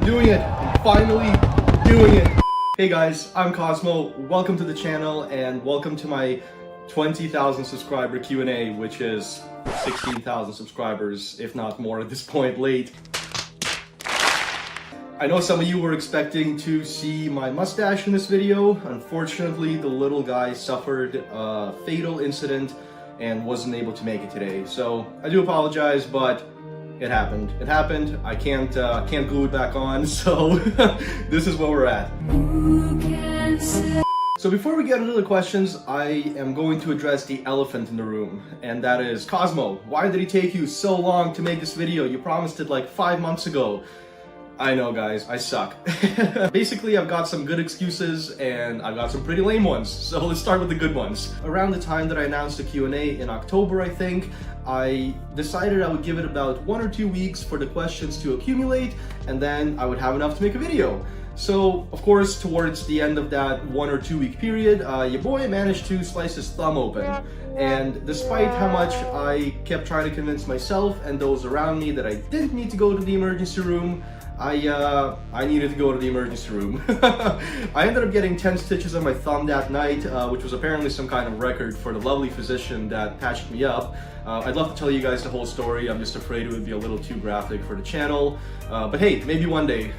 doing it. I'm finally doing it. Hey guys, I'm Cosmo. Welcome to the channel and welcome to my 20,000 subscriber Q&A, which is 16,000 subscribers, if not more at this point, late. I know some of you were expecting to see my mustache in this video. Unfortunately, the little guy suffered a fatal incident and wasn't able to make it today. So I do apologize, but it happened. It happened. I can't glue it back on, so this is where we're at. So before we get into the questions, I am going to address the elephant in the room, and that is Cosmo. Why did it take you so long to make this video? You promised it like 5 months ago. I know guys, I suck. Basically, I've got some good excuses and I've got some pretty lame ones, so let's start with the good ones. Around the time that I announced the Q&A in October, I think, I decided I would give it about 1 or 2 weeks for the questions to accumulate, and then I would have enough to make a video. So, of course, towards the end of that 1 or 2 week period, your boy managed to slice his thumb open. And despite how much I kept trying to convince myself and those around me that I didn't need to go to the emergency room, I needed to go to the emergency room. I ended up getting 10 stitches on my thumb that night, which was apparently some kind of record for the lovely physician that patched me up. I'd love to tell you guys the whole story. I'm just afraid it would be a little too graphic for the channel. But hey, maybe one day.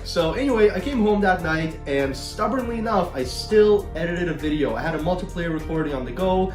So anyway, I came home that night and stubbornly enough, I still edited a video. I had a multiplayer recording on the go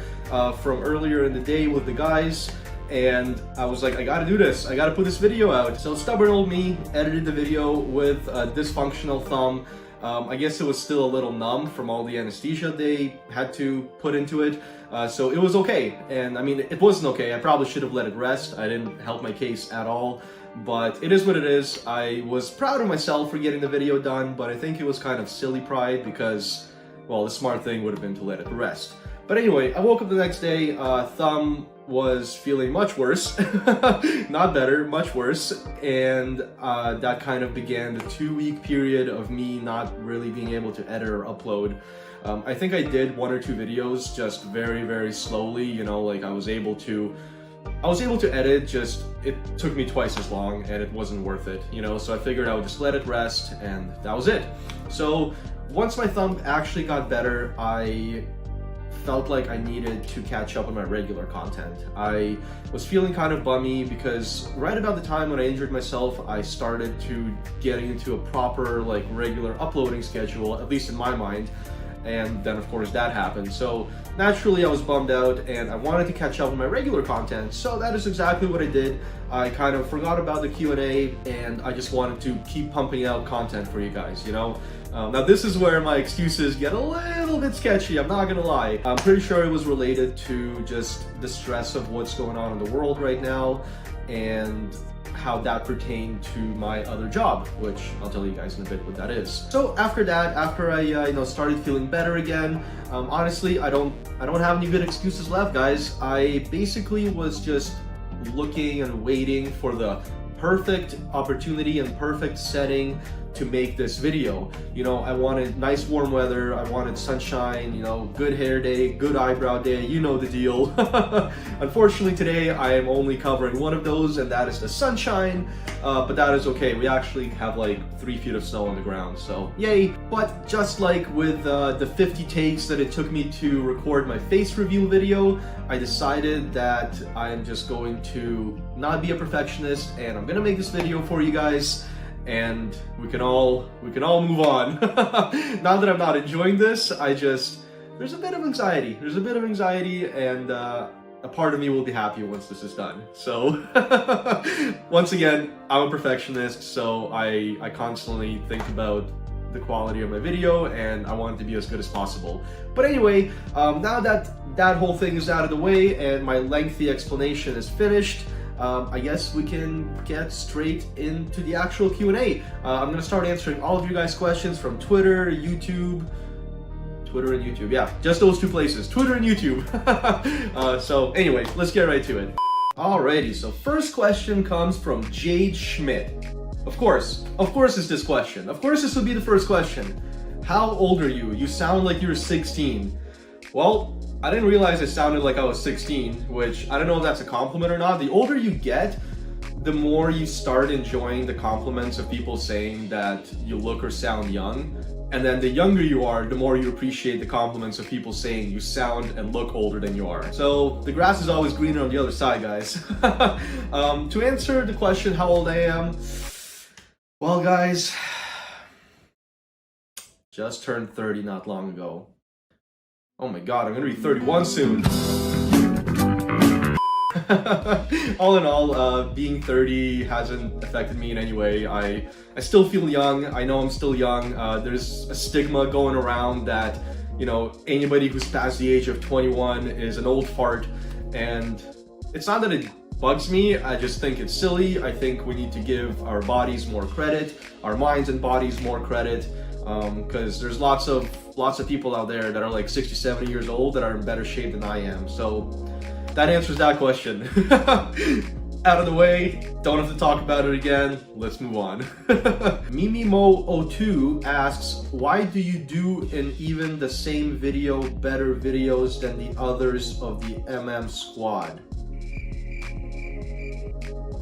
from earlier in the day with the guys. And I was like, I gotta do this. I gotta put this video out. So stubborn old me edited the video with a dysfunctional thumb. I guess it was still a little numb from all the anesthesia they had to put into it. So it was okay. And I mean, it wasn't okay. I probably should have let it rest. I didn't help my case at all. But it is what it is. I was proud of myself for getting the video done, but I think it was kind of silly pride because, well, the smart thing would have been to let it rest. But anyway, I woke up the next day, thumb was feeling much worse, not better, much worse, and that kind of began the 2-week period of me not really being able to edit or upload. I think I did 1 or 2 videos just very, very slowly, you know, like I was able to edit, just it took me twice as long and it wasn't worth it, you know, so I figured I would just let it rest and that was it. So once my thumb actually got better, I felt like I needed to catch up on my regular content. I was feeling kind of bummy because right about the time when I injured myself, I started to get into a proper, like, regular uploading schedule, at least in my mind. And then of course that happened. So naturally I was bummed out and I wanted to catch up on my regular content. So that is exactly what I did. I kind of forgot about the Q&A and I just wanted to keep pumping out content for you guys, you know? Now this is where my excuses get a little bit sketchy, I'm not gonna lie. I'm pretty sure it was related to just the stress of what's going on in the world right now and how that pertained to my other job, which I'll tell you guys in a bit what that is. So after that, after I started feeling better again, honestly, I don't have any good excuses left, guys. I basically was just looking and waiting for the perfect opportunity and perfect setting to make this video. You know, I wanted nice warm weather, I wanted sunshine, you know, good hair day, good eyebrow day, you know the deal. Unfortunately today I am only covering one of those and that is the sunshine, but that is okay. We actually have like 3 feet of snow on the ground, so yay. But just like with the 50 takes that it took me to record my face review video, I decided that I am just going to not be a perfectionist and I'm gonna make this video for you guys. And we can all move on. Not that I'm not enjoying this, there's a bit of anxiety. There's a bit of anxiety and a part of me will be happy once this is done. So, once again, I'm a perfectionist, so I constantly think about the quality of my video and I want it to be as good as possible. But anyway, now that whole thing is out of the way and my lengthy explanation is finished, I guess we can get straight into the actual Q&A. I'm gonna start answering all of you guys' questions from Twitter, YouTube, yeah, just those 2 places, Twitter and YouTube. So anyway, let's get right to it. Alrighty, so first question comes from Jade Schmidt. Of course it's this question. Of course this would be the first question. How old are you? You sound like you're 16. Well, I didn't realize it sounded like I was 16, which I don't know if that's a compliment or not. The older you get, the more you start enjoying the compliments of people saying that you look or sound young, and then the younger you are, the more you appreciate the compliments of people saying you sound and look older than you are. So the grass is always greener on the other side, guys. To answer the question how old I am, well guys, just turned 30 not long ago. Oh my god, I'm gonna be 31 soon. All in all, being 30 hasn't affected me in any way. I still feel young. I know I'm still young. There's a stigma going around that, you know, anybody who's past the age of 21 is an old fart, and it's not that it bugs me. I just think it's silly. I think we need to give our bodies more credit, our minds and bodies more credit, because there's lots of people out there that are like 60, 70 years old that are in better shape than I am. So that answers that question. Out of the way, don't have to talk about it again. Let's move on. Mimimo02 asks, why do you do in even the same video better videos than the others of the MM squad?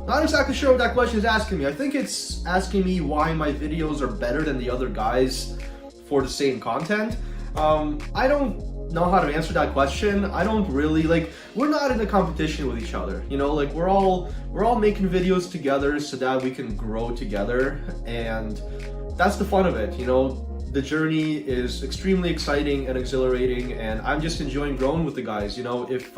Not exactly sure what that question is asking me. I think it's asking me why my videos are better than the other guys for the same content. I don't know how to answer that question. I don't really, like, we're not in a competition with each other, you know, like we're all making videos together so that we can grow together, and that's the fun of it, you know. The journey is extremely exciting and exhilarating, and I'm just enjoying growing with the guys, you know. If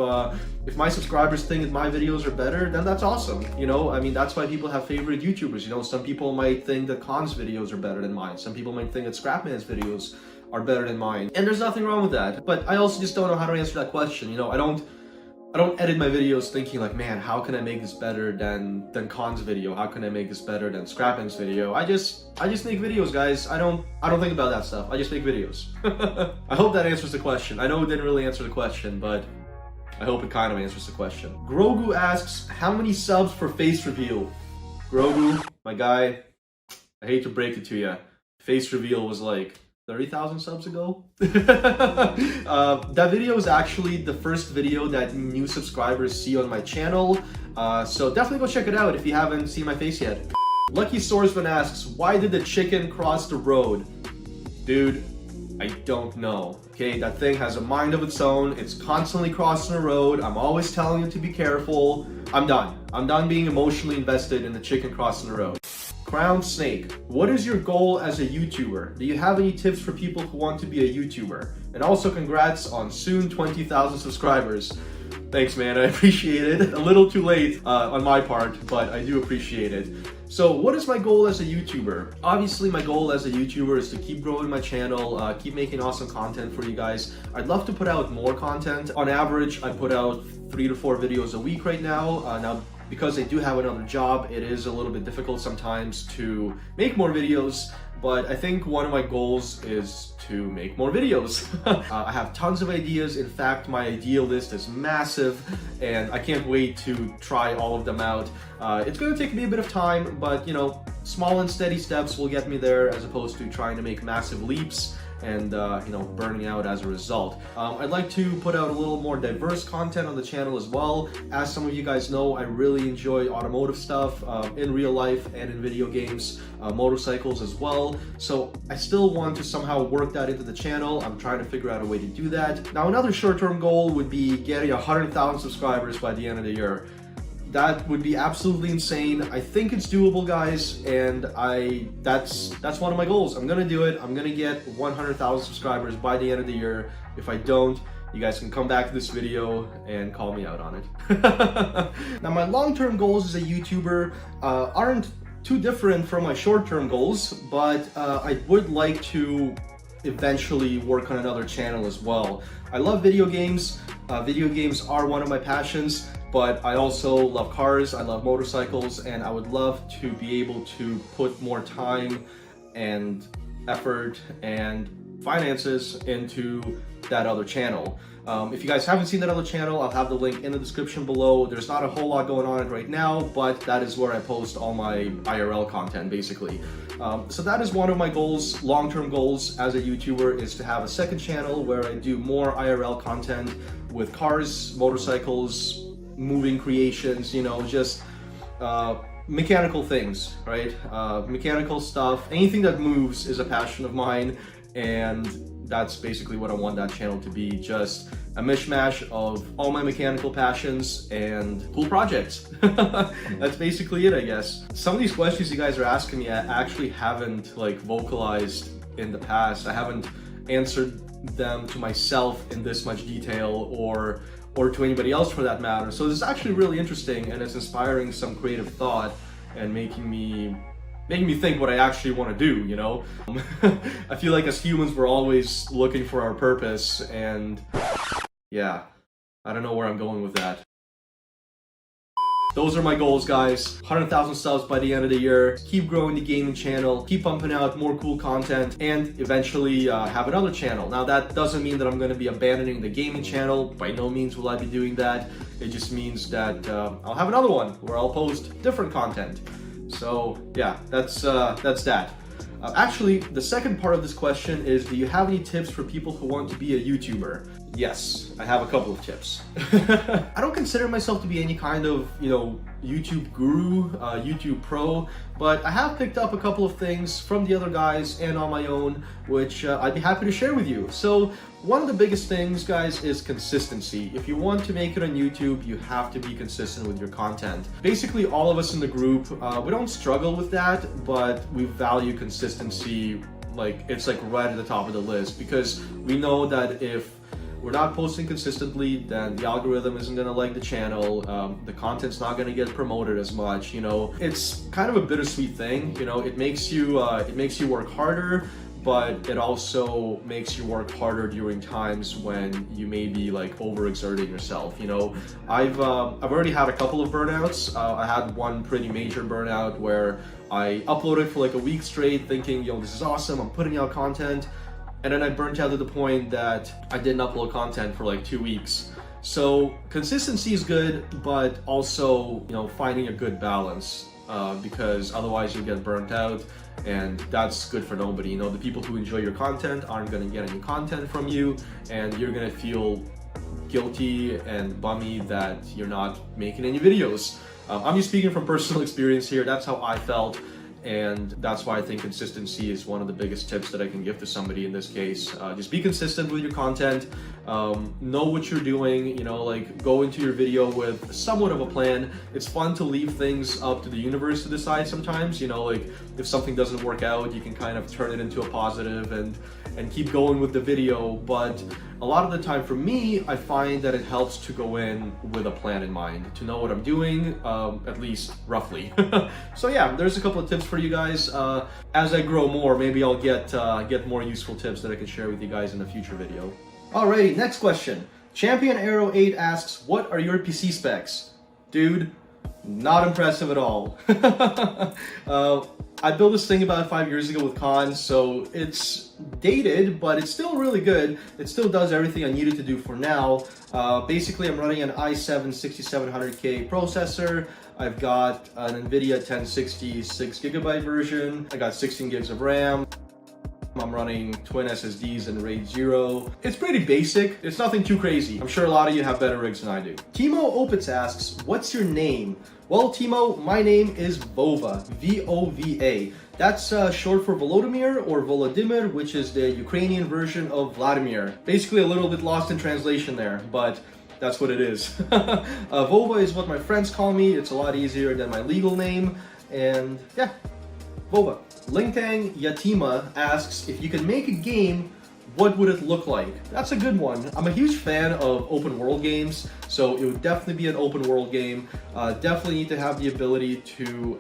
my subscribers think that my videos are better, then that's awesome, you know. I mean, that's why people have favorite YouTubers, you know. Some people might think that Khan's videos are better than mine. Some people might think that Scrapman's videos are better than mine, and there's nothing wrong with that. But I also just don't know how to answer that question, you know. I don't edit my videos thinking like, man, how can I make this better than Khan's video? How can I make this better than Scrapman's video? I just make videos, guys. I don't think about that stuff. I just make videos. I hope that answers the question. I know it didn't really answer the question, but I hope it kind of answers the question. Grogu asks, how many subs for face reveal? Grogu, my guy, I hate to break it to you, face reveal was like 30,000 subs ago. That video is actually the first video that new subscribers see on my channel, so definitely go check it out if you haven't seen my face yet. Lucky Swordsman asks, why did the chicken cross the road? Dude, I don't know. Okay, that thing has a mind of its own. It's constantly crossing the road. I'm always telling it to be careful. I'm done. I'm done being emotionally invested in the chicken crossing the road. Crown Snake, what is your goal as a YouTuber? Do you have any tips for people who want to be a YouTuber? And also congrats on soon 20,000 subscribers. Thanks, man, I appreciate it. A little too late on my part, but I do appreciate it. So what is my goal as a YouTuber? Obviously, my goal as a YouTuber is to keep growing my channel, keep making awesome content for you guys. I'd love to put out more content. On average, I put out 3 to 4 videos a week right now. Because I do have another job, it is a little bit difficult sometimes to make more videos, but I think one of my goals is to make more videos. I have tons of ideas. In fact, my idea list is massive, and I can't wait to try all of them out. It's going to take me a bit of time, but you know, small and steady steps will get me there, as opposed to trying to make massive leaps and you know, burning out as a result. I'd like to put out a little more diverse content on the channel as well. As some of you guys know, I really enjoy automotive stuff in real life and in video games, motorcycles as well. So I still want to somehow work that into the channel. I'm trying to figure out a way to do that. Now, another short-term goal would be getting 100,000 subscribers by the end of the year. That would be absolutely insane. I think it's doable, guys, and that's one of my goals. I'm gonna do it. I'm gonna get 100,000 subscribers by the end of the year. If I don't, you guys can come back to this video and call me out on it. Now, my long-term goals as a YouTuber aren't too different from my short-term goals, but I would like to eventually work on another channel as well. I love video games. Video games are one of my passions, but I also love cars, I love motorcycles, and I would love to be able to put more time and effort and finances into that other channel. If you guys haven't seen that other channel, I'll have the link in the description below. There's not a whole lot going on right now, but that is where I post all my IRL content, basically. So that is one of my goals, long-term goals as a YouTuber, is to have a second channel where I do more IRL content with cars, motorcycles, moving creations, you know, just mechanical things, right? Mechanical stuff, anything that moves is a passion of mine, and that's basically what I want that channel to be, just a mishmash of all my mechanical passions and cool projects. That's basically it, I guess. Some of these questions you guys are asking me, I actually haven't like vocalized in the past. I haven't answered them to myself in this much detail, or to anybody else for that matter. So this is actually really interesting, and it's inspiring some creative thought and making me think what I actually want to do, you know? I feel like as humans, we're always looking for our purpose, and yeah, I don't know where I'm going with that. Those are my goals, guys. 100,000 subs by the end of the year, keep growing the gaming channel, keep pumping out more cool content, and eventually have another channel. Now that doesn't mean that I'm going to be abandoning the gaming channel. By no means will I be doing that. It just means that I'll have another one where I'll post different content. So yeah, that's that. Actually, the second part of this question is, do you have any tips for people who want to be a YouTuber? Yes, I have a couple of tips. I don't consider myself to be any kind of, you know, YouTube guru, YouTube pro, but I have picked up a couple of things from the other guys and on my own, which I'd be happy to share with you. So one of the biggest things, guys, is consistency. If you want to make it on YouTube, you have to be consistent with your content. Basically, all of us in the group, we don't struggle with that, but we value consistency. Like, it's like right at the top of the list, because we know that if we're not posting consistently, then the algorithm isn't gonna like the channel, the content's not gonna get promoted as much, you know. It's kind of a bittersweet thing, you know. It makes you work harder, but it also makes you work harder during times when you may be like overexerting yourself, you know. I've already had a couple of burnouts. I had one pretty major burnout where I uploaded for like a week straight thinking, yo, this is awesome, I'm putting out content. And then I burnt out to the point that I didn't upload content for like 2 weeks. So consistency is good, but also, you know, finding a good balance, because otherwise you'll get burnt out, and that's good for nobody. You know, the people who enjoy your content aren't gonna get any content from you, and you're gonna feel guilty and bummy that you're not making any videos. I'm just speaking from personal experience here. That's how I felt. And that's why I think consistency is one of the biggest tips that I can give to somebody in this case. Just be consistent with your content, know what you're doing, you know, like go into your video with somewhat of a plan. It's fun to leave things up to the universe to decide sometimes, you know, like if something doesn't work out, you can kind of turn it into a positive and keep going with the video. But a lot of the time for me, I find that it helps to go in with a plan in mind, to know what I'm doing, at least roughly. So yeah, there's a couple of tips for you guys. As I grow more, maybe I'll get more useful tips that I can share with you guys in a future video. Alrighty, next question. Champion Arrow 8 asks, what are your PC specs? Dude, not impressive at all. I built this thing about 5 years ago with Cons, so it's dated, but it's still really good. It still does everything I needed to do for now. Basically, I'm running an i7 6700K processor. I've got an NVIDIA 1060 6GB version. I got 16 gigs of RAM. I'm running twin SSDs and RAID 0. It's pretty basic. It's nothing too crazy. I'm sure a lot of you have better rigs than I do. Timo Opitz asks, what's your name? Well, Timo, my name is Vova, V-O-V-A. That's short for Volodymyr or Volodymyr, which is the Ukrainian version of Vladimir. Basically a little bit lost in translation there, but that's what it is. Vova is what my friends call me. It's a lot easier than my legal name, and yeah, Vova. Lingtang Yatima asks, if you could make a game, what would it look like? That's a good one. I'm a huge fan of open world games, so it would definitely be an open world game. Definitely need to have the ability to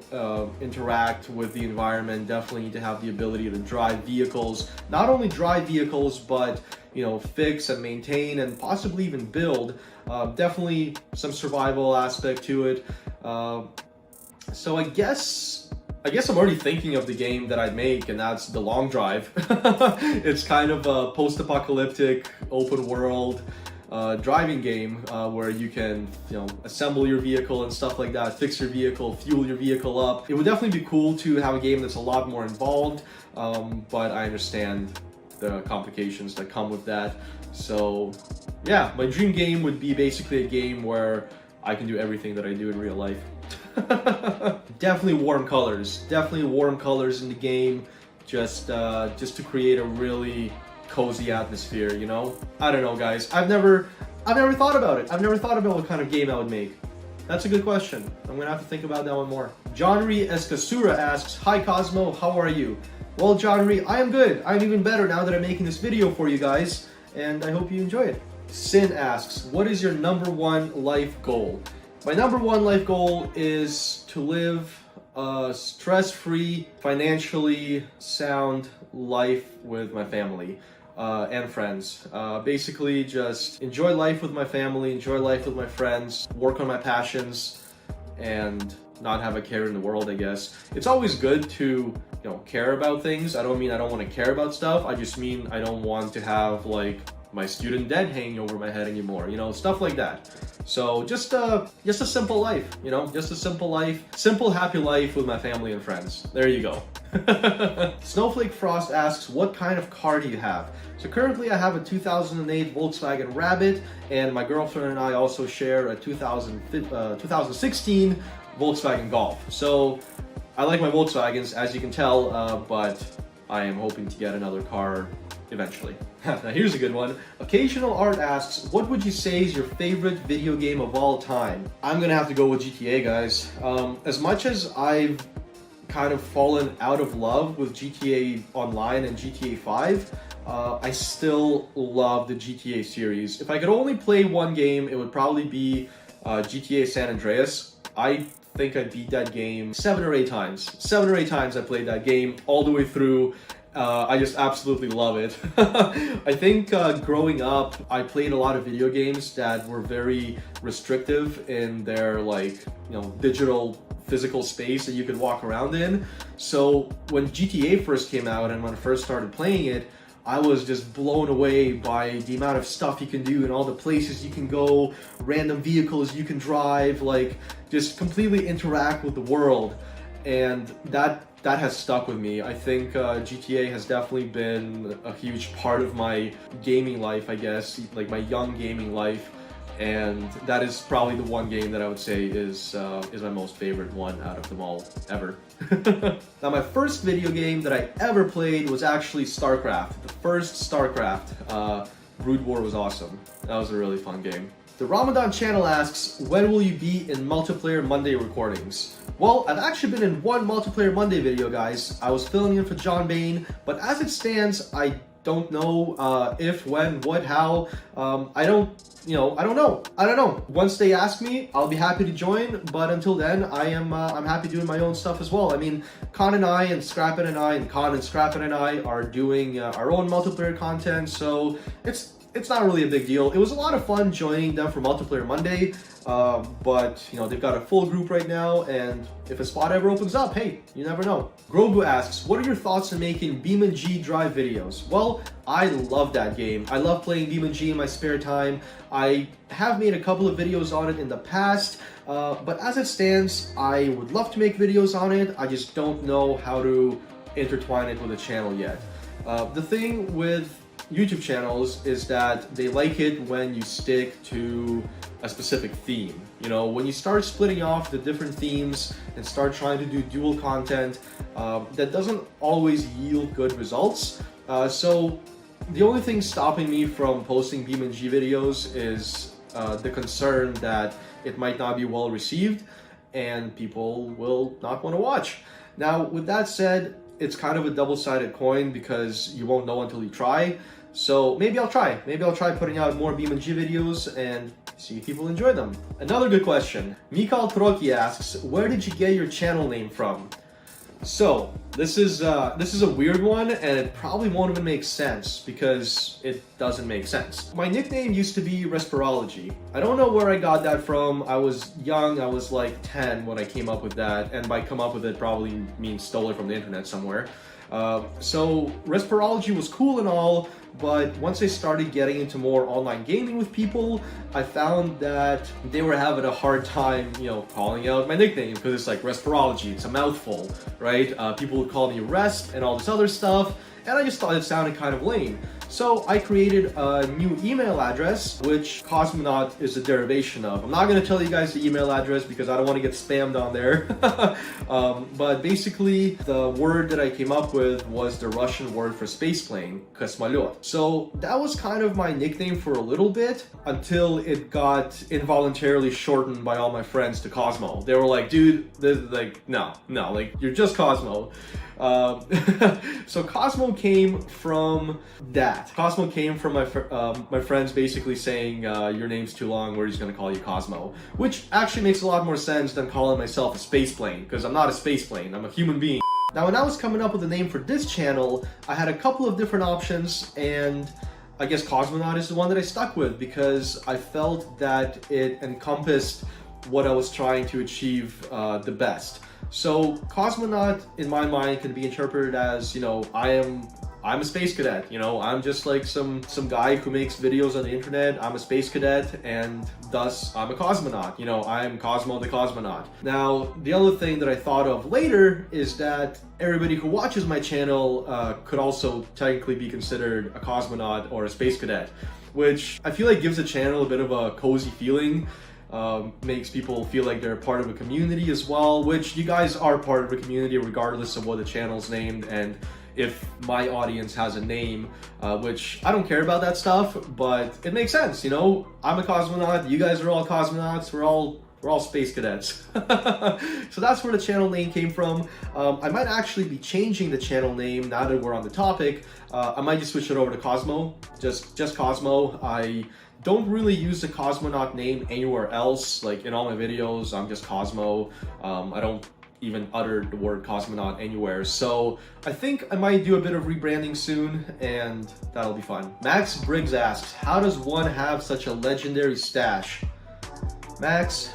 interact with the environment. Definitely need to have the ability to drive vehicles. Not only drive vehicles, but you know, fix and maintain and possibly even build. Definitely some survival aspect to it. So I guess I'm already thinking of the game that I'd make, and that's The Long Drive. It's kind of a post-apocalyptic, open world driving game where you can, you know, assemble your vehicle and stuff like that, fix your vehicle, fuel your vehicle up. It would definitely be cool to have a game that's a lot more involved, but I understand the complications that come with that. So yeah, my dream game would be basically a game where I can do everything that I do in real life. Definitely warm colors. Definitely warm colors in the game. Just to create a really cozy atmosphere, you know? I don't know, guys. I've never thought about it. I've never thought about what kind of game I would make. That's a good question. I'm gonna have to think about that one more. Johnry Escasura asks, "Hi Cosmo, how are you?" Well, Johnry, I am good. I'm even better now that I'm making this video for you guys, and I hope you enjoy it. Sin asks, "What is your #1 life goal?" My #1 life goal is to live a stress-free, financially sound life with my family and friends. Basically, just enjoy life with my family, enjoy life with my friends, work on my passions, and not have a care in the world, I guess. It's always good to, care about things. I don't mean I don't want to care about stuff. I just mean I don't want to have, like, my student debt hanging over my head anymore, stuff like that. So just a simple life, just a simple life, simple happy life with my family and friends. There you go. Snowflake Frost asks, "What kind of car do you have?" So currently I have a 2008 Volkswagen Rabbit, and my girlfriend and I also share a 2016 Volkswagen Golf. So I like my Volkswagens, as you can tell, but I am hoping to get another car eventually. Now here's a good one. Occasional Art asks, "What would you say is your favorite video game of all time?" I'm gonna have to go with GTA, guys. As much as I've kind of fallen out of love with GTA Online and GTA 5, I still love the GTA series. If I could only play one game, it would probably be GTA San Andreas. I think I beat that game 7 or 8 times. 7 or 8 times I played that game all the way through. I just absolutely love it. I think growing up, I played a lot of video games that were very restrictive in their, digital physical space that you could walk around in. So when GTA first came out and when I first started playing it, I was just blown away by the amount of stuff you can do and all the places you can go, random vehicles you can drive, just completely interact with the world. And that has stuck with me. I think GTA has definitely been a huge part of my gaming life, I guess, like my young gaming life. And that is probably the one game that I would say is my most favorite one out of them all ever. Now, my first video game that I ever played was actually StarCraft. The first StarCraft. Brood War was awesome. That was a really fun game. The Ramadan channel asks, "When will you be in Multiplayer Monday recordings?" Well, I've actually been in one Multiplayer Monday video, guys. I was filming it for John Bain, but as it stands, I don't know if, when, what, how. I don't know. Once they ask me, I'll be happy to join, but until then, I'm happy doing my own stuff as well. I mean, Con and I and Scrappin and I and Con and Scrappin and I are doing our own multiplayer content, so it's not really a big deal. It was a lot of fun joining them for Multiplayer Monday, but they've got a full group right now, and if a spot ever opens up, hey, you never know. Grogu asks, "What are your thoughts on making BGM Drive videos?" Well, I love that game. I love playing BGM in my spare time. I have made a couple of videos on it in the past, but as it stands, I would love to make videos on it. I just don't know how to intertwine it with a channel yet. The thing with YouTube channels is that they like it when you stick to a specific theme. When you start splitting off the different themes and start trying to do dual content, that doesn't always yield good results. So the only thing stopping me from posting BeamNG videos is the concern that it might not be well received and people will not want to watch. Now, with that said, it's kind of a double-sided coin because you won't know until you try. So maybe I'll try. Maybe I'll try putting out more BeamNG videos and see if people enjoy them. Another good question. Mikhail Troki asks, "Where did you get your channel name from?" So this is a weird one, and it probably won't even make sense because it doesn't make sense. My nickname used to be Respirology. I don't know where I got that from. I was young. I was like 10 when I came up with that, and by come up with it probably means stole it from the internet somewhere. So Respirology was cool and all, but once I started getting into more online gaming with people, I found that they were having a hard time, calling out my nickname because it's like Respirology, it's a mouthful, right? People would call me Resp and all this other stuff, and I just thought it sounded kind of lame. So I created a new email address, which Kosmonaut is a derivation of. I'm not going to tell you guys the email address because I don't want to get spammed on there. But basically, the word that I came up with was the Russian word for spaceplane, Kosmonaut. So that was kind of my nickname for a little bit until it got involuntarily shortened by all my friends to Cosmo. They were like, dude, this is like, no, like, you're just Cosmo. So Cosmo came from that. Cosmo came from my friends basically saying, your name's too long, we're just gonna call you Cosmo. Which actually makes a lot more sense than calling myself a space plane, because I'm not a space plane, I'm a human being. Now when I was coming up with a name for this channel, I had a couple of different options, and I guess Kosmonaut is the one that I stuck with because I felt that it encompassed what I was trying to achieve the best. So Kosmonaut, in my mind, can be interpreted as, you know, I'm a space cadet, you know, I'm just like some guy who makes videos on the internet. I'm a space cadet, and thus I'm a cosmonaut, you know, I'm Cosmo the Cosmonaut. Now, the other thing that I thought of later is that everybody who watches my channel could also technically be considered a cosmonaut or a space cadet, which I feel like gives the channel a bit of a cozy feeling. Makes people feel like they're part of a community as well, which you guys are part of a community regardless of what the channel's named, and if my audience has a name, which I don't care about that stuff, but it makes sense, you know, I'm a cosmonaut, you guys are all cosmonauts, we're all space cadets. So that's where the channel name came from. I might actually be changing the channel name now that we're on the topic. I might just switch it over to Cosmo, just Cosmo. I don't really use the Cosmonaut name anywhere else. Like in all my videos, I'm just Cosmo. I don't even utter the word Cosmonaut anywhere. So I think I might do a bit of rebranding soon, and that'll be fun. Max Briggs asks, how does one have such a legendary stash? Max,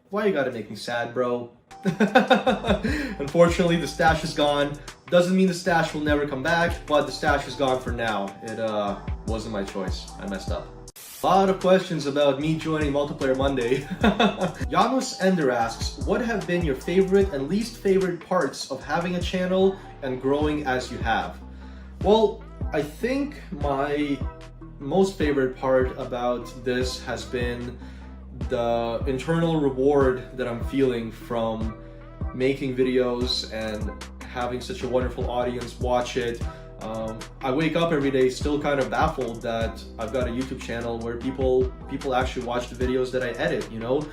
why you gotta make me sad, bro? Unfortunately, the stash is gone. Doesn't mean the stash will never come back, but the stash is gone for now. It wasn't my choice. I messed up. A lot of questions about me joining Multiplayer Monday. Janus Ender asks, what have been your favorite and least favorite parts of having a channel and growing as you have? Well, I think my most favorite part about this has been the internal reward that I'm feeling from making videos and having such a wonderful audience watch it. I wake up every day still kind of baffled that I've got a YouTube channel where people actually watch the videos that I edit, you know,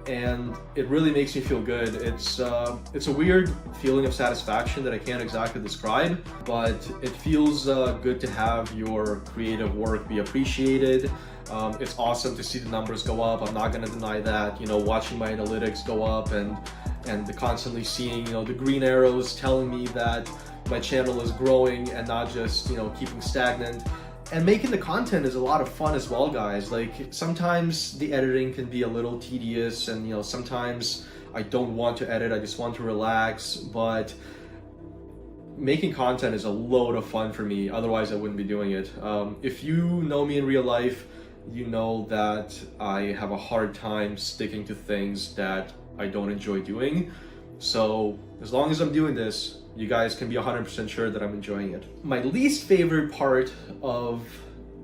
and it really makes me feel good. It's a weird feeling of satisfaction that I can't exactly describe, but it feels good to have your creative work be appreciated. It's awesome to see the numbers go up. I'm not gonna deny that, you know, watching my analytics go up and constantly seeing, you know, the green arrows telling me that my channel is growing and not just, you know, keeping stagnant. And making the content is a lot of fun as well, guys. Like, sometimes the editing can be a little tedious, and, you know, sometimes I don't want to edit, I just want to relax, but making content is a load of fun for me, otherwise I wouldn't be doing it. If you know me in real life, you know that I have a hard time sticking to things that I don't enjoy doing. So as long as I'm doing this, you guys can be 100% sure that I'm enjoying it. My least favorite part of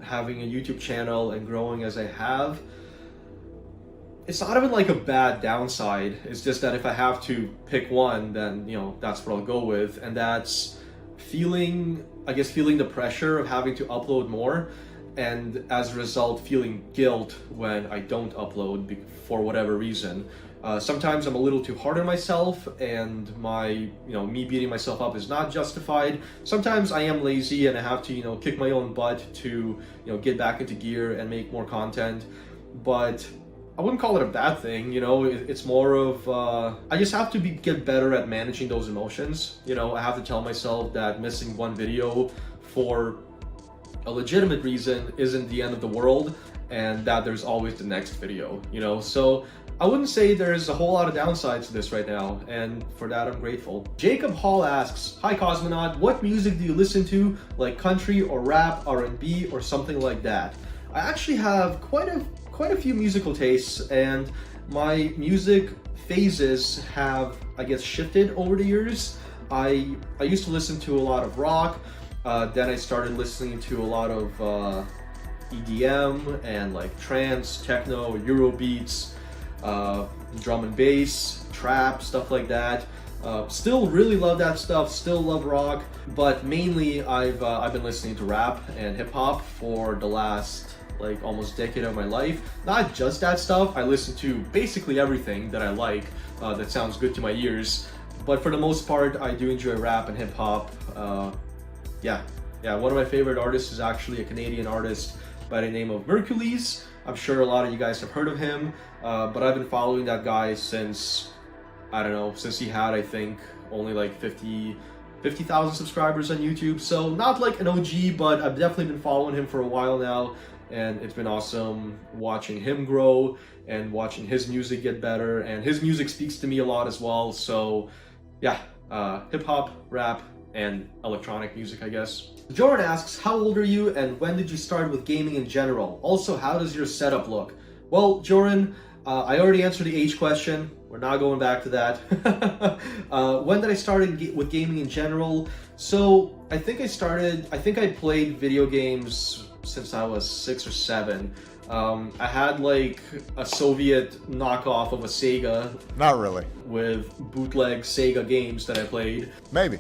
having a YouTube channel and growing as I have, it's not even like a bad downside. It's just that if I have to pick one, then, you know, that's what I'll go with. And that's feeling the pressure of having to upload more, and as a result feeling guilt when I don't upload for whatever reason. Sometimes I'm a little too hard on myself, and me beating myself up is not justified. Sometimes I am lazy and I have to, you know, kick my own butt to, you know, get back into gear and make more content. But I wouldn't call it a bad thing, you know. It's more of I just have to get better at managing those emotions. You know, I have to tell myself that missing one video for a legitimate reason isn't the end of the world, and that there's always the next video, you know. So I wouldn't say there's a whole lot of downsides to this right now, and for that I'm grateful. Jacob Hall asks, hi Cosmonaut, what music do you listen to, like country or rap, R&B, or something like that? I actually have quite a few musical tastes, and my music phases have, I guess, shifted over the years. I used to listen to a lot of rock. Then I started listening to a lot of EDM and like trance, techno, Eurobeats, drum and bass, trap, stuff like that. Still really love that stuff, still love rock, but mainly I've been listening to rap and hip hop for the last like almost decade of my life. Not just that stuff, I listen to basically everything that I like that sounds good to my ears, but for the most part I do enjoy rap and hip hop. Yeah, one of my favorite artists is actually a Canadian artist by the name of Mercules. I'm sure a lot of you guys have heard of him, but I've been following that guy since, I don't know, since he had, I think, only like 50,000 subscribers on YouTube. So not like an OG, but I've definitely been following him for a while now, and it's been awesome watching him grow and watching his music get better, and his music speaks to me a lot as well. So yeah, hip hop, rap, and electronic music, I guess. Jordan asks, how old are you and when did you start with gaming in general? Also, how does your setup look? Well, Jordan, I already answered the age question. We're not going back to that. When did I start with gaming in general? So I think I played video games since I was 6 or 7. I had like a Soviet knockoff of a Sega. Not really. With bootleg Sega games that I played. Maybe.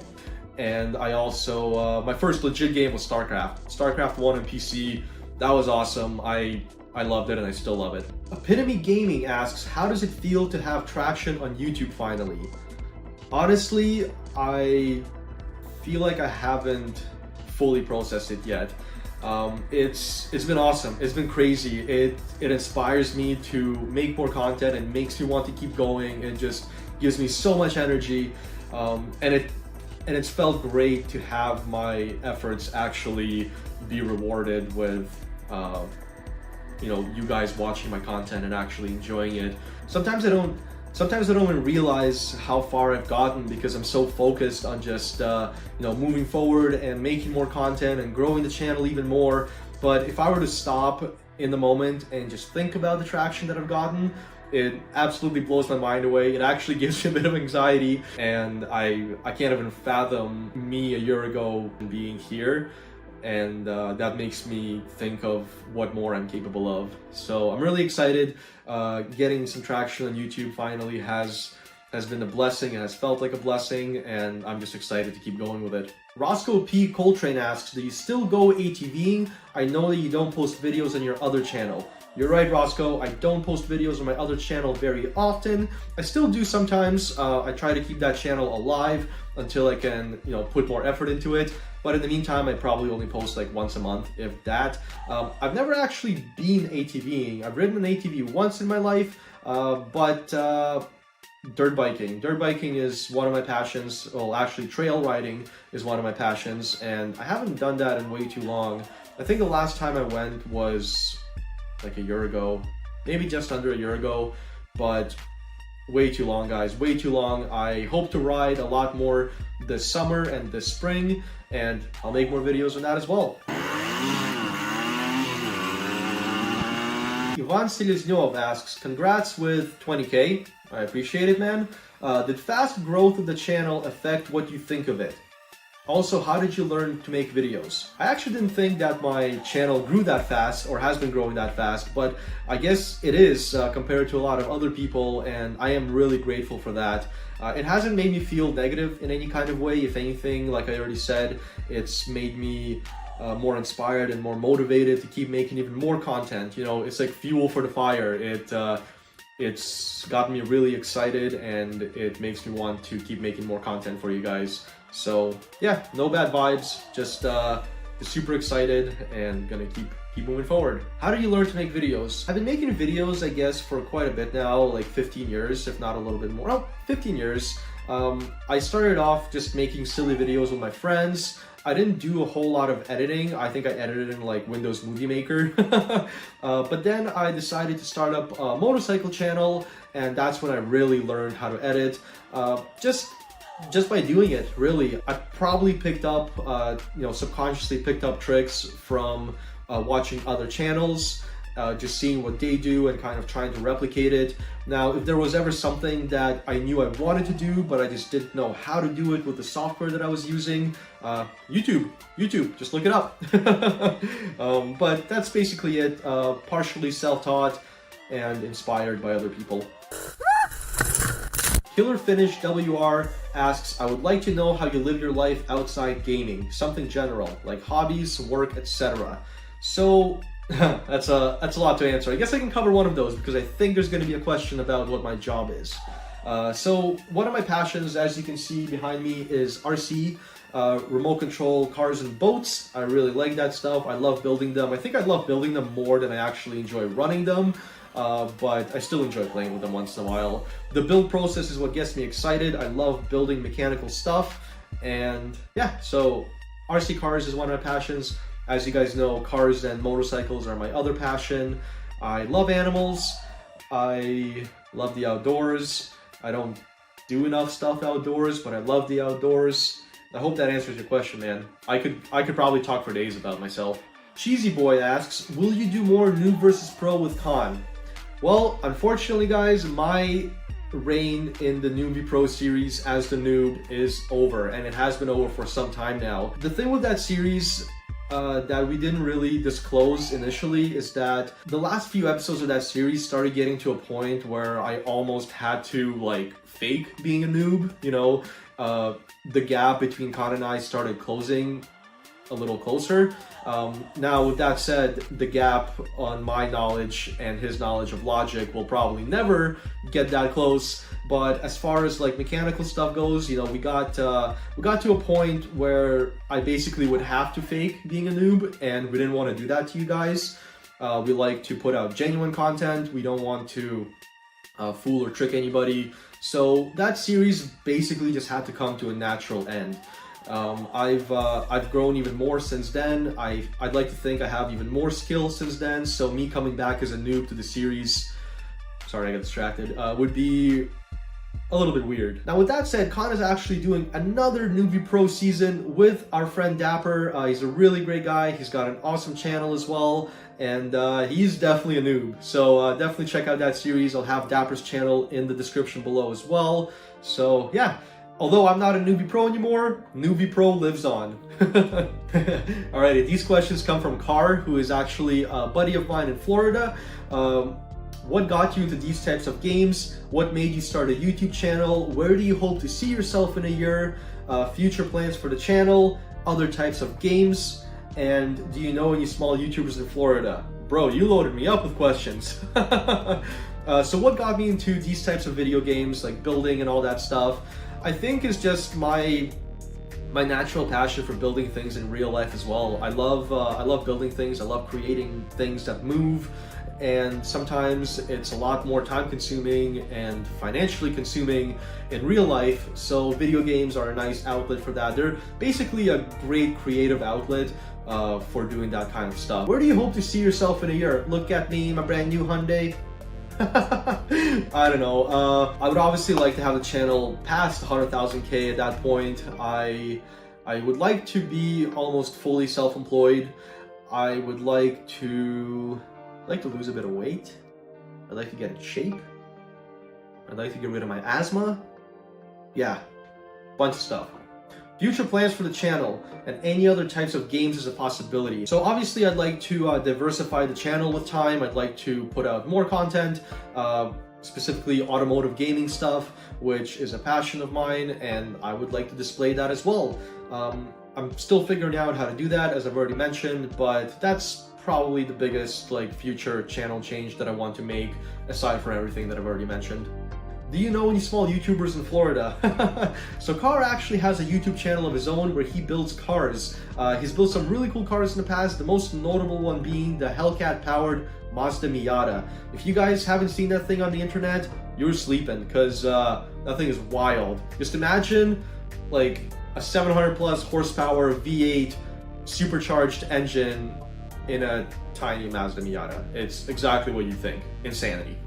And I also, my first legit game was StarCraft. StarCraft 1 on PC. That was awesome. I loved it and I still love it. Epitome Gaming asks, how does it feel to have traction on YouTube finally? Honestly, I feel like I haven't fully processed it yet. It's been awesome. It's been crazy. It inspires me to make more content and makes me want to keep going. It just gives me so much energy, and it's felt great to have my efforts actually be rewarded with you know, you guys watching my content and actually enjoying it. Sometimes I don't even realize how far I've gotten because I'm so focused on just you know, moving forward and making more content and growing the channel even more. But if I were to stop in the moment and just think about the traction that I've gotten, it absolutely blows my mind away. It actually gives me a bit of anxiety, and I can't even fathom me a year ago being here. And that makes me think of what more I'm capable of. So I'm really excited. Getting some traction on YouTube finally has been a blessing. It has felt like a blessing, and I'm just excited to keep going with it. Roscoe P. Coltrane asks, do you still go ATVing? I know that you don't post videos on your other channel. You're right, Roscoe. I don't post videos on my other channel very often. I still do sometimes. I try to keep that channel alive until I can, you know, put more effort into it. But in the meantime, I probably only post like once a month, if that. I've never actually been ATVing. I've ridden an ATV once in my life, but dirt biking. Dirt biking is one of my passions. Well, actually, trail riding is one of my passions, and I haven't done that in way too long. I think the last time I went was like a year ago, maybe just under a year ago, but way too long, guys, way too long. I hope to ride a lot more this summer and this spring, and I'll make more videos on that as well. Ivan Seleznyov asks, congrats with 20K. I appreciate it, man. Did fast growth of the channel affect what you think of it? Also, how did you learn to make videos? I actually didn't think that my channel grew that fast or has been growing that fast, but I guess it is compared to a lot of other people, and I am really grateful for that. It hasn't made me feel negative in any kind of way. If anything, like I already said, it's made me more inspired and more motivated to keep making even more content. You know, it's like fuel for the fire. It's gotten me really excited, and it makes me want to keep making more content for you guys. So yeah, no bad vibes, just super excited and gonna keep moving forward. How do you learn to make videos? I've been making videos, I guess, for quite a bit now, like 15 years, if not a little bit more. Oh, 15 years. I started off just making silly videos with my friends. I didn't do a whole lot of editing. I think I edited in like Windows Movie Maker. But then I decided to start up a motorcycle channel, and that's when I really learned how to edit. Just by doing it, really. I probably picked up, subconsciously picked up tricks from watching other channels, just seeing what they do and kind of trying to replicate it. Now, if there was ever something that I knew I wanted to do, but I just didn't know how to do it with the software that I was using, YouTube, just look it up. But that's basically it, partially self-taught and inspired by other people. Killer Finish WR asks, I would like to know how you live your life outside gaming, something general, like hobbies, work, etc. So, that's a lot to answer. I guess I can cover one of those because I think there's going to be a question about what my job is. So, one of my passions, as you can see behind me, is RC, remote control cars and boats. I really like that stuff. I love building them. I think I love building them more than I actually enjoy running them. But I still enjoy playing with them once in a while. The build process is what gets me excited. I love building mechanical stuff, and yeah, so RC cars is one of my passions. As you guys know, cars and motorcycles are my other passion. I love animals. I love the outdoors. I don't do enough stuff outdoors, but I love the outdoors. I hope that answers your question, man. I could probably talk for days about myself. Cheesy Boy asks, will you do more noob versus pro with Con? Well, unfortunately, guys, my reign in the Newbie Pro series as the noob is over, and it has been over for some time now. The thing with that series that we didn't really disclose initially is that the last few episodes of that series started getting to a point where I almost had to, like, fake being a noob, you know? The gap between Con and I started closing a little closer. Now, with that said, the gap on my knowledge and his knowledge of logic will probably never get that close. But as far as like mechanical stuff goes, you know, we got to a point where I basically would have to fake being a noob, and we didn't want to do that to you guys. We like to put out genuine content. We don't want to fool or trick anybody. So that series basically just had to come to a natural end. I've grown even more since then. I'd like to think I have even more skills since then, so me coming back as a noob to the series, sorry I got distracted, would be a little bit weird. Now with that said, Con is actually doing another Newbie Pro season with our friend Dapper. He's a really great guy. He's got an awesome channel as well, and he's definitely a noob. So definitely check out that series. I'll have Dapper's channel in the description below as well. So yeah. Although I'm not a Newbie Pro anymore, Newbie Pro lives on. Alrighty, these questions come from Carr, who is actually a buddy of mine in Florida. What got you into these types of games? What made you start a YouTube channel? Where do you hope to see yourself in a year? Future plans for the channel? Other types of games? And do you know any small YouTubers in Florida? Bro, you loaded me up with questions. So what got me into these types of video games, like building and all that stuff? I think is just my natural passion for building things in real life as well. I love building things. I love creating things that move, and sometimes it's a lot more time consuming and financially consuming in real life. So video games are a nice outlet for that. They're basically a great creative outlet for doing that kind of stuff. Where do you hope to see yourself in a year? Look at me, my brand new Hyundai. I don't know. I would obviously like to have the channel past 100,000K at that point. I would like to be almost fully self-employed. I would like to lose a bit of weight. I'd like to get in shape. I'd like to get rid of my asthma. Yeah, bunch of stuff. Future plans for the channel and any other types of games is a possibility. So obviously I'd like to diversify the channel with time. I'd like to put out more content, specifically automotive gaming stuff, which is a passion of mine, and I would like to display that as well. I'm still figuring out how to do that, as I've already mentioned, but that's probably the biggest like future channel change that I want to make, aside from everything that I've already mentioned. Do you know any small YouTubers in Florida? So Carr actually has a YouTube channel of his own where he builds cars. He's built some really cool cars in the past, the most notable one being the Hellcat-powered Mazda Miata. If you guys haven't seen that thing on the internet, you're sleeping, because that thing is wild. Just imagine like a 700 plus horsepower V8 supercharged engine in a tiny Mazda Miata. It's exactly what you think. Insanity.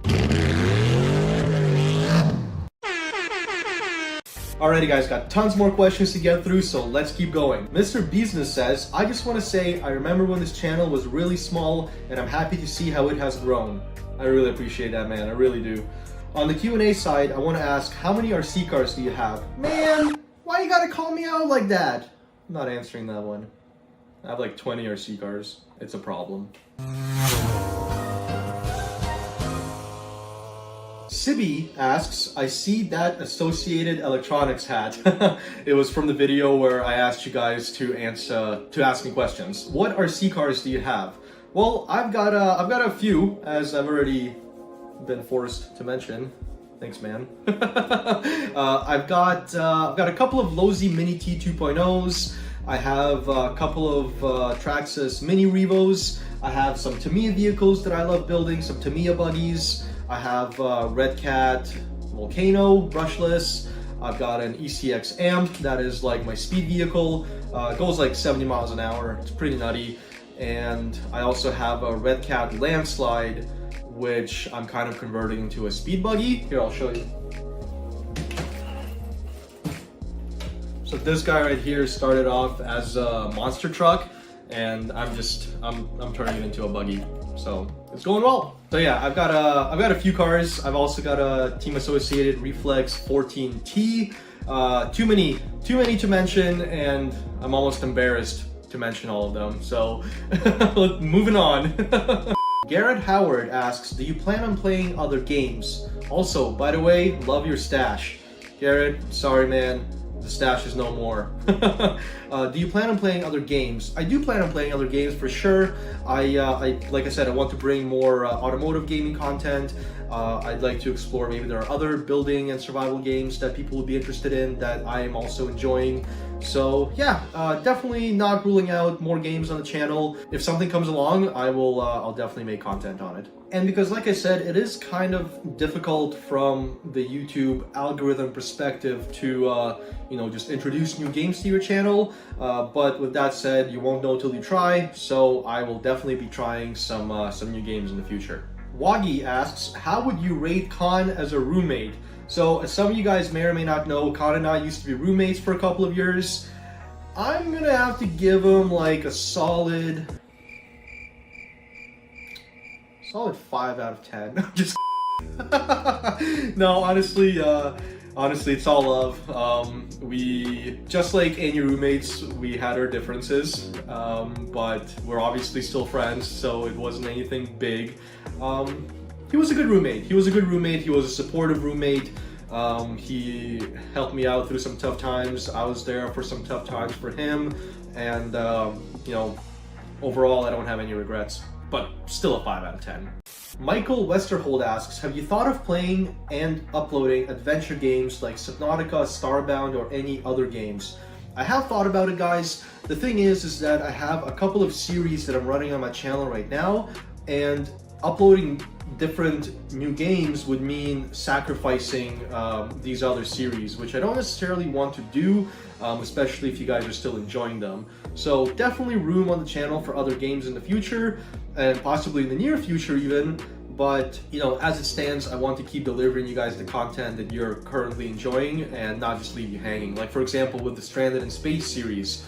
Alrighty guys, got tons more questions to get through, so let's keep going. Mr. Business says, I just want to say I remember when this channel was really small and I'm happy to see how it has grown. I really appreciate that, man, I really do. On the Q&A side, I want to ask, how many RC cars do you have? Man, why you gotta call me out like that? I'm not answering that one. I have like 20 RC cars. It's a problem. Sibi asks, I see that Associated Electronics hat. It was from the video where I asked you guys to ask me questions. What RC cars do you have? Well, I've got a few, as I've already been forced to mention. Thanks, man. I've got a couple of Lozi Mini T 2.0s. I have a couple of Traxxas Mini Revos. I have some Tamiya vehicles that I love building, some Tamiya buggies. I have Red Cat Volcano brushless. I've got an ECX amp that is like my speed vehicle. It goes like 70 miles an hour. It's pretty nutty. And I also have a Red Cat Landslide, which I'm kind of converting into a speed buggy. Here, I'll show you. So this guy right here started off as a monster truck, and I'm turning it into a buggy. So it's going well. So yeah, I've got a few cars. I've also got a Team Associated Reflex 14T. Too many to mention, and I'm almost embarrassed to mention all of them. So moving on. Garrett Howard asks, do you plan on playing other games? Also, by the way, love your stash. Garrett, sorry man, the stash is no more. Do you plan on playing other games? I do plan on playing other games for sure. Like I said, I want to bring more automotive gaming content. I'd like to explore, maybe there are other building and survival games that people would be interested in that I am also enjoying. So yeah, definitely not ruling out more games on the channel. If something comes along, I'll definitely make content on it. And because like I said, it is kind of difficult from the YouTube algorithm perspective to just introduce new games to your channel. But with that said, you won't know till you try. So I will definitely be trying some new games in the future. Wagi asks, how would you rate Khan as a roommate? So as some of you guys may or may not know, Khan and I used to be roommates for a couple of years. I'm gonna have to give him like a solid 5 out of 10. Just no, honestly, it's all love. We, just like any roommates, we had our differences, but we're obviously still friends, so it wasn't anything big. He was a good roommate. He was a supportive roommate. He helped me out through some tough times. I was there for some tough times for him, and overall I don't have any regrets, but still a 5 out of 10. Michael Westerhold asks, have you thought of playing and uploading adventure games like Subnautica, Starbound, or any other games? I have thought about it, guys. The thing is that I have a couple of series that I'm running on my channel right now, and uploading different new games would mean sacrificing these other series, which I don't necessarily want to do, especially if you guys are still enjoying them. So definitely room on the channel for other games in the future, and possibly in the near future even. But as it stands, I want to keep delivering you guys the content that you're currently enjoying and not just leave you hanging. Like for example, with the Stranded in Space series,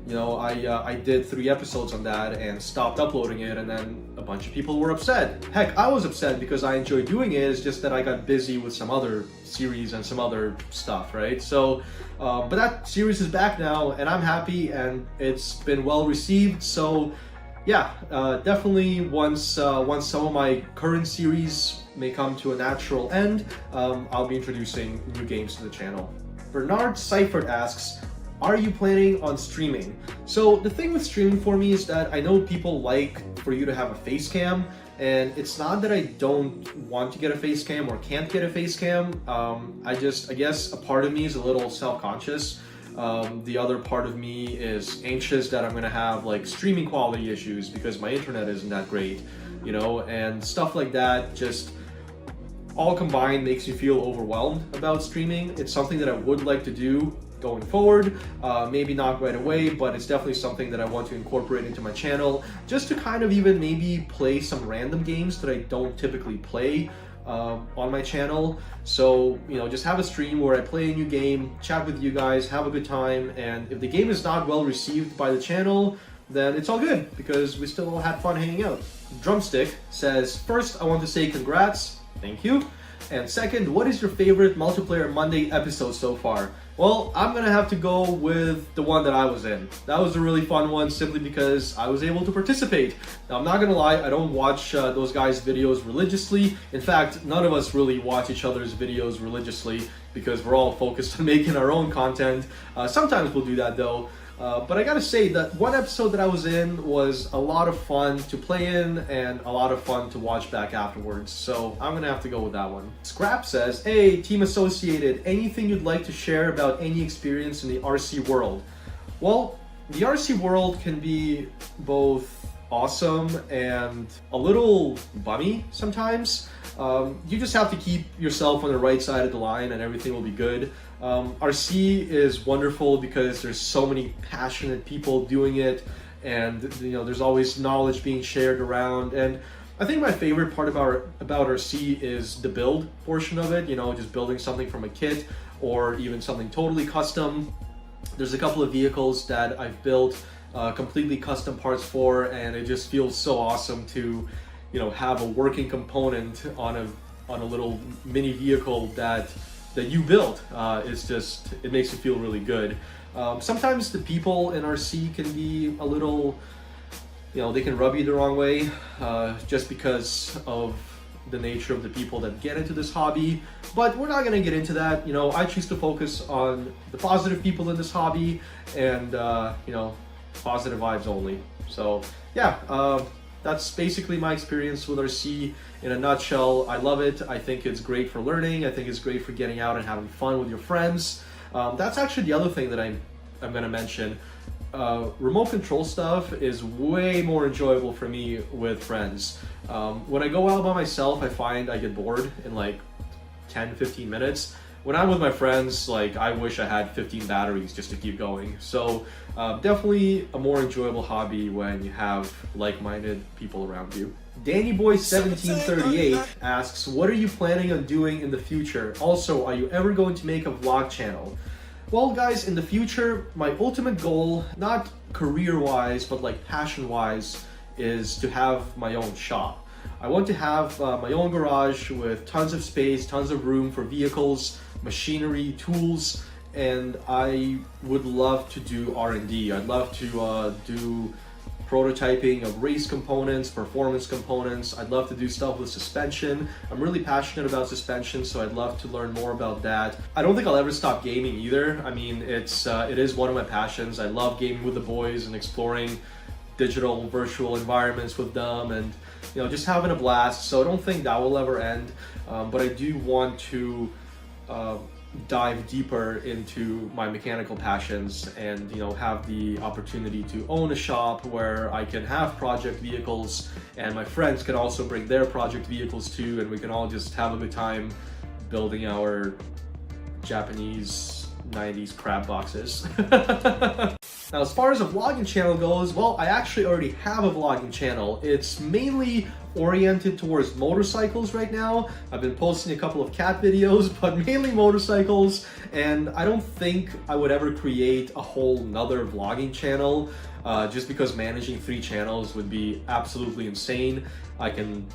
I did 3 episodes on that and stopped uploading it, and then a bunch of people were upset. Heck, I was upset because I enjoy doing it. It's just that I got busy with some other series and some other stuff, right? So, but that series is back now, and I'm happy, and it's been well received. So, yeah, definitely once some of my current series may come to a natural end, I'll be introducing new games to the channel. Bernard Seifert asks, are you planning on streaming? So the thing with streaming for me is that I know people like for you to have a face cam, and it's not that I don't want to get a face cam or can't get a face cam. I guess a part of me is a little self-conscious. The other part of me is anxious that I'm gonna have like streaming quality issues because my internet isn't that great, and stuff like that. Just all combined makes you feel overwhelmed about streaming. It's something that I would like to do going forward, maybe not right away, but it's definitely something that I want to incorporate into my channel, just to kind of even maybe play some random games that I don't typically play. on my channel. So, you know, just have a stream where I play a new game, chat with you guys, have a good time, and if the game is not well received by the channel, then it's all good, because we still all had fun hanging out. Drumstick says, first, I want to say congrats. Thank you. And second, what is your favorite Multiplayer Monday episode so far? Well, I'm gonna have to go with the one that I was in. That was a really fun one, simply because I was able to participate. Now, I'm not gonna lie, I don't watch those guys' videos religiously. In fact, none of us really watch each other's videos religiously, because we're all focused on making our own content. Sometimes we'll do that though. But I gotta say that one episode that I was in was a lot of fun to play in and a lot of fun to watch back afterwards. So I'm gonna have to go with that one. Scrap says, hey, Team Associated, anything you'd like to share about any experience in the RC world? Well, the RC world can be both awesome and a little bummy sometimes. You just have to keep yourself on the right side of the line and everything will be good. RC is wonderful because there's so many passionate people doing it, and you know, there's always knowledge being shared around. And I think my favorite part about RC is the build portion of it, you know, just building something from a kit or even something totally custom. There's a couple of vehicles that I've built completely custom parts for, and it just feels so awesome to, you know, have a working component on a little mini vehicle that you built. It makes you feel really good. Sometimes the people in RC can be a little, you know, they can rub you the wrong way, just because of the nature of the people that get into this hobby, but we're not gonna get into that. You know, I choose to focus on the positive people in this hobby, and you know, positive vibes only. So yeah, that's basically my experience with RC in a nutshell. I love it. I think it's great for learning. I think it's great for getting out and having fun with your friends. That's actually the other thing that I'm going to mention. Remote control stuff is way more enjoyable for me with friends. When I go out by myself, I find I get bored in like 10-15 minutes. When I'm with my friends, like, I wish I had 15 batteries just to keep going. So definitely a more enjoyable hobby when you have like-minded people around you. DannyBoy1738 asks, what are you planning on doing in the future? Also, are you ever going to make a vlog channel? Well, guys, in the future, my ultimate goal, not career-wise, but like passion-wise, is to have my own shop. I want to have my own garage with tons of space, tons of room for vehicles, machinery, tools, and I would love to do R&D. I'd love to do prototyping of race components, performance components. I'd love to do stuff with suspension. I'm really passionate about suspension, so I'd love to learn more about that. I don't think I'll ever stop gaming either. I mean, it is one of my passions. I love gaming with the boys and exploring digital virtual environments with them, and you know, just having a blast. So I don't think that will ever end, but I do want to dive deeper into my mechanical passions and, you know, have the opportunity to own a shop where I can have project vehicles, and my friends can also bring their project vehicles too, and we can all just have a good time building our Japanese 90s crab boxes. Now, as far as a vlogging channel goes, well, I actually already have a vlogging channel. It's mainly oriented towards motorcycles right now. I've been posting a couple of cat videos, but mainly motorcycles, and I don't think I would ever create a whole nother vlogging channel, just because managing 3 channels would be absolutely insane. I can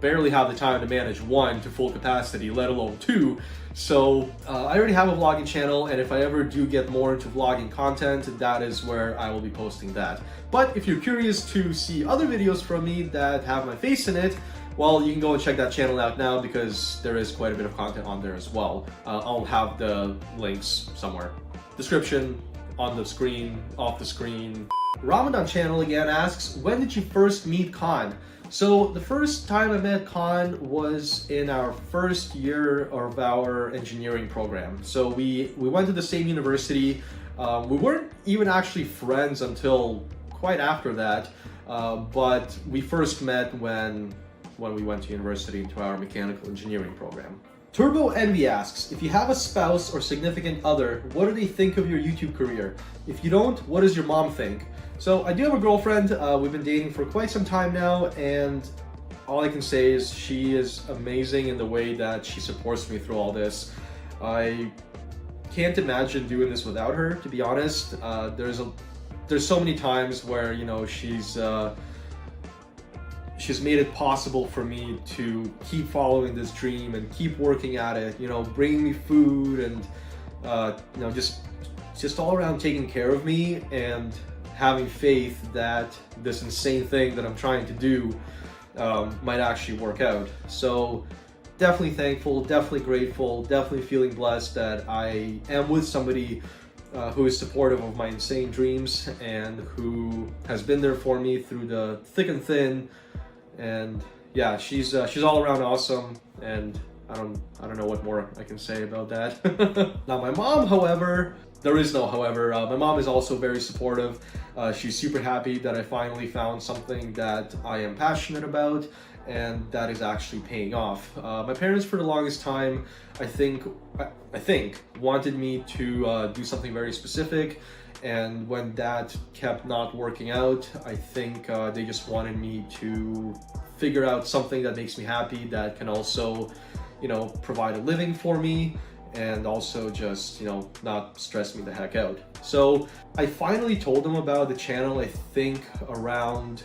barely have the time to manage 1 to full capacity, let alone 2. So I already have a vlogging channel, and if I ever do get more into vlogging content, that is where I will be posting that. But if you're curious to see other videos from me that have my face in it, well, you can go and check that channel out now, because there is quite a bit of content on there as well. I'll have the links somewhere. Description, on the screen, off the screen. Ramadan channel again asks, when did you first meet Khan? So the first time I met Khan was in our first year of our engineering program. So we went to the same university. We weren't even actually friends until quite after that, but we first met when we went to university into our mechanical engineering program. Turbo Envy asks, if you have a spouse or significant other, what do they think of your YouTube career? If you don't, what does your mom think? So I do have a girlfriend. We've been dating for quite some time now, and all I can say is she is amazing in the way that she supports me through all this. I can't imagine doing this without her, to be honest. There's so many times where, you know, she's made it possible for me to keep following this dream and keep working at it, you know, bringing me food and, you know, just all around taking care of me and having faith that this insane thing that I'm trying to do might actually work out. So definitely thankful, definitely grateful, definitely feeling blessed that I am with somebody who is supportive of my insane dreams and who has been there for me through the thick and thin. And yeah, she's all around awesome, and I don't know what more I can say about that. Now my mom, however, there is no however. My mom is also very supportive. She's super happy that I finally found something that I am passionate about and that is actually paying off. My parents for the longest time, I think wanted me to do something very specific, and when that kept not working out, I think they just wanted me to figure out something that makes me happy, that can also, you know, provide a living for me and also just, you know, not stress me the heck out. So I finally told them about the channel, I think around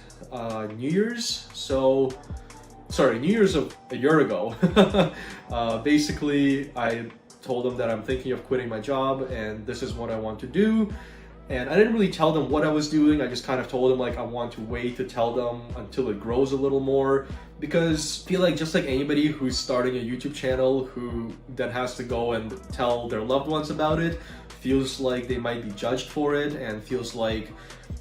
New Year's. So sorry, New Year's of a year ago. Basically, I told them that I'm thinking of quitting my job and this is what I want to do. And I didn't really tell them what I was doing. I just kind of told them like I want to wait to tell them until it grows a little more, because I feel like just like anybody who's starting a YouTube channel who then has to go and tell their loved ones about it, feels like they might be judged for it and feels like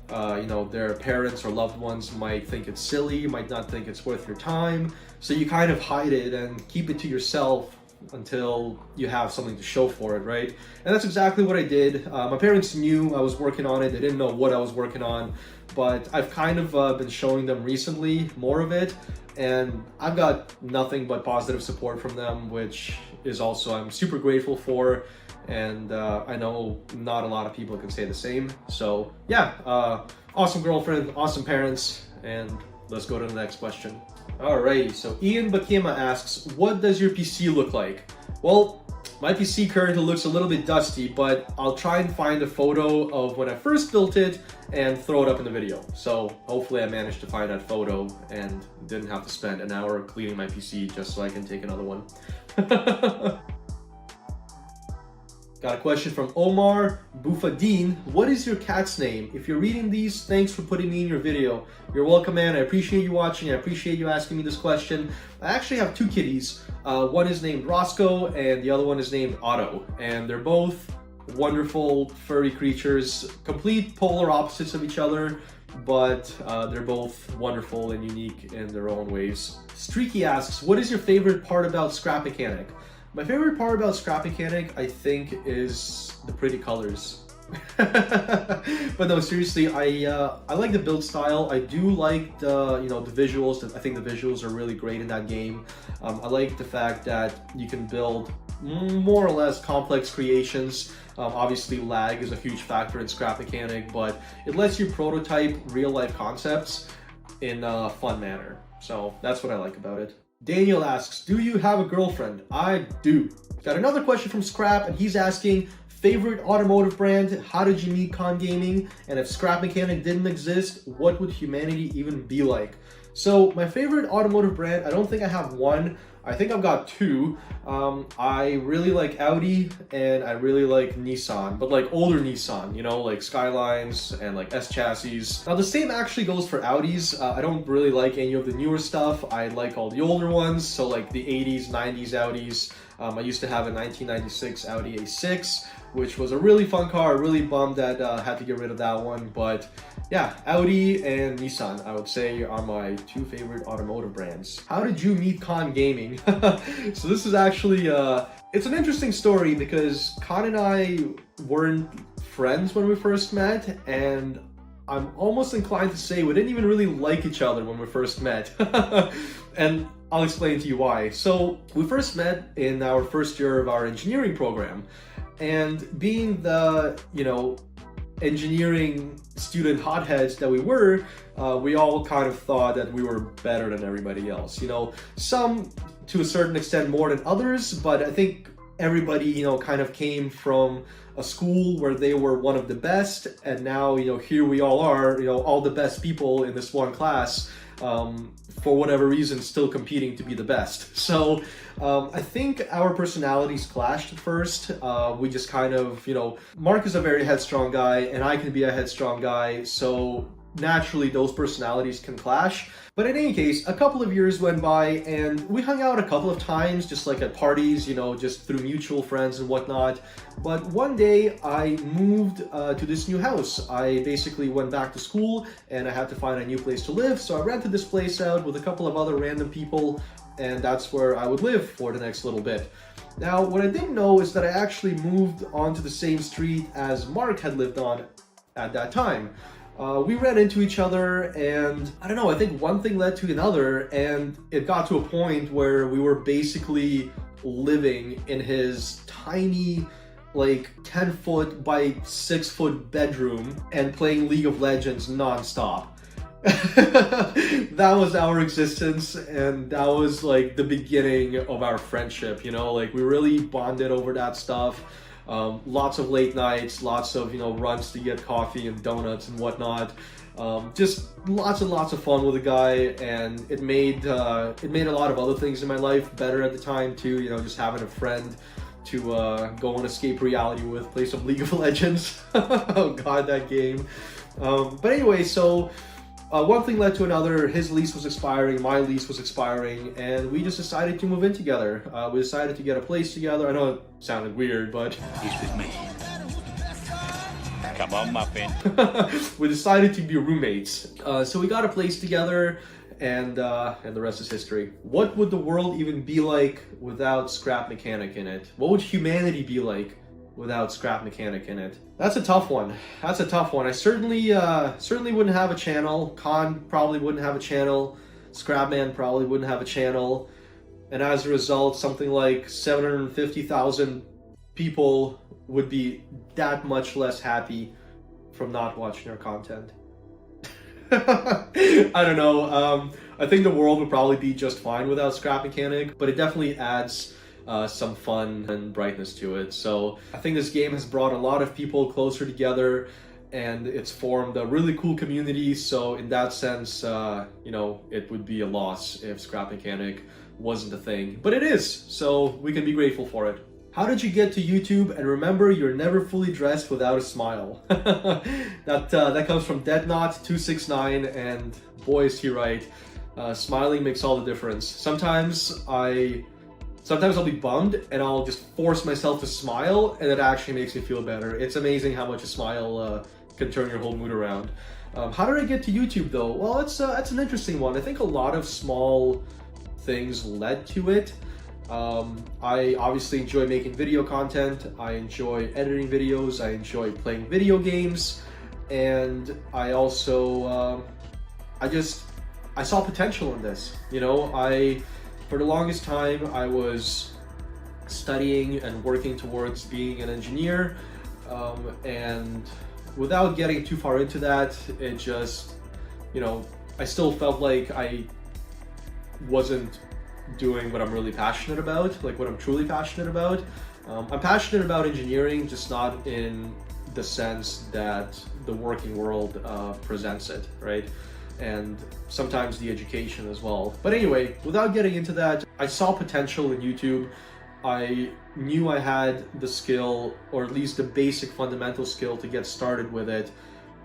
you know, their parents or loved ones might think it's silly, might not think it's worth your time. So you kind of hide it and keep it to yourself until you have something to show for it, right? And that's exactly what I did. My parents knew I was working on it. They didn't know what I was working on, but I've kind of been showing them recently more of it, and I've got nothing but positive support from them, which is also I'm super grateful for. And I know not a lot of people can say the same. So yeah, awesome girlfriend, awesome parents, and let's go to the next question. Alrighty, so Ian Bakema asks, what does your PC look like? Well, my PC currently looks a little bit dusty, but I'll try and find a photo of when I first built it and throw it up in the video. So hopefully I managed to find that photo and didn't have to spend an hour cleaning my PC just so I can take another one. Got a question from Omar Bufadine. What is your cat's name? If you're reading these, thanks for putting me in your video. You're welcome, man. I appreciate you watching. I appreciate you asking me this question. I actually have two kitties. One is named Roscoe and the other one is named Otto. And they're both wonderful furry creatures, complete polar opposites of each other, but they're both wonderful and unique in their own ways. Streaky asks, what is your favorite part about Scrap Mechanic? My favorite part about Scrap Mechanic, I think, is the pretty colors. But no, seriously, I like the build style. I do like the, you know, the visuals. I think the visuals are really great in that game. I like the fact that you can build more or less complex creations. Obviously, lag is a huge factor in Scrap Mechanic, but it lets you prototype real-life concepts in a fun manner. So that's what I like about it. Daniel asks, do you have a girlfriend? I do. Got another question from Scrap, and he's asking, favorite automotive brand, how did you meet Con Gaming? And if Scrap Mechanic didn't exist, what would humanity even be like? So my favorite automotive brand, I don't think I have one. I think I've got two. I really like Audi and I really like Nissan, but like older Nissan, you know, like Skylines and like S chassis. Now the same actually goes for Audis. I don't really like any of the newer stuff. I like all the older ones, so like the 80s, 90s Audis. I used to have a 1996 Audi A6, which was a really fun car. Really bummed that I had to get rid of that one, but yeah, Audi and Nissan, I would say, are my two favorite automotive brands. How did you meet Con Gaming? So this is actually, it's an interesting story because Con and I weren't friends when we first met, and I'm almost inclined to say we didn't even really like each other when we first met. And I'll explain to you why. So we first met in our first year of our engineering program, and being the, you know, engineering student hotheads that we were, we all kind of thought that we were better than everybody else. You know, some to a certain extent more than others, but I think everybody, you know, kind of came from a school where they were one of the best, and now, you know, here we all are, you know, all the best people in this one class, for whatever reason, still competing to be the best. So I think our personalities clashed at first. We just kind of, you know, Mark is a very headstrong guy, and I can be a headstrong guy, so naturally those personalities can clash. But in any case, a couple of years went by and we hung out a couple of times, just like at parties, you know, just through mutual friends and whatnot. But one day I moved to this new house. I basically went back to school and I had to find a new place to live. So I rented this place out with a couple of other random people, and that's where I would live for the next little bit. Now, what I didn't know is that I actually moved onto the same street as Mark had lived on at that time. We ran into each other, and I don't know, I think one thing led to another, and it got to a point where we were basically living in his tiny, like 10-foot by 6-foot bedroom and playing League of Legends non-stop. That was our existence, and that was like the beginning of our friendship, you know, like we really bonded over that stuff. Lots of late nights, lots of, you know, runs to get coffee and donuts and whatnot. Just lots and lots of fun with the guy, and it made a lot of other things in my life better at the time too. You know, just having a friend to go and escape reality with, play some League of Legends. Oh god, that game. But anyway, so one thing led to another. His lease was expiring, my lease was expiring, and we just decided to move in together. We decided to get a place together. I know it sounded weird, but he's with me. Come on, muffin. We decided to be roommates. So we got a place together, and the rest is history. What would the world even be like without Scrap Mechanic in it? What would humanity be like without Scrap Mechanic in it? That's a tough one. That's a tough one. I certainly wouldn't have a channel. Khan probably wouldn't have a channel. Scrapman probably wouldn't have a channel. And as a result, something like 750,000 people would be that much less happy from not watching our content. I don't know. I think the world would probably be just fine without Scrap Mechanic, but it definitely adds some fun and brightness to it. So I think this game has brought a lot of people closer together, and it's formed a really cool community. So in that sense, you know, it would be a loss if Scrap Mechanic wasn't a thing, but it is, so we can be grateful for it. How did you get to YouTube? And remember, you're never fully dressed without a smile. That comes from DeadKnot269, and boy is he right. Smiling makes all the difference. Sometimes I'll be bummed and I'll just force myself to smile, and it actually makes me feel better. It's amazing how much a smile can turn your whole mood around. How did I get to YouTube though? Well, it's an interesting one. I think a lot of small things led to it. I obviously enjoy making video content. I enjoy editing videos. I enjoy playing video games, and I also I saw potential in this. You know, for the longest time, I was studying and working towards being an engineer, and without getting too far into that, it just, you know, I still felt like I wasn't doing what I'm really passionate about, like what I'm truly passionate about. I'm passionate about engineering, just not in the sense that the working world presents it, right? And sometimes the education as well. But anyway, without getting into that, I saw potential in YouTube. I knew I had the skill, or at least the basic fundamental skill to get started with it.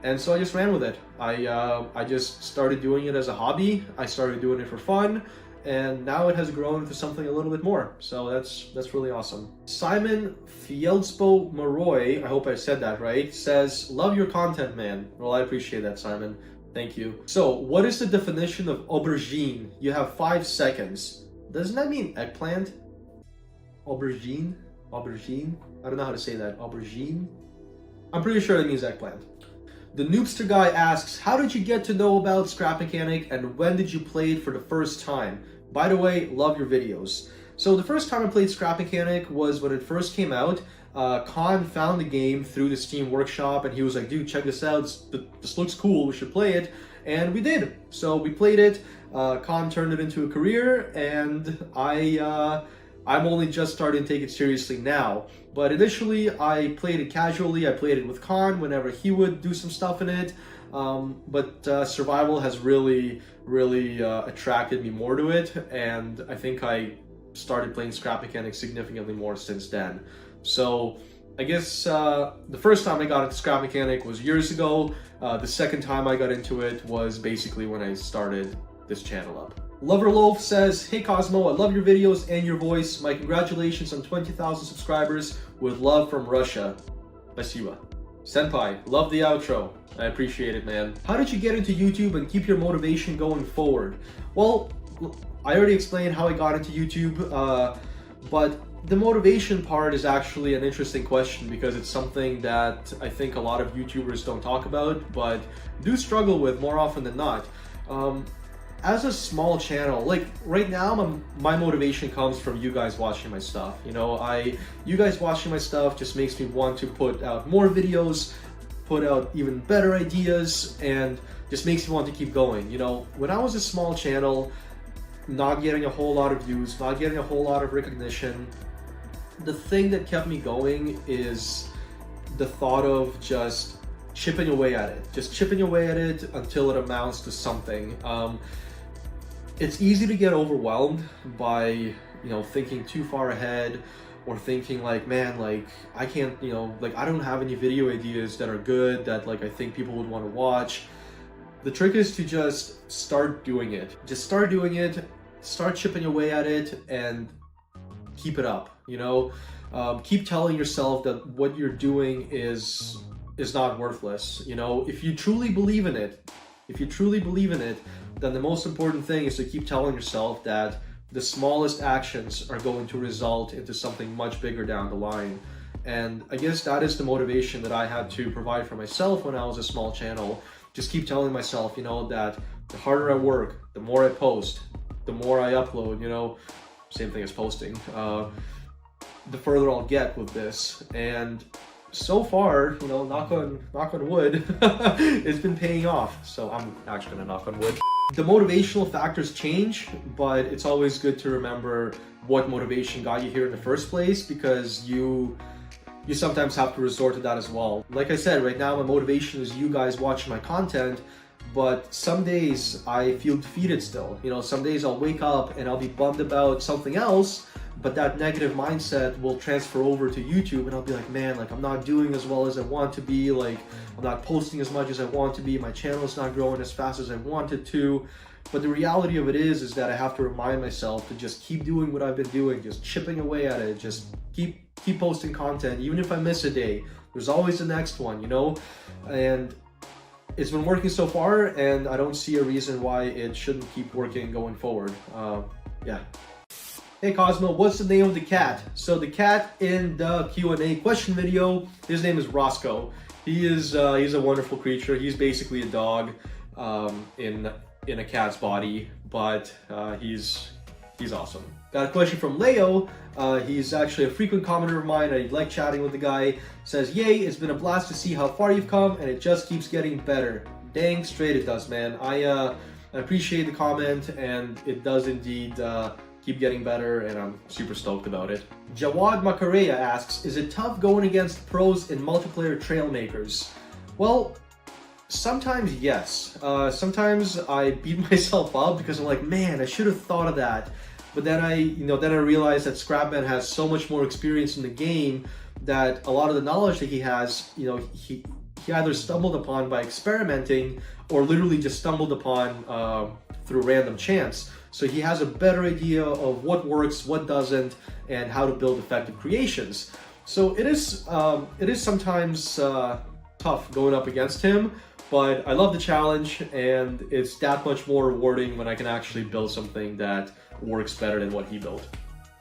And so I just ran with it. I just started doing it as a hobby. I started doing it for fun, and now it has grown into something a little bit more. So that's really awesome. Simon Fieldspo Maroy, I hope I said that right, says, "Love your content, man." Well, I appreciate that, Simon. Thank you. So, what is the definition of aubergine? You have 5 seconds. Doesn't that mean eggplant? Aubergine? Aubergine? I don't know how to say that. Aubergine? I'm pretty sure it means eggplant. The NoopsterGuy asks, how did you get to know about Scrap Mechanic, and when did you play it for the first time? By the way, love your videos. So the first time I played Scrap Mechanic was when it first came out. Khan found the game through the Steam Workshop, and he was like, dude, check this out, this looks cool, we should play it. And we did. So we played it, Khan turned it into a career, and I'm only just starting to take it seriously now. But initially, I played it casually. I played it with Khan whenever he would do some stuff in it. But survival has really attracted me more to it, and I think I started playing scrap mechanics significantly more since then. So I guess the first time I got into scrap mechanic was years ago. The second time I got into it was basically when I started this channel up. Loverloaf says, hey Cosmo, I love your videos and your voice. My congratulations on 20,000 subscribers. With love from Russia. Spasiba. Senpai, love the outro. I appreciate it, man. How did you get into YouTube and keep your motivation going forward? Well, I already explained how I got into YouTube, but the motivation part is actually an interesting question because it's something that I think a lot of YouTubers don't talk about, but do struggle with more often than not. As a small channel, like right now, my motivation comes from you guys watching my stuff. You know, you guys watching my stuff just makes me want to put out more videos, put out even better ideas, and just makes me want to keep going. You know, when I was a small channel, not getting a whole lot of views, not getting a whole lot of recognition, the thing that kept me going is the thought of just chipping away at it. Just chipping away at it until it amounts to something. It's easy to get overwhelmed by, you know, thinking too far ahead, or thinking like, man, like I can't, you know, like I don't have any video ideas that are good that like I think people would want to watch. The trick is to just start doing it. Just start doing it, start chipping away at it, and keep it up, you know? Keep telling yourself that what you're doing is not worthless, you know? If you truly believe in it, then the most important thing is to keep telling yourself that the smallest actions are going to result into something much bigger down the line. And I guess that is the motivation that I had to provide for myself when I was a small channel. Just keep telling myself, you know, that the harder I work, the more I post, the more I upload, you know, same thing as posting, the further I'll get with this. And so far, you know, knock on wood, it's been paying off. So I'm actually gonna knock on wood. The motivational factors change, but it's always good to remember what motivation got you here in the first place, because you sometimes have to resort to that as well. Like I said, right now my motivation is you guys watching my content, but some days I feel defeated still. You know, some days I'll wake up and I'll be bummed about something else, but that negative mindset will transfer over to YouTube, and I'll be like, man, like I'm not doing as well as I want to be, like I'm not posting as much as I want to be, my channel is not growing as fast as I wanted to. But the reality of it is that I have to remind myself to just keep doing what I've been doing, just chipping away at it, just keep posting content. Even if I miss a day, there's always the next one, you know? And it's been working so far, and I don't see a reason why it shouldn't keep working going forward. Yeah. Hey Cosmo, what's the name of the cat? So the cat in the Q&A question video, his name is Roscoe. He's a wonderful creature. He's basically a dog in a cat's body, but he's awesome. Got a question from Leo. He's actually a frequent commenter of mine. I like chatting with the guy. Says, yay, it's been a blast to see how far you've come, and it just keeps getting better. Dang straight it does, man. I appreciate the comment, and it does indeed keep getting better, and I'm super stoked about it. Jawad Makareya asks, is it tough going against pros in multiplayer trail makers? Well, sometimes yes. Sometimes I beat myself up because I'm like, man, I should have thought of that. But then I realized that Scrapman has so much more experience in the game that a lot of the knowledge that he has, you know, he either stumbled upon by experimenting or literally just stumbled upon through random chance. So he has a better idea of what works, what doesn't, and how to build effective creations. So it is sometimes tough going up against him, but I love the challenge, and it's that much more rewarding when I can actually build something that works better than what he built.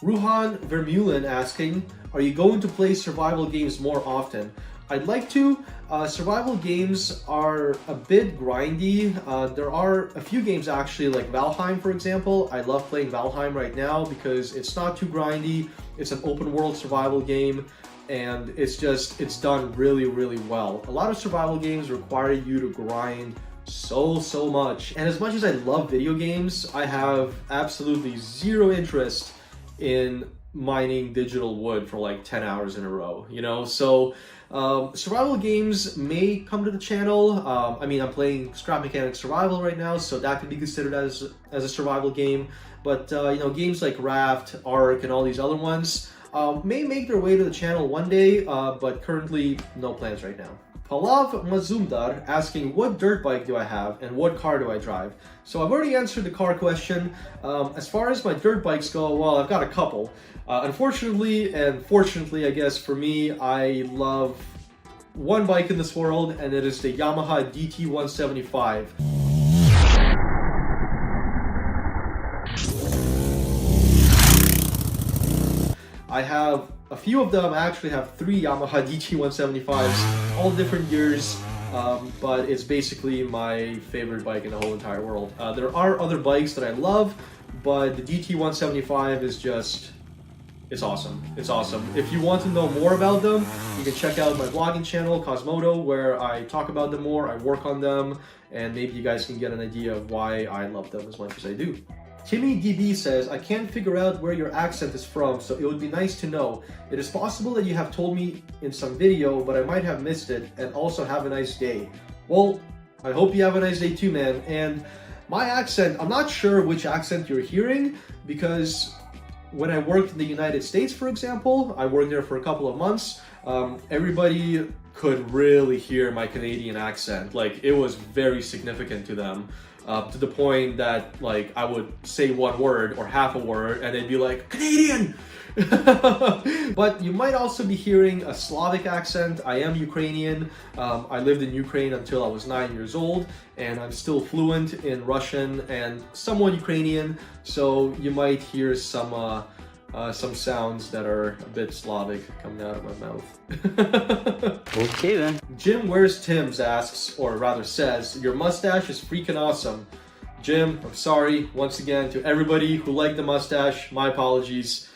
Ruhan Vermeulen asking, are you going to play survival games more often? I'd like to. Survival games are a bit grindy. There are a few games actually, like Valheim for example. I love playing Valheim right now because it's not too grindy. It's an open world survival game. and it's done really, really well. A lot of survival games require you to grind so much, and as much as I love video games, I have absolutely zero interest in mining digital wood for like 10 hours in a row, you know? So survival games may come to the channel. I mean, I'm playing Scrap Mechanics Survival right now, so that could be considered as a survival game. But you know, games like Raft, Ark, and all these other ones may make their way to the channel one day, but currently no plans right now. Palav Mazumdar asking, what dirt bike do I have and what car do I drive? So I've already answered the car question. As far as my dirt bikes go, well, I've got a couple. Unfortunately, and fortunately, I guess, for me, I love one bike in this world, and it is the Yamaha DT175. I have a few of them. I actually have 3 Yamaha DT175s, all different years, but it's basically my favorite bike in the whole entire world. There are other bikes that I love, but the DT175 is just, it's awesome. It's awesome. If you want to know more about them, you can check out my vlogging channel, Kosmonaut, where I talk about them more, I work on them, and maybe you guys can get an idea of why I love them as much as I do. Timmy DB says, I can't figure out where your accent is from, so it would be nice to know. It is possible that you have told me in some video, but I might have missed it, and also have a nice day. Well, I hope you have a nice day too, man. And my accent, I'm not sure which accent you're hearing, because when I worked in the United States, for example, I worked there for a couple of months, everybody could really hear my Canadian accent. Like, it was very significant to them. To the point that, like, I would say one word or half a word and they'd be like, Canadian! But you might also be hearing a Slavic accent. I am Ukrainian. I lived in Ukraine until I was 9 years old, and I'm still fluent in Russian and somewhat Ukrainian, so you might hear some sounds that are a bit Slavic coming out of my mouth. Okay then. Jim Where's Tim's asks, or rather says, your mustache is freaking awesome. Jim, I'm sorry once again to everybody who liked the mustache, my apologies.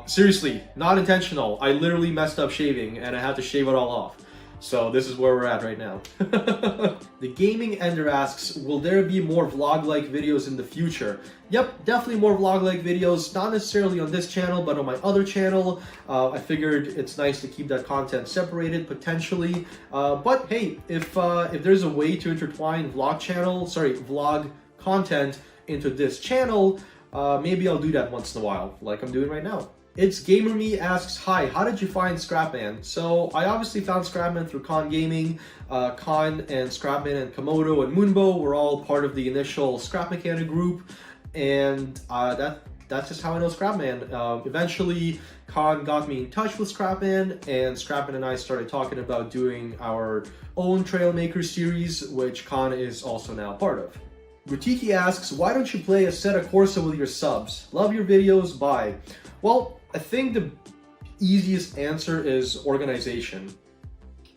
Seriously, not intentional. I literally messed up shaving and I had to shave it all off. So this is where we're at right now. The Gaming Ender asks, will there be more vlog-like videos in the future? Yep, definitely more vlog-like videos, not necessarily on this channel, but on my other channel. I figured it's nice to keep that content separated, potentially. But hey, if there's a way to intertwine vlog content into this channel, maybe I'll do that once in a while, like I'm doing right now. It's Gamer Me asks, hi, how did you find Scrapman? So I obviously found Scrapman through Con Gaming. Con and Scrapman and Komodo and Moonbo were all part of the initial Scrap Mechanic group, and that's just how I know Scrapman. Eventually, Con got me in touch with Scrapman, and Scrapman and I started talking about doing our own Trailmaker series, which Con is also now part of. Rutiki asks, why don't you play Assetto Corsa with your subs? Love your videos, bye. Well, I think the easiest answer is organization.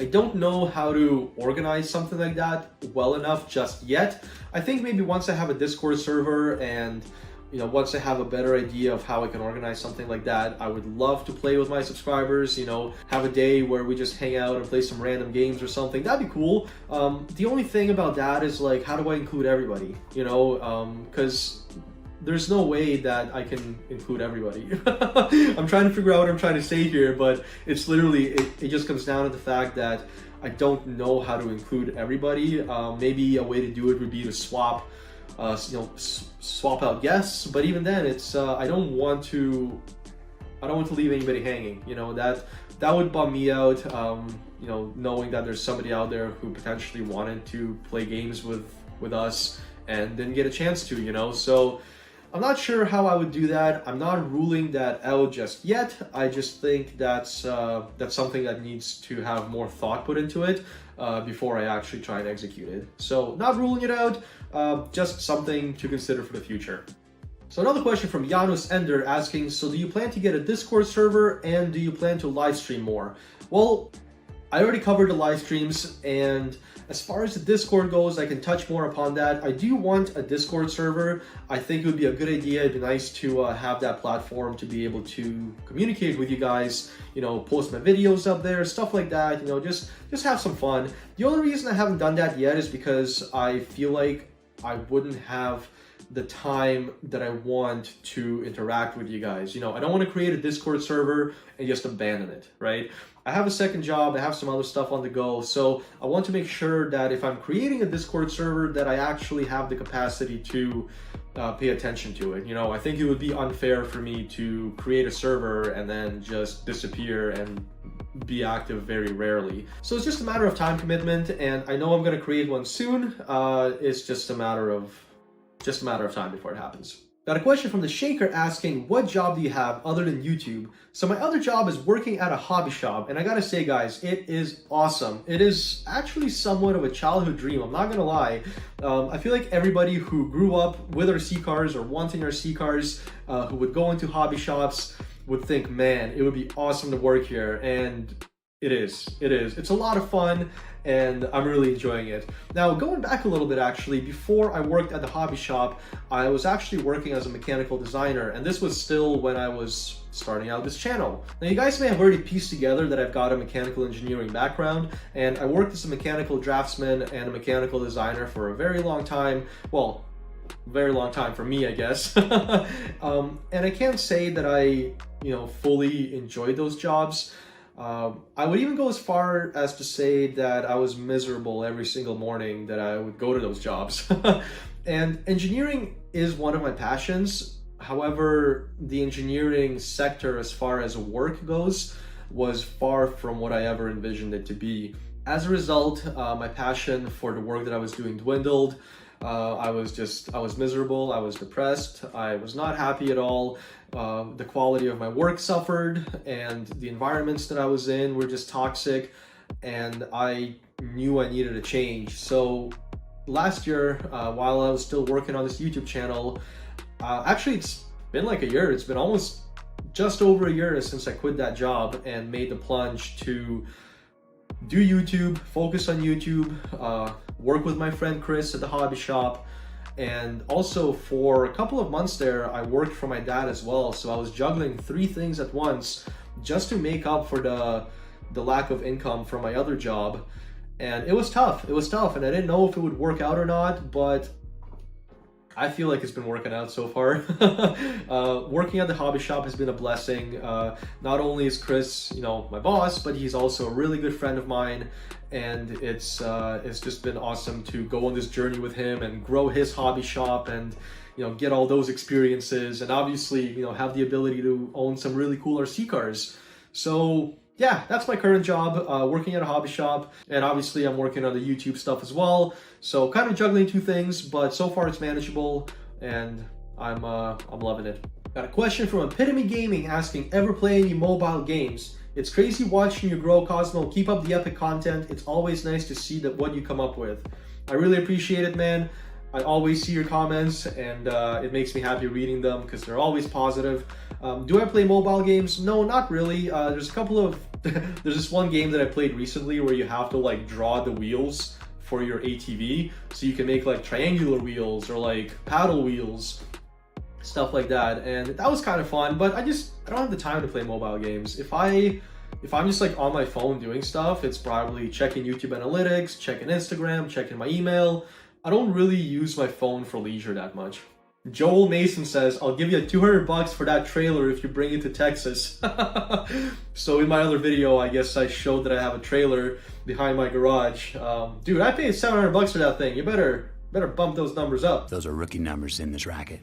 I don't know how to organize something like that well enough just yet. I think maybe once I have a Discord server and, you know, once I have a better idea of how I can organize something like that, I would love to play with my subscribers, you know, have a day where we just hang out and play some random games or something. That'd be cool. The only thing about that is, like, how do I include everybody? You know, because there's no way that I can include everybody. I'm trying to figure out what I'm trying to say here, but it's literally, it just comes down to the fact that I don't know how to include everybody. Maybe a way to do it would be to swap out guests, but even then, it's I don't want to leave anybody hanging. You know, that would bum me out. You know, knowing that there's somebody out there who potentially wanted to play games with us and didn't get a chance to. You know, so I'm not sure how I would do that. I'm not ruling that out just yet. I just think that's something that needs to have more thought put into it before I actually try and execute it. So not ruling it out, just something to consider for the future. So another question from Janus Ender asking, so do you plan to get a Discord server and do you plan to live stream more? Well, I already covered the live streams, and as far as the Discord goes, I can touch more upon that. I do want a Discord server. I think it would be a good idea. It'd be nice to have that platform to be able to communicate with you guys, you know, post my videos up there, stuff like that, you know, just have some fun. The only reason I haven't done that yet is because I feel like I wouldn't have the time that I want to interact with you guys. You know, I don't want to create a Discord server and just abandon it, right? I have a second job, I have some other stuff on the go, so I want to make sure that if I'm creating a Discord server that I actually have the capacity to pay attention to it. You know, I think it would be unfair for me to create a server and then just disappear and be active very rarely. So it's just a matter of time commitment, and I know I'm going to create one soon. It's just a matter of time before it happens. Got a question from the Shaker asking, what job do you have other than YouTube? So my other job is working at a hobby shop, and I gotta say guys, it is awesome. It is actually somewhat of a childhood dream, I'm not gonna lie. I feel like everybody who grew up with RC cars or wanting RC cars, who would go into hobby shops would think, man, it would be awesome to work here, and it is. It's a lot of fun, and I'm really enjoying it. Now, going back a little bit actually, before I worked at the hobby shop, I was actually working as a mechanical designer, and this was still when I was starting out this channel. Now, you guys may have already pieced together that I've got a mechanical engineering background, and I worked as a mechanical draftsman and a mechanical designer for a very long time. Well, very long time for me, I guess. And I can't say that I, you know, fully enjoyed those jobs. I would even go as far as to say that I was miserable every single morning that I would go to those jobs. And engineering is one of my passions. However, the engineering sector as far as work goes was far from what I ever envisioned it to be. As a result, my passion for the work that I was doing dwindled. I was miserable, I was depressed, I was not happy at all. The quality of my work suffered, and the environments that I was in were just toxic, and I knew I needed a change. So last year, while I was still working on this YouTube channel, actually it's been like a year, it's been almost just over a year since I quit that job and made the plunge to do YouTube, focus on YouTube, work with my friend Chris at the hobby shop, and also for a couple of months there I worked for my dad as well. So I was juggling 3 things at once just to make up for the lack of income from my other job, and it was tough, and I didn't know if it would work out or not, but I feel like it's been working out so far. Working at the hobby shop has been a blessing. Not only is Chris, you know, my boss, but he's also a really good friend of mine, and it's just been awesome to go on this journey with him and grow his hobby shop and, you know, get all those experiences, and obviously, you know, have the ability to own some really cool RC cars. So yeah, that's my current job, working at a hobby shop, and obviously I'm working on the YouTube stuff as well. So kind of juggling 2 things, but so far it's manageable, and I'm loving it. Got a question from Epitome Gaming asking, ever play any mobile games? It's crazy watching you grow, Cosmo. Keep up the epic content. It's always nice to see what you come up with. I really appreciate it, man. I always see your comments, and it makes me happy reading them because they're always positive. Do I play mobile games? No, not really. There's a couple of there's this one game that I played recently where you have to like draw the wheels for your ATV, so you can make like triangular wheels or like paddle wheels, stuff like that, and that was kind of fun. But I don't have the time to play mobile games. If I'm just like on my phone doing stuff, it's probably checking YouTube analytics, checking Instagram, checking my email. I don't really use my phone for leisure that much. Joel Mason says, I'll give you $200 for that trailer if you bring it to Texas. So in my other video, I guess I showed that I have a trailer behind my garage. Dude, I paid $700 for that thing. You better bump those numbers up. Those are rookie numbers in this racket.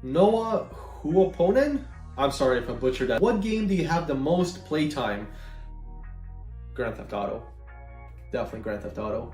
Noah Huoponen? I'm sorry if I butchered that. What game do you have the most playtime? Grand Theft Auto. Definitely Grand Theft Auto.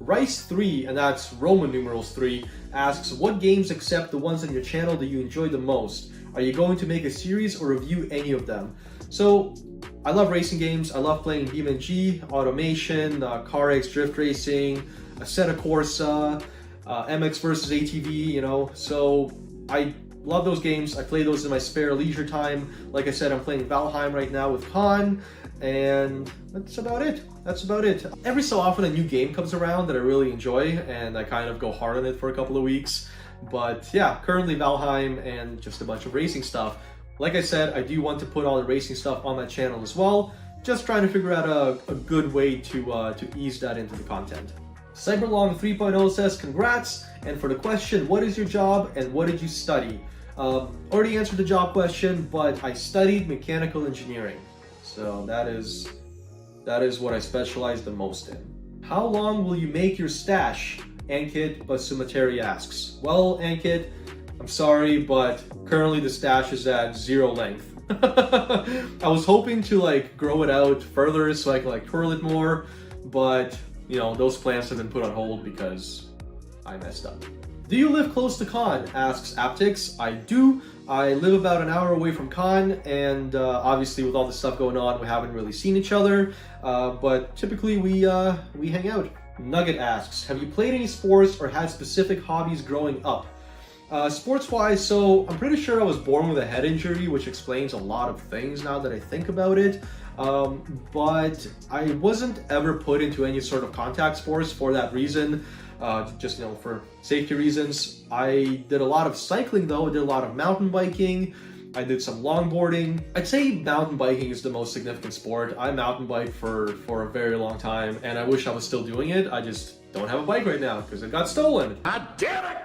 Rice3, and that's Roman numerals 3, asks, what games except the ones on your channel do you enjoy the most? Are you going to make a series or review any of them? So, I love racing games. I love playing BeamNG, Automation, CarX Drift Racing, Assetto Corsa, MX versus ATV, you know. So, I Love those games. I play those in my spare leisure time. Like I said, I'm playing Valheim right now with Khan, and that's about it. That's about it. Every so often a new game comes around that I really enjoy, and I kind of go hard on it for a couple of weeks. But yeah, currently Valheim and just a bunch of racing stuff. Like I said, I do want to put all the racing stuff on my channel as well. Just trying to figure out a good way to ease that into the content. Cyberlong 3.0 says, congrats, and for the question, what is your job and what did you study? Already answered the job question, but I studied mechanical engineering. So that is what I specialize the most in. How long will you make your stash? Ankit Basumateri asks. Well, Ankit, I'm sorry, but currently the stash is at 0 length. I was hoping to like grow it out further so I can like twirl it more, but you know, those plans have been put on hold because I messed up. Do you live close to Khan? Asks Aptix. I do. I live about an hour away from Khan, and obviously with all the stuff going on, we haven't really seen each other, but typically we hang out. Nugget asks, have you played any sports or had specific hobbies growing up? Sports-wise, so I'm pretty sure I was born with a head injury, which explains a lot of things now that I think about it. But I wasn't ever put into any sort of contact sports for that reason, just, you know, for safety reasons. I did a lot of cycling though, I did a lot of mountain biking, I did some longboarding. I'd say mountain biking is the most significant sport. I mountain biked for a very long time, and I wish I was still doing it. I just don't have a bike right now because it got stolen. God damn it!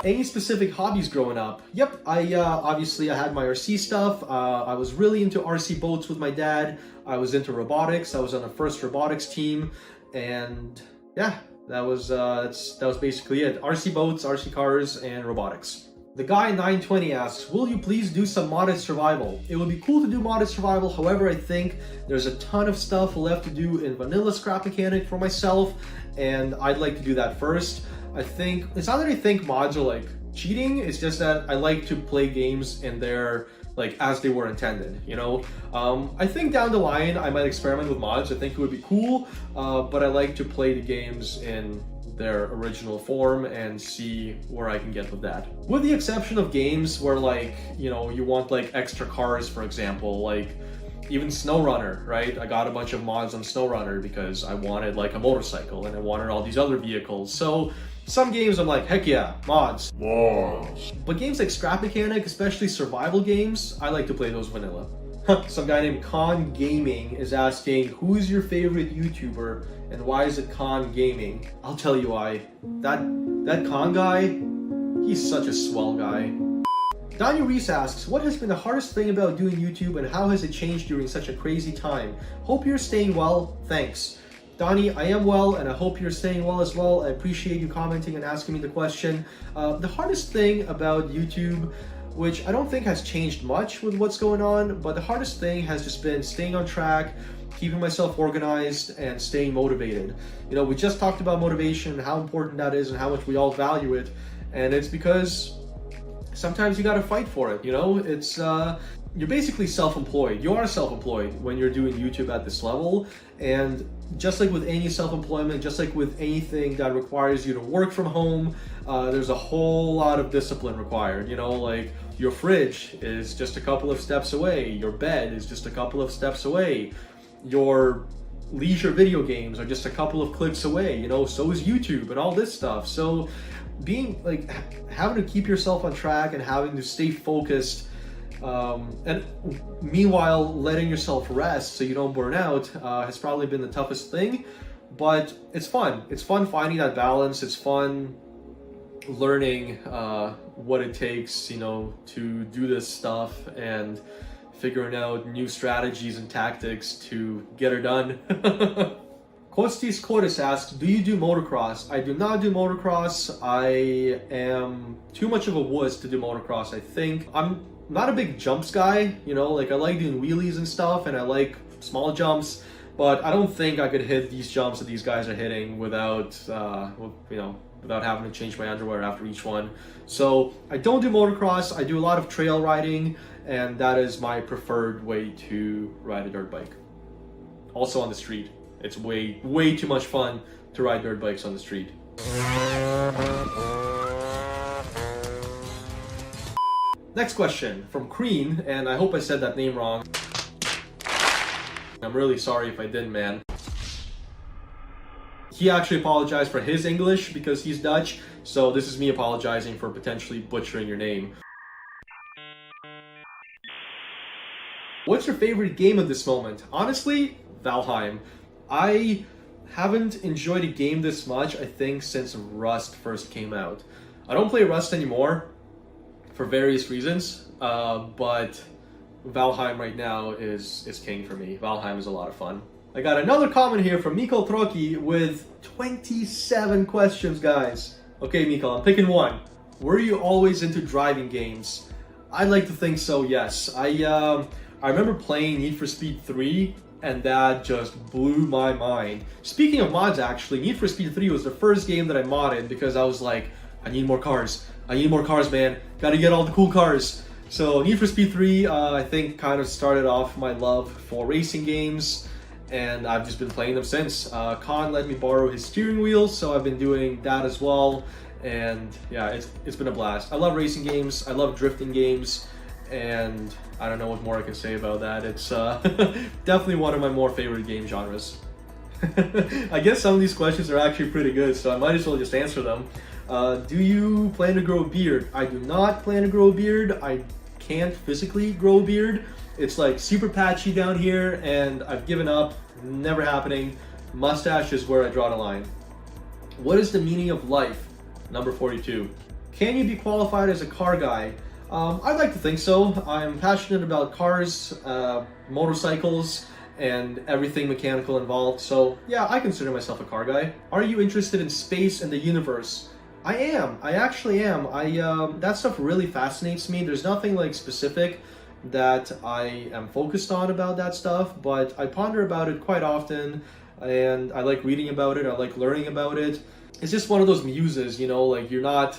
Any specific hobbies growing up? Yep, obviously I had my RC stuff. I was really into RC boats with my dad. I was into robotics. I was on the first robotics team, and yeah, that was basically it. RC boats, RC cars, and robotics. The guy 920 asks, will you please do some modded survival? It would be cool to do modded survival, however I think there's a ton of stuff left to do in vanilla scrap mechanic for myself, and I'd like to do that first. I think, it's not that I think mods are like cheating, it's just that I like to play games in their, like, as they were intended, you know? I think down the line I might experiment with mods. I think it would be cool, but I like to play the games in their original form and see where I can get with that. With the exception of games where, like, you know, you want like extra cars, for example, like even SnowRunner, right? I got a bunch of mods on SnowRunner because I wanted like a motorcycle and I wanted all these other vehicles. So some games I'm like, heck yeah, mods. But games like scrap mechanic, especially survival games, I like to play those vanilla. Some guy named Con Gaming is asking, who's your favorite YouTuber and why is it Con Gaming? I'll tell you why. That Con guy, he's such a swell guy. Daniel Reese asks, what has been the hardest thing about doing YouTube and how has it changed during such a crazy time? Hope you're staying well, thanks. Donnie, I am well, and I hope you're staying well as well. I appreciate you commenting and asking me the question. The hardest thing about YouTube, which I don't think has changed much with what's going on, but the hardest thing has just been staying on track, keeping myself organized, and staying motivated. You know, we just talked about motivation and how important that is and how much we all value it, and it's because sometimes you gotta fight for it, you know? It's, you're basically self-employed. You are self-employed when you're doing YouTube at this level, and just like with any self-employment, just like with anything that requires you to work from home, there's a whole lot of discipline required, you know, like your fridge is just a couple of steps away, your bed is just a couple of steps away, your leisure video games are just a couple of clicks away, you know, so is YouTube and all this stuff. So being like, having to keep yourself on track and having to stay focused, and meanwhile letting yourself rest so you don't burn out, has probably been the toughest thing, but it's fun. It's fun finding that balance. It's fun learning what it takes, you know, to do this stuff and figuring out new strategies and tactics to get her done. Kostis Cordis asks, do you do motocross? I do not do motocross. I am too much of a wuss to do motocross, I think. I'm not a big jumps guy, you know, like I like doing wheelies and stuff and I like small jumps, but I don't think I could hit these jumps that these guys are hitting without, you know, without having to change my underwear after each one. So I don't do motocross. I do a lot of trail riding, and that is my preferred way to ride a dirt bike. Also on the street. It's way too much fun to ride dirt bikes on the street. Next question from Crean, and I hope I said that name wrong. I'm really sorry if I didn't, man. He actually apologized for his English because he's Dutch, so this is me apologizing for potentially butchering your name. What's your favorite game at this moment? Honestly, Valheim. I haven't enjoyed a game this much, I think, since Rust first came out. I don't play Rust anymore for various reasons, but Valheim right now is king for me. Valheim is a lot of fun. I got another comment here from Mikko Troki with 27 questions, guys. Okay, Mikko, I'm picking one. Were you always into driving games? I'd like to think so, yes. I remember playing Need for Speed 3, and that just blew my mind. Speaking of mods, actually, Need for Speed 3 was the first game that I modded because I was like, I need more cars. I need more cars, man. Gotta get all the cool cars. So Need for Speed 3, I think, kind of started off my love for racing games, and I've just been playing them since. Khan let me borrow his steering wheel, so I've been doing that as well. And yeah, it's been a blast. I love racing games. I love drifting games. And I don't know what more I can say about that. It's definitely one of my more favorite game genres. I guess some of these questions are actually pretty good, so I might as well just answer them. Do you plan to grow a beard? I do not plan to grow a beard. I can't physically grow a beard. It's like super patchy down here, and I've given up. Never happening. Mustache is where I draw the line. What is the meaning of life? Number 42. Can you be qualified as a car guy? I'd like to think so. I'm passionate about cars, motorcycles, and everything mechanical involved. So yeah, I consider myself a car guy. Are you interested in space and the universe? I am. I actually am. That stuff really fascinates me. There's nothing like specific that I am focused on about that stuff, but I ponder about it quite often, and I like reading about it. I like learning about it. It's just one of those muses, you know, like you're not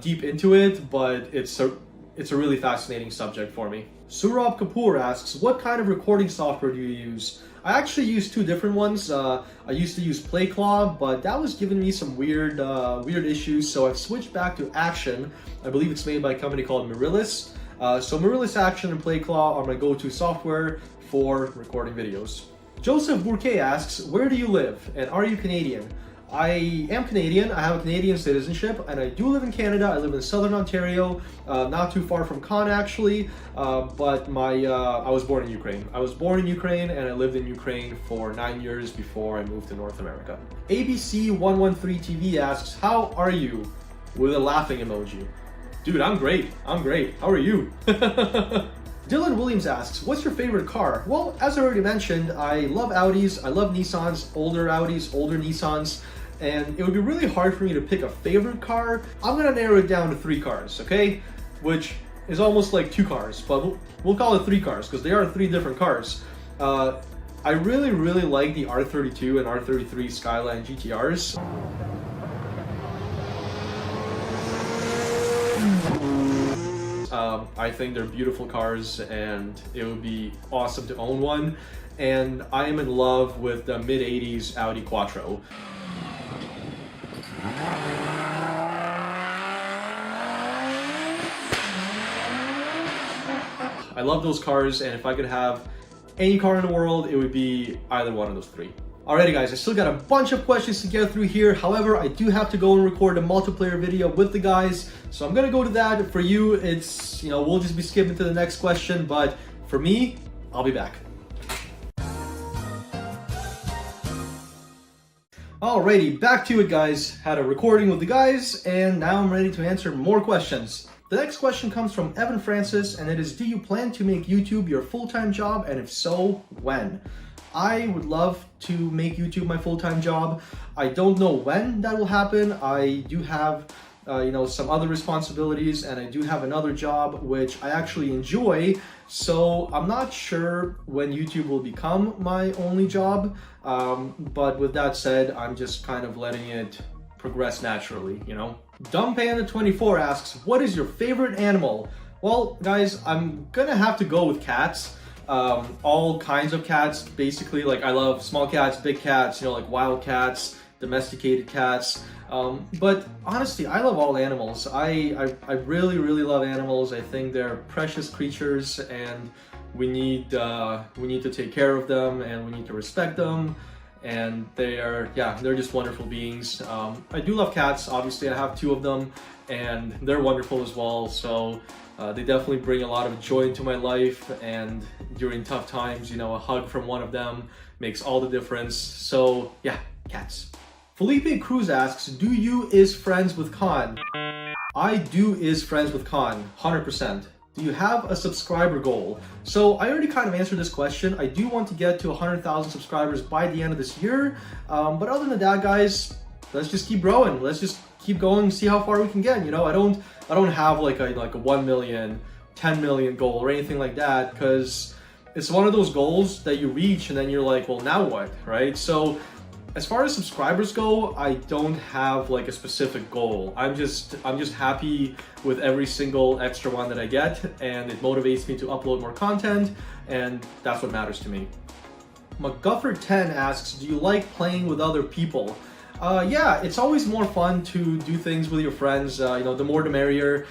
deep into it, but it's a really fascinating subject for me. Surab Kapoor asks, what kind of recording software do you use? I actually use two different ones. I used to use PlayClaw, but that was giving me some weird issues, so I've switched back to Action. I believe it's made by a company called Mirillis. So Mirillis Action and PlayClaw are my go-to software for recording videos. Joseph Bourquet asks, where do you live, and are you Canadian? I am Canadian. I have a Canadian citizenship, and I do live in Canada. I live in Southern Ontario, not too far from Con actually, but I was born in Ukraine. I was born in Ukraine, and I lived in Ukraine for 9 years before I moved to North America. ABC113TV asks, how are you? With a laughing emoji. Dude, I'm great. I'm great. How are you? Dylan Williams asks, what's your favorite car? Well, as I already mentioned, I love Audis, I love Nissans, older Audis, older Nissans, and it would be really hard for me to pick a favorite car. I'm gonna narrow it down to 3 cars, okay? Which is almost like 2 cars, but we'll call it 3 cars because they are 3 different cars. I really like the R32 and R33 Skyline GTRs. I think they're beautiful cars, and it would be awesome to own one. And I am in love with the mid-80s Audi Quattro. I love those cars, and if I could have any car in the world, it would be either one of those 3. Alrighty guys, I still got a bunch of questions to get through here. However, I do have to go and record a multiplayer video with the guys. So I'm gonna go to that. For you, it's, you know, we'll just be skipping to the next question. But for me, I'll be back. Alrighty, back to it guys. Had a recording with the guys, and now I'm ready to answer more questions. The next question comes from Evan Francis, and it is, do you plan to make YouTube your full-time job? And if so, when? I would love to make YouTube my full-time job. I don't know when that will happen. I do have some other responsibilities, and I do have another job which I actually enjoy, so I'm not sure when YouTube will become my only job, but with that said, I'm just kind of letting it progress naturally, you know? Dumb Panda 24 asks, what is your favorite animal? Well, guys, I'm gonna have to go with cats. All kinds of cats, basically. Like, I love small cats, big cats, you know, like wild cats, domesticated cats. But honestly, I love all animals. I really, really love animals. I think they're precious creatures, and we need to take care of them, and we need to respect them. And they're just wonderful beings. I do love cats. Obviously, I have 2 of them, and they're wonderful as well. So they definitely bring a lot of joy into my life. And during tough times, you know, a hug from one of them makes all the difference. So yeah, cats. Felipe Cruz asks, do you is friends with Khan? I do is friends with Khan, 100%. Do you have a subscriber goal? So I already kind of answered this question. I do want to get to 100,000 subscribers by the end of this year. But other than that, guys, let's just keep growing. Let's just keep going, see how far we can get. You know, I don't have like a 1 million, 10 million goal or anything like that, because it's one of those goals that you reach and then you're like, well, now what, right? So as far as subscribers go, I don't have like a specific goal. I'm just happy with every single extra one that I get, and it motivates me to upload more content, and that's what matters to me. McGuffer10 asks, do you like playing with other people? Yeah, it's always more fun to do things with your friends. You know, the more the merrier.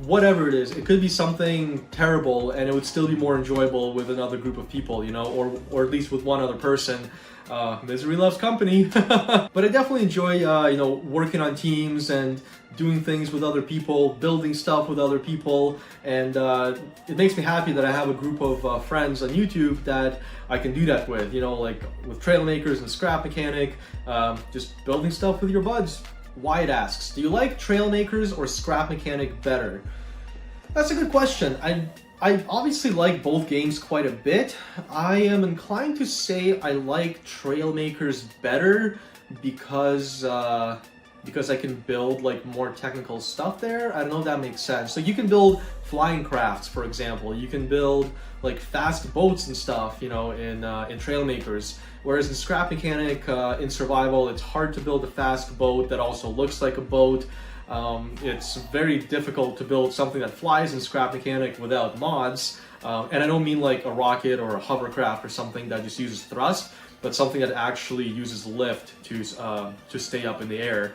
Whatever it is, it could be something terrible and it would still be more enjoyable with another group of people, you know, or at least with one other person. Misery loves company. But I definitely enjoy, you know, working on teams and doing things with other people, building stuff with other people, and it makes me happy that I have a group of friends on YouTube that I can do that with, you know, like with Trailmakers and Scrap Mechanic, just building stuff with your buds. Wyatt asks, do you like Trailmakers or Scrap Mechanic better? That's a good question. I obviously like both games quite a bit. I am inclined to say I like Trailmakers better because I can build like more technical stuff there. I don't know if that makes sense. So you can build flying crafts, for example. You can build like fast boats and stuff, you know, in Trailmakers. Whereas in Scrap Mechanic, in survival, it's hard to build a fast boat that also looks like a boat. It's very difficult to build something that flies in Scrap Mechanic without mods. And I don't mean like a rocket or a hovercraft or something that just uses thrust, but something that actually uses lift to stay up in the air.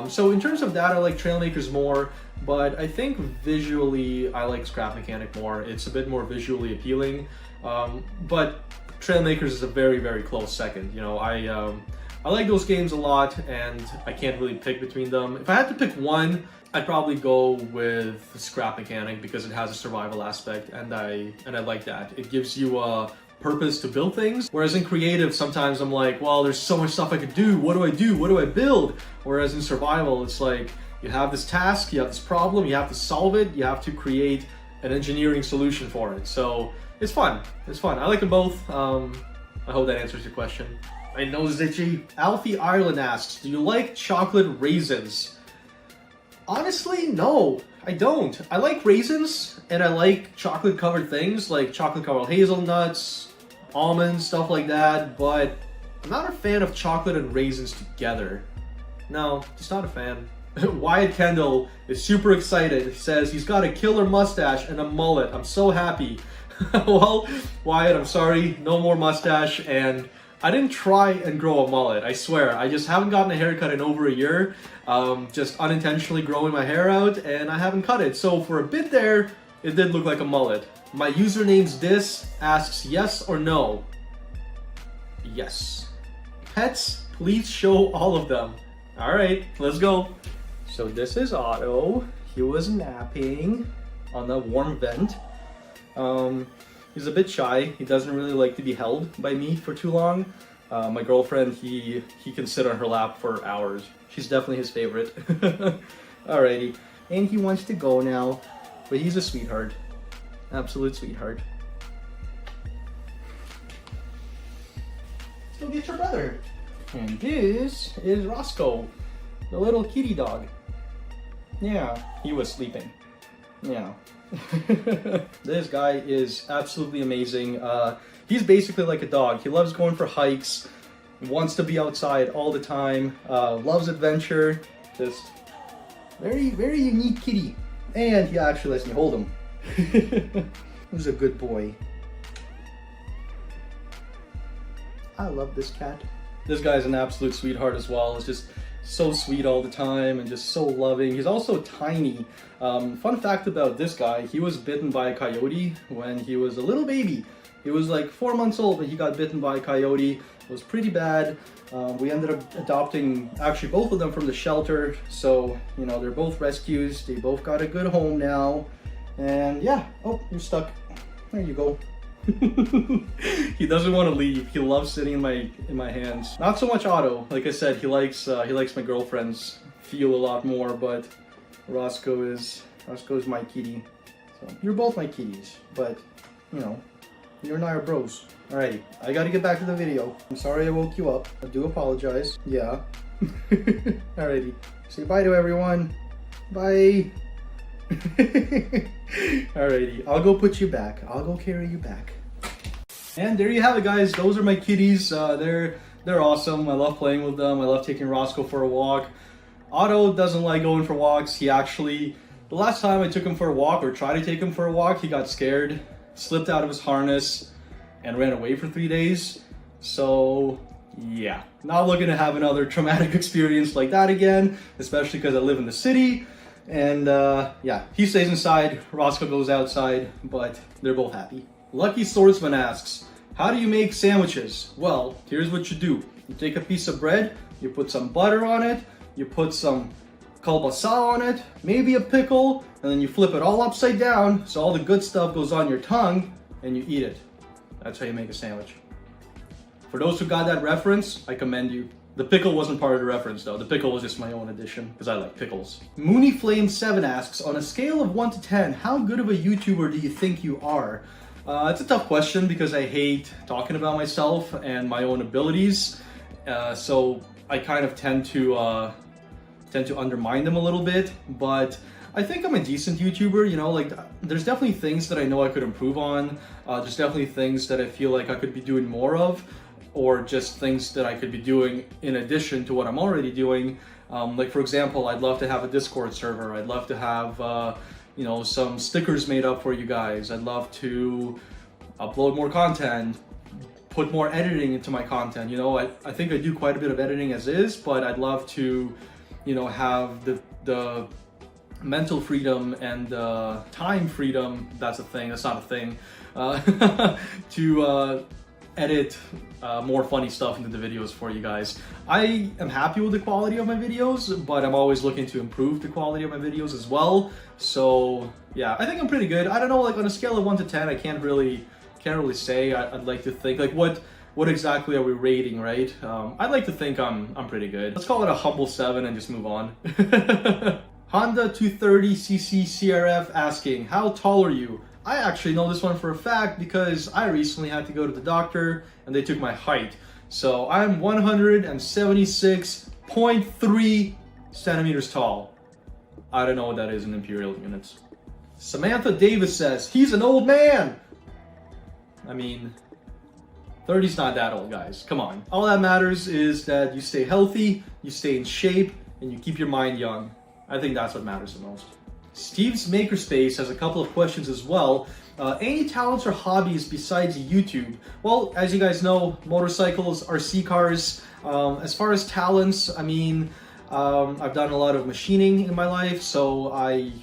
So in terms of that, I like Trailmakers more, but I think visually I like Scrap Mechanic more. It's a bit more visually appealing, but Trailmakers is a very, very close second. You know, I like those games a lot, and I can't really pick between them. If I had to pick one, I'd probably go with Scrap Mechanic because it has a survival aspect, and I like that. It gives you a purpose to build things. Whereas in creative, sometimes I'm like, well, there's so much stuff I could do. What do I do? What do I build? Whereas in survival, it's like you have this task, you have this problem, you have to solve it, you have to create an engineering solution for it. So it's fun. It's fun. I like them both. I hope that answers your question. I know, Zitchy. Alfie Ireland asks, do you like chocolate raisins? Honestly, no, I don't. I like raisins, and I like chocolate covered things, like chocolate covered hazelnuts, almonds, stuff like that, but I'm not a fan of chocolate and raisins together. No, just not a fan. Wyatt Kendall is super excited. He says he's got a killer mustache and a mullet. I'm so happy. Well, Wyatt, I'm sorry, no more mustache, and I didn't try and grow a mullet, I swear. I just haven't gotten a haircut in over a year, just unintentionally growing my hair out, and I haven't cut it. So for a bit there, it did look like a mullet. My username's this asks yes or no. Yes. Pets, please show all of them. All right, let's go. So this is Otto. He was napping on the warm vent. He's a bit shy. He doesn't really like to be held by me for too long. My girlfriend, he can sit on her lap for hours. She's definitely his favorite. Alrighty. And he wants to go now, but he's a sweetheart. Absolute sweetheart. Let's go get your brother. And this is Roscoe, the little kitty dog. Yeah, he was sleeping. Yeah. This guy is absolutely amazing. He's basically like a dog. He loves going for hikes, wants to be outside all the time, loves adventure. Just very, very unique kitty. And he actually lets me hold him. He's a good boy. I love this cat. This guy's an absolute sweetheart as well. It's just so sweet all the time and just so loving. He's also tiny. Fun fact about this guy, he was bitten by a coyote when he was a little baby. He was like 4 months old when he got bitten by a coyote. It was pretty bad. We ended up adopting actually both of them from the shelter. So, you know, they're both rescues. They both got a good home now. And yeah, oh, you're stuck. There you go. He doesn't want to leave. He loves sitting in my hands. Not so much Otto. Like I said, he likes my girlfriend's feel a lot more, but Roscoe is my kitty. So you're both my kitties, but you know, you and I are bros. Alrighty, I gotta get back to the video. I'm sorry I woke you up. I do apologize. Yeah. Alrighty. Say bye to everyone. Bye. Alrighty, I'll go put you back. I'll go carry you back. And there you have it, guys. Those are my kitties. They're awesome. I love playing with them. I love taking Roscoe for a walk. Otto doesn't like going for walks. He actually, the last time I took him for a walk or tried to take him for a walk, he got scared, slipped out of his harness, and ran away for 3 days. So yeah, not looking to have another traumatic experience like that again, especially because I live in the city. And yeah, he stays inside, Roscoe goes outside, but they're both happy. Lucky Swordsman asks, how do you make sandwiches? Well, here's what you do. You take a piece of bread, you put some butter on it, you put some kielbasa on it, maybe a pickle, and then you flip it all upside down so all the good stuff goes on your tongue, and you eat it. That's how you make a sandwich. For those who got that reference, I commend you. The pickle wasn't part of the reference though. The pickle was just my own addition because I like pickles. Mooneyflame7 asks, on a scale of 1 to 10, how good of a YouTuber do you think you are? It's a tough question because I hate talking about myself and my own abilities. So I kind of tend to undermine them a little bit, but I think I'm a decent YouTuber, you know, like there's definitely things that I know I could improve on. There's definitely things that I feel like I could be doing more of, or just things that I could be doing in addition to what I'm already doing. Like for example, I'd love to have a Discord server. I'd love to have, you know, some stickers made up for you guys. I'd love to upload more content, put more editing into my content. You know, I think I do quite a bit of editing as is, but I'd love to, you know, have the mental freedom and time freedom, that's a thing, that's not a thing, to edit more funny stuff into the videos for you guys. I am happy with the quality of my videos, but I'm always looking to improve the quality of my videos as well. So yeah, I think I'm pretty good. I don't know, like on a scale of 1 to 10, I can't really say. I'd like to think, like what exactly are we rating, right? I'd like to think I'm pretty good. Let's call it a humble 7 and just move on. Honda 230cc CRF asking, how tall are you? I actually know this one for a fact because I recently had to go to the doctor and they took my height. So I'm 176.3 centimeters tall. I don't know what that is in imperial units. Samantha Davis says, he's an old man. I mean, 30's not that old, guys. Come on. All that matters is that you stay healthy, you stay in shape, and you keep your mind young. I think that's what matters the most. Steve's Makerspace has a couple of questions as well. Any talents or hobbies besides YouTube? Well, as you guys know, motorcycles, RC cars. As far as talents, I mean, I've done a lot of machining in my life, so I'd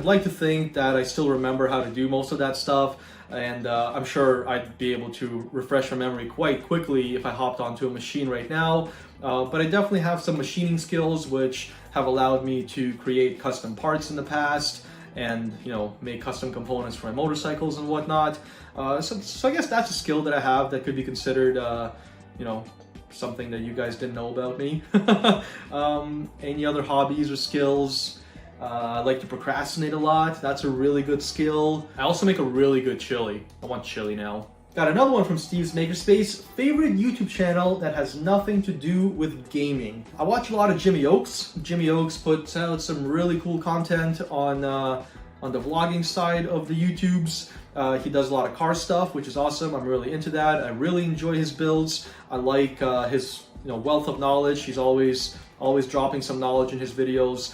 like to think that I still remember how to do most of that stuff, and I'm sure I'd be able to refresh my memory quite quickly if I hopped onto a machine right now. But I definitely have some machining skills which have allowed me to create custom parts in the past and, you know, make custom components for my motorcycles and whatnot. So I guess that's a skill that I have that could be considered, you know, something that you guys didn't know about me. Any other hobbies or skills? I like to procrastinate a lot. That's a really good skill. I also make a really good chili. I want chili now. Got another one from Steve's Makerspace. Favorite YouTube channel that has nothing to do with gaming. I watch a lot of Jimmy Oaks. Jimmy Oaks puts out some really cool content on the vlogging side of the YouTubes. He does a lot of car stuff, which is awesome. I'm really into that. I really enjoy his builds. I like his wealth of knowledge. He's always dropping some knowledge in his videos.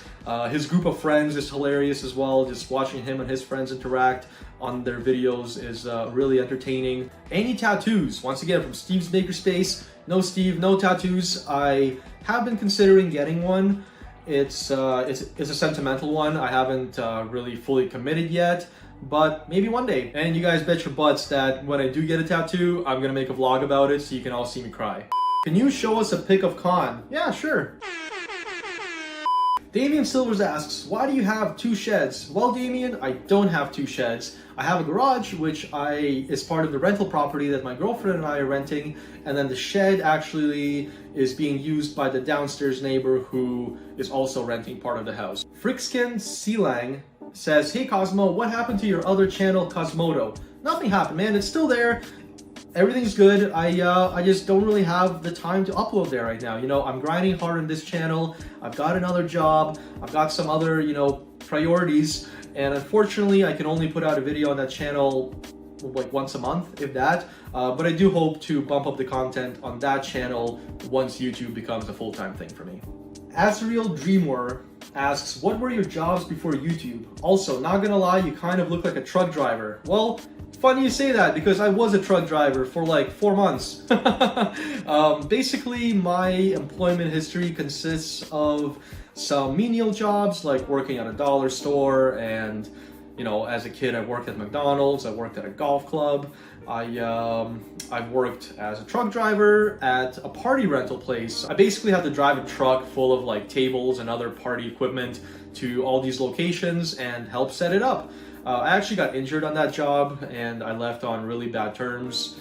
His group of friends is hilarious as well. Just watching him and his friends interact on their videos is really entertaining. Any tattoos? Once again, from Steve's Makerspace. No, Steve, no tattoos. I have been considering getting one. It's a sentimental one. I haven't really fully committed yet, but maybe one day. And you guys bet your butts that when I do get a tattoo, I'm gonna make a vlog about it so you can all see me cry. Can you show us a pic of Con? Yeah, sure. Damien Silvers asks, why do you have 2 sheds? Well, Damien, I don't have 2 sheds. I have a garage, which is part of the rental property that my girlfriend and I are renting, and then the shed actually is being used by the downstairs neighbor who is also renting part of the house. Frickskin Sealang says, hey Cosmo, what happened to your other channel, Cosmonaut? Nothing happened, man. It's still there. Everything's good. I just don't really have the time to upload there right now. You know, I'm grinding hard on this channel. I've got another job. I've got some other, priorities. And unfortunately, I can only put out a video on that channel like once a month, if that. But I do hope to bump up the content on that channel once YouTube becomes a full-time thing for me. Azriel Dreamweaver asks, what were your jobs before YouTube? Also, not gonna lie, you kind of look like a truck driver. Well, funny you say that because I was a truck driver for like 4 months. Basically, my employment history consists of some menial jobs like working at a dollar store, and as a kid I worked at McDonald's, I worked at a golf club, I've worked as a truck driver at a party rental place. I basically had to drive a truck full of like tables and other party equipment to all these locations and help set it up. I actually got injured on that job and I left on really bad terms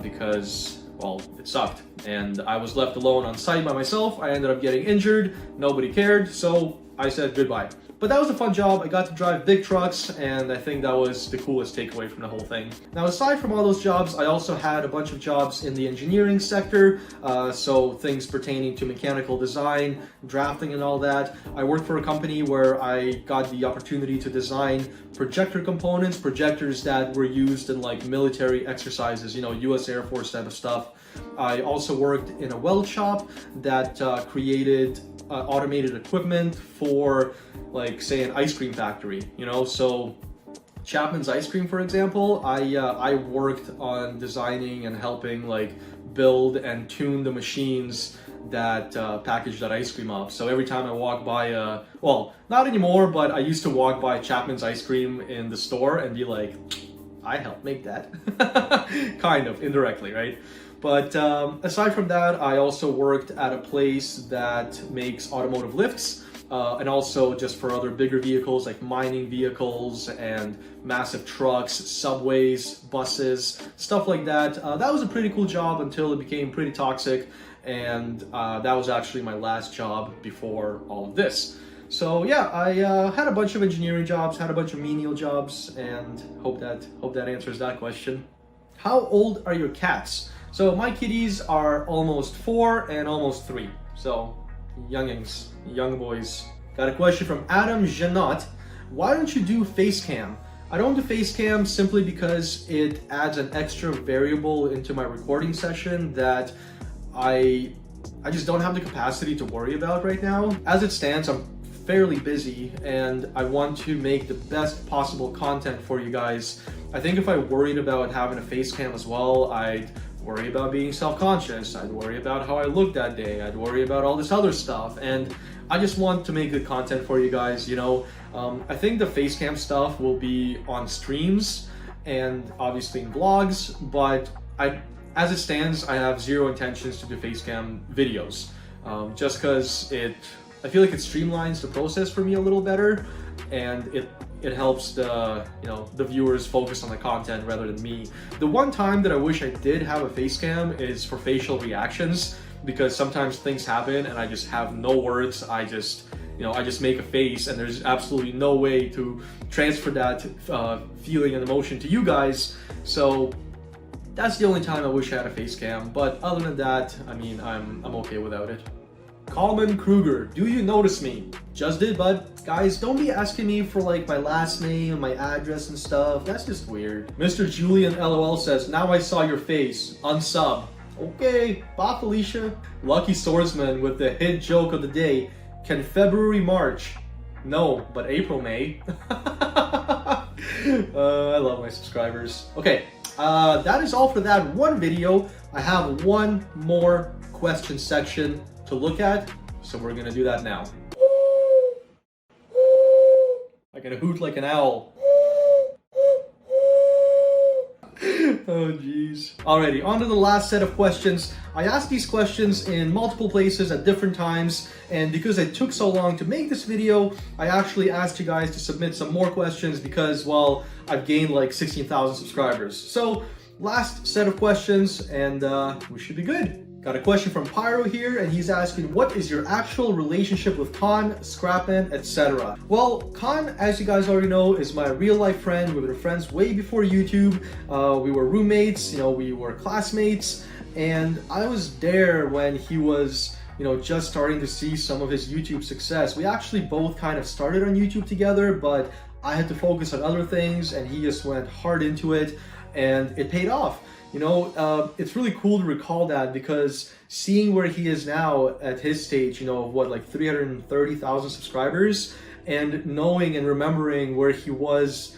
because, well, it sucked. And I was left alone on site by myself. I ended up getting injured. Nobody cared, so I said goodbye. But that was a fun job. I got to drive big trucks, and I think that was the coolest takeaway from the whole thing. Now, aside from all those jobs, I also had a bunch of jobs in the engineering sector, so things pertaining to mechanical design, drafting, and all that. I worked for a company where I got the opportunity to design projector components, projectors that were used in like military exercises, US Air Force type of stuff. I also worked in a weld shop that created automated equipment for, like, say, an ice cream factory, so Chapman's Ice Cream, for example, I worked on designing and helping like build and tune the machines that package that ice cream up. So every time I walk by, well, not anymore, but I used to walk by Chapman's Ice Cream in the store and be like, I helped make that. Kind of, indirectly, right? But aside from that, I also worked at a place that makes automotive lifts, and also just for other bigger vehicles like mining vehicles and massive trucks, subways, buses, stuff like that. That was a pretty cool job until it became pretty toxic, and that was actually my last job before all of this. So yeah, I had a bunch of engineering jobs, had a bunch of menial jobs, and hope that answers that question. How old are your cats? So my kitties are almost 4 and almost 3. So youngings, young boys. Got a question from Adam Janot. Why don't you do face cam? I don't do face cam simply because it adds an extra variable into my recording session that I just don't have the capacity to worry about right now. As it stands, I'm fairly busy and I want to make the best possible content for you guys. I think if I worried about having a face cam as well, I'd worry about being self-conscious, I'd worry about how I look that day, I'd worry about all this other stuff, and I just want to make good content for you guys, I think the face cam stuff will be on streams and obviously in vlogs, but as it stands, I have zero intentions to do face cam videos, just because I feel like it streamlines the process for me a little better, and it helps the viewers focus on the content rather than me. The one time that I wish I did have a face cam is for facial reactions, because sometimes things happen and I just have no words. I just make a face and there's absolutely no way to transfer that feeling and emotion to you guys. So that's the only time I wish I had a face cam. But other than that, I mean, I'm okay without it. Coleman Kruger, do you notice me? Just did, bud. Guys, don't be asking me for like my last name and my address and stuff. That's just weird. Mr. Julian LOL says, now I saw your face. Unsub. Okay, bye Felicia. Lucky Swordsman with the hit joke of the day. Can February March? No, but April May. I love my subscribers. Okay, that is all for that one video. I have one more question section to look at, so we're gonna do that now. I gotta hoot like an owl. Oh jeez. Alrighty, on to the last set of questions. I asked these questions in multiple places at different times, and because it took so long to make this video, I actually asked you guys to submit some more questions because, well, I've gained like 16,000 subscribers. So, last set of questions, and we should be good. Got a question from Pyro here, and he's asking, what is your actual relationship with Khan, Scrapman, etc.? Well, Khan, as you guys already know, is my real life friend. We've been friends way before YouTube. We were roommates, we were classmates, and I was there when he was, just starting to see some of his YouTube success. We actually both kind of started on YouTube together, but I had to focus on other things, and he just went hard into it, and it paid off. It's really cool to recall that, because seeing where he is now at his stage, of what, like 330,000 subscribers, and knowing and remembering where he was,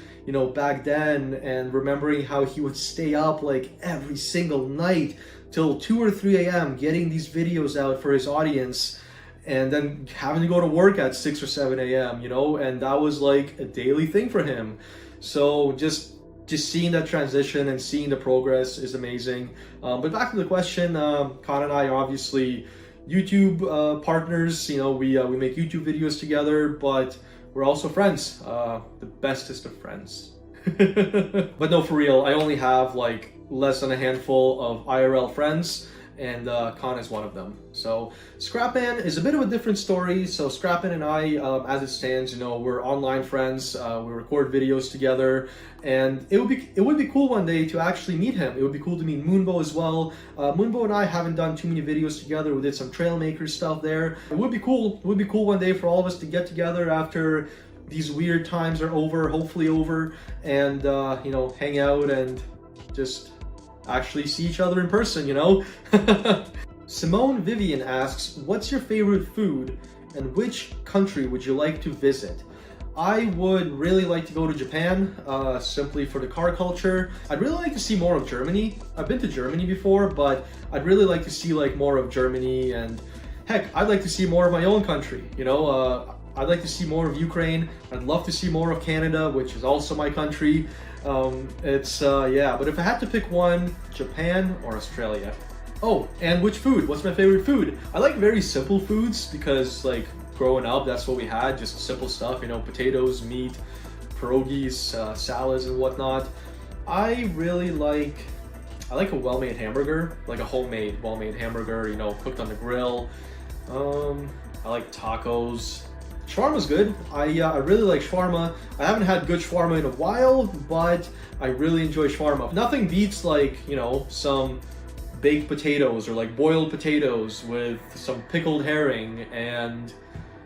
back then, and remembering how he would stay up like every single night till 2 or 3 a.m. getting these videos out for his audience, and then having to go to work at 6 or 7 a.m., and that was like a daily thing for him. So just seeing that transition and seeing the progress is amazing. But back to the question, Khan and I are obviously YouTube partners. We make YouTube videos together, but we're also friends, the bestest of friends. But no, for real, I only have like less than a handful of IRL friends, and Khan is one of them. So Scrapman is a bit of a different story. So Scrapman and I, as it stands, we're online friends. We record videos together, and it would be cool one day to actually meet him. It would be cool to meet Moonbo as well. Moonbo and I haven't done too many videos together. We did some Trailmaker stuff there. It would be cool. It would be cool one day for all of us to get together after these weird times are over, hopefully over, and hang out and just actually see each other in person, Simone Vivian asks, what's your favorite food and which country would you like to visit? I would really like to go to Japan, simply for the car culture. I'd really like to see more of Germany. I've been to Germany before, but I'd really like to see like more of Germany, and heck, I'd like to see more of my own country, I'd like to see more of Ukraine. I'd love to see more of Canada, which is also my country. Yeah, but if I had to pick one, Japan or Australia. Oh, and which food? What's my favorite food? I like very simple foods because, like, growing up, that's what we had, just simple stuff, potatoes, meat, pierogies, salads and whatnot. I like a well-made hamburger, like a homemade, well-made hamburger, cooked on the grill. I like tacos. Shawarma's good. I really like shawarma. I haven't had good shawarma in a while, but I really enjoy shawarma. Nothing beats like, some baked potatoes or like boiled potatoes with some pickled herring and,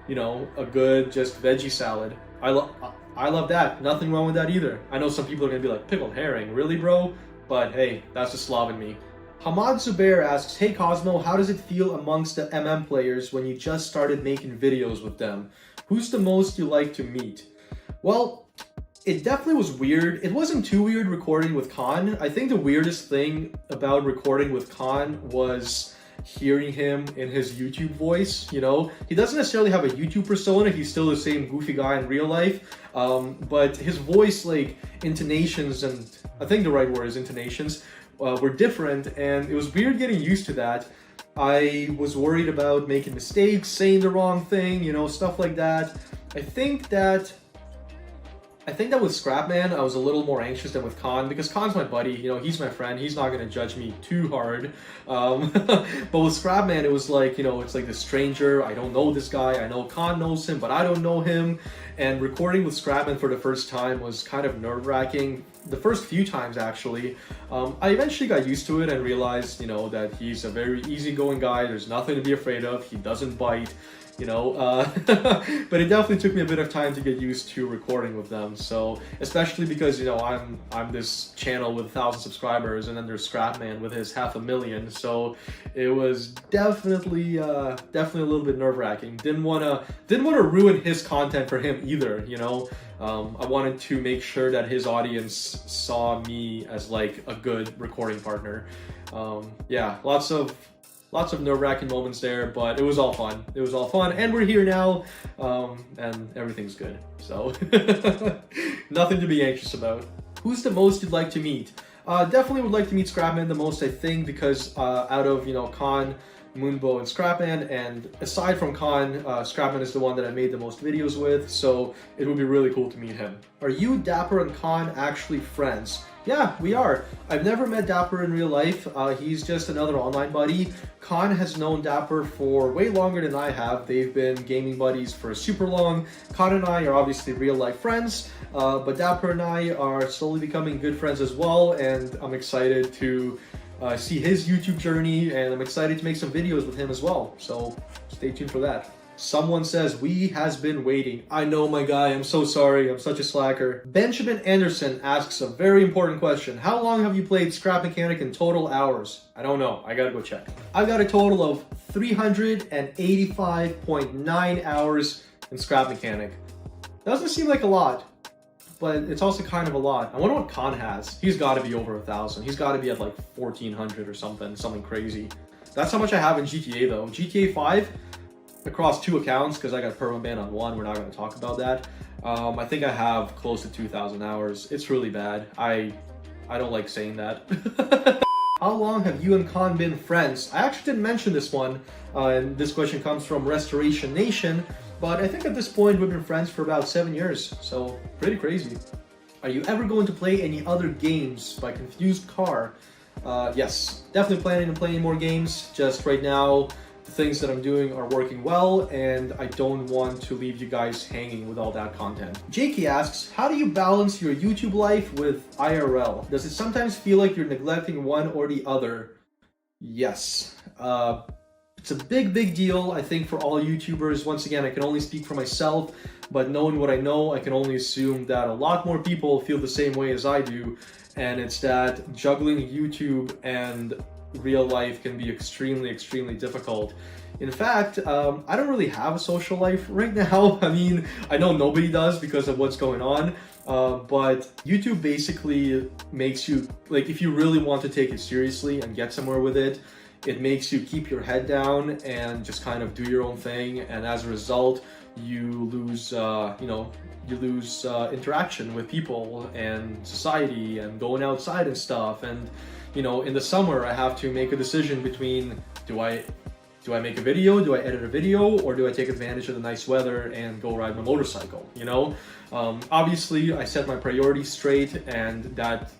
a good just veggie salad. I love that. Nothing wrong with that either. I know some people are gonna be like, pickled herring, really, bro? But hey, that's the Slav in me. Hamad Zubair asks, hey Cosmo, how does it feel amongst the MM players when you just started making videos with them? Who's the most you like to meet? Well, it definitely was weird. It wasn't too weird recording with Khan. I think the weirdest thing about recording with Khan was hearing him in his YouTube voice, He doesn't necessarily have a YouTube persona. He's still the same goofy guy in real life. But his voice, like, intonations, and I think the right word is intonations, were different, and it was weird getting used to that. I was worried about making mistakes, saying the wrong thing, stuff like that. I think that with Scrapman, I was a little more anxious than with Khan, because Khan's my buddy, he's my friend, he's not going to judge me too hard. But with Scrapman, it was like, it's like this stranger, I don't know this guy, I know Khan knows him, but I don't know him. And recording with Scrapman for the first time was kind of nerve-wracking. The first few times, actually. I eventually got used to it and realized, that he's a very easygoing guy, there's nothing to be afraid of, he doesn't bite. you know, but it definitely took me a bit of time to get used to recording with them. So especially because, you know, I'm this channel with 1,000 subscribers, and then there's Scrapman with his 500,000. So it was definitely definitely a little bit nerve-wracking. Didn't wanna ruin his content for him either, you know. I wanted to make sure that his audience saw me as like a good recording partner. Yeah, lots of nerve-wracking moments there, but it was all fun. It was all fun, and we're here now, and everything's good. So nothing to be anxious about. Who's the most you'd like to meet? Definitely would like to meet Scrapman the most, I think, because out of, you know, Khan, Moonbo, and Scrapman, and aside from Khan, Scrapman is the one that I made the most videos with, so it would be really cool to meet him. Are you, Dapper, and Khan actually friends? Yeah, we are. I've never met Dapper in real life. He's just another online buddy. Khan has known Dapper for way longer than I have. They've been gaming buddies for super long. Khan and I are obviously real life friends, but Dapper and I are slowly becoming good friends as well, and I'm excited to see his YouTube journey, and I'm excited to make some videos with him as well. So stay tuned for that. Someone says, we has been waiting. I know, my guy, I'm so sorry, I'm such a slacker. Benjamin Anderson asks a very important question. How long have you played Scrap Mechanic in total hours? I don't know, I gotta go check. I've got a total of 385.9 hours in Scrap Mechanic. Doesn't seem like a lot, but it's also kind of a lot. I wonder what Khan has. He's gotta be over 1,000. He's gotta be at like 1,400 or something crazy. That's how much I have in GTA though. GTA 5, across 2 accounts, because I got permaban on one, we're not going to talk about that. I think I have close to 2,000 hours. It's really bad. I don't like saying that. How long have you and Khan been friends? I actually didn't mention this one, and this question comes from Restoration Nation, but I think at this point we've been friends for about 7 years, so pretty crazy. Are you ever going to play any other games by Confused Car? Yes, definitely planning on playing more games. Just right now, the things that I'm doing are working well, and I don't want to leave you guys hanging with all that content. Jakey asks, how do you balance your YouTube life with IRL? Does it sometimes feel like you're neglecting one or the other? Yes. It's a big deal, I think, for all YouTubers. Once again, I can only speak for myself, but knowing what I know, I can only assume that a lot more people feel the same way as I do, and it's that juggling YouTube and real life can be extremely difficult. In fact, I don't really have a social life right now. I mean, I know nobody does because of what's going on, but YouTube basically makes you, like, if you really want to take it seriously and get somewhere with it, it makes you keep your head down and just kind of do your own thing, and as a result, you lose, interaction with people and society and going outside and stuff. And you know, in the summer, I have to make a decision between do I make a video, do I edit a video, or do I take advantage of the nice weather and go ride my motorcycle, you know? Obviously, I set my priorities straight, and that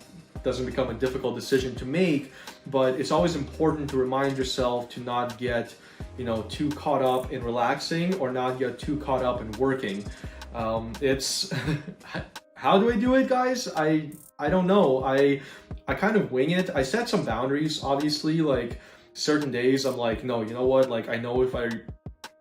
doesn't become a difficult decision to make, but it's always important to remind yourself to not get, you know, too caught up in relaxing or not get too caught up in working. It's how do I do it, guys? I don't know. I kind of wing it. I set some boundaries, obviously, like certain days I'm like, no, you know what? Like, I know if I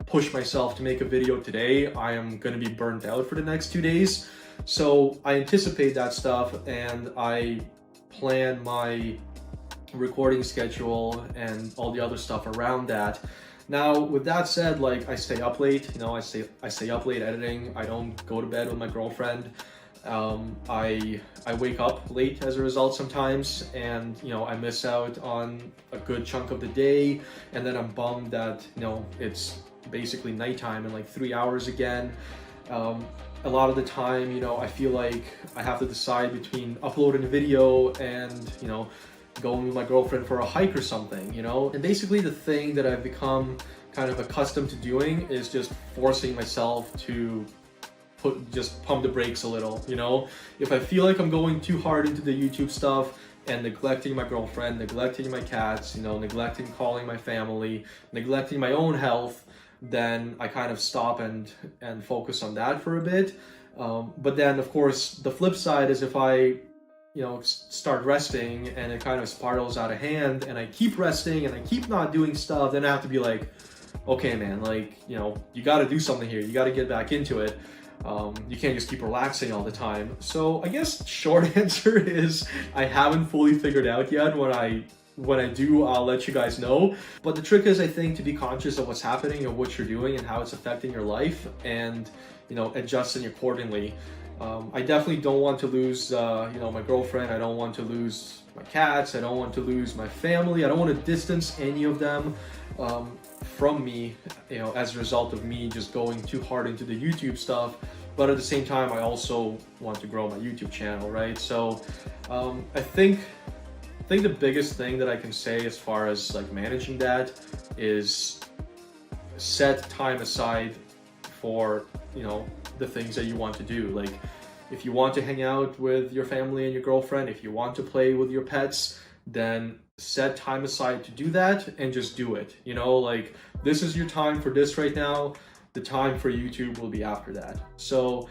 push myself to make a video today, I am going to be burnt out for the next 2 days. So I anticipate that stuff, and I plan my recording schedule and all the other stuff around that. Now, with that said, like, I stay up late, you know, I stay up late editing. I don't go to bed with my girlfriend. I wake up late as a result sometimes, and you know, I miss out on a good chunk of the day, and then I'm bummed that, you know, it's basically nighttime in like 3 hours again. A lot of the time, you know, I feel like I have to decide between uploading a video and, you know, going with my girlfriend for a hike or something, you know? And basically the thing that I've become kind of accustomed to doing is just forcing myself to just pump the brakes a little, you know? If I feel like I'm going too hard into the YouTube stuff and neglecting my girlfriend, neglecting my cats, you know, neglecting calling my family, neglecting my own health, then I kind of stop and focus on that for a bit. But then, of course, the flip side is if I, you know, start resting and it kind of spirals out of hand and I keep resting and I keep not doing stuff, then I have to be like, okay, man, like, you know, you got to do something here. You got to get back into it. You can't just keep relaxing all the time. So I guess short answer is I haven't fully figured out yet. When I do, I'll let you guys know. But the trick is, I think, to be conscious of what's happening and what you're doing and how it's affecting your life, and, you know, adjusting accordingly. I definitely don't want to lose, you know, my girlfriend. I don't want to lose my cats. I don't want to lose my family. I don't want to distance any of them from me, you know, as a result of me just going too hard into the YouTube stuff. But at the same time, I also want to grow my YouTube channel, right? So I think the biggest thing that I can say as far as like managing that is set time aside for, you know, the things that you want to do. Like, if you want to hang out with your family and your girlfriend, if you want to play with your pets, then set time aside to do that and just do it. You know, like, this is your time for this right now. The time for YouTube will be after that. So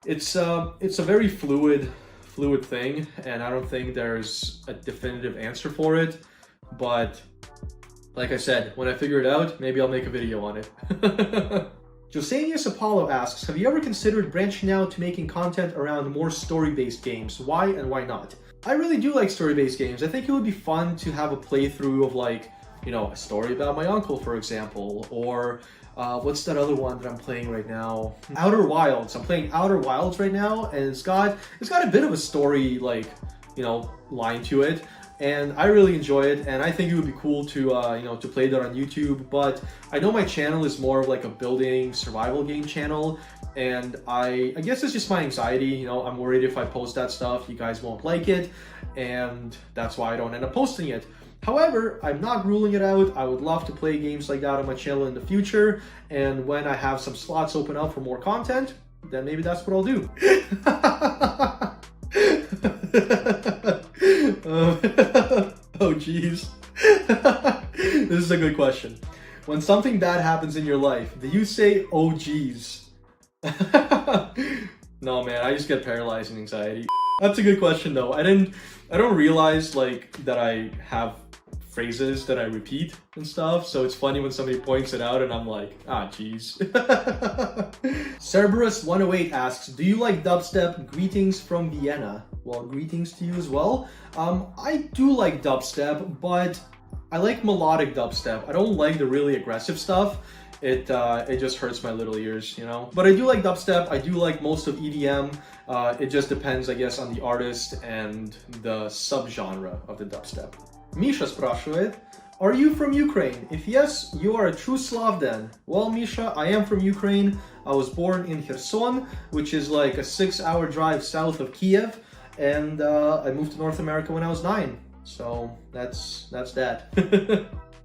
it's a very fluid thing, and I don't think there's a definitive answer for it. But like I said, when I figure it out, maybe I'll make a video on it. Josanius Apollo asks, have you ever considered branching out to making content around more story-based games? Why and why not? I really do like story-based games. I think it would be fun to have a playthrough of, like, you know, a story about my uncle, for example, or what's that other one that I'm playing right now? Outer Wilds. I'm playing Outer Wilds right now, and it's got a bit of a story, like, you know, line to it. And I really enjoy it, and I think it would be cool to, you know, to play that on YouTube. But I know my channel is more of like a building survival game channel, and I guess it's just my anxiety. You know, I'm worried if I post that stuff, you guys won't like it, and that's why I don't end up posting it. However, I'm not ruling it out. I would love to play games like that on my channel in the future, and when I have some slots open up for more content, then maybe that's what I'll do. Oh geez. This is a good question. When something bad happens in your life, do you say, oh geez? No, man, I just get paralyzing anxiety. That's a good question though. I don't realize, like, that I have phrases that I repeat and stuff, so it's funny when somebody points it out and I'm like, ah, geez. Cerberus108 asks, do you like dubstep? Greetings from Vienna. Well, greetings to you as well. I do like dubstep, but I like melodic dubstep. I don't like the really aggressive stuff. It just hurts my little ears, you know? But I do like dubstep. I do like most of EDM. It just depends, I guess, on the artist and the subgenre of the dubstep. Misha спрашивает, are you from Ukraine? If yes, you are a true Slav then. Well, Misha, I am from Ukraine. I was born in Kherson, which is like a 6-hour drive south of Kiev, and I moved to North America when I was 9. So that's that.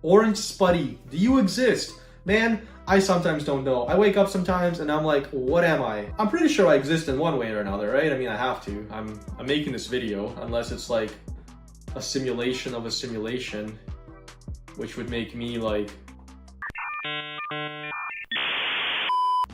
Orange Spuddy, do you exist? Man, I sometimes don't know. I wake up sometimes and I'm like, what am I? I'm pretty sure I exist in one way or another, right? I mean, I have to. I'm making this video, unless it's like a simulation of a simulation, which would make me like...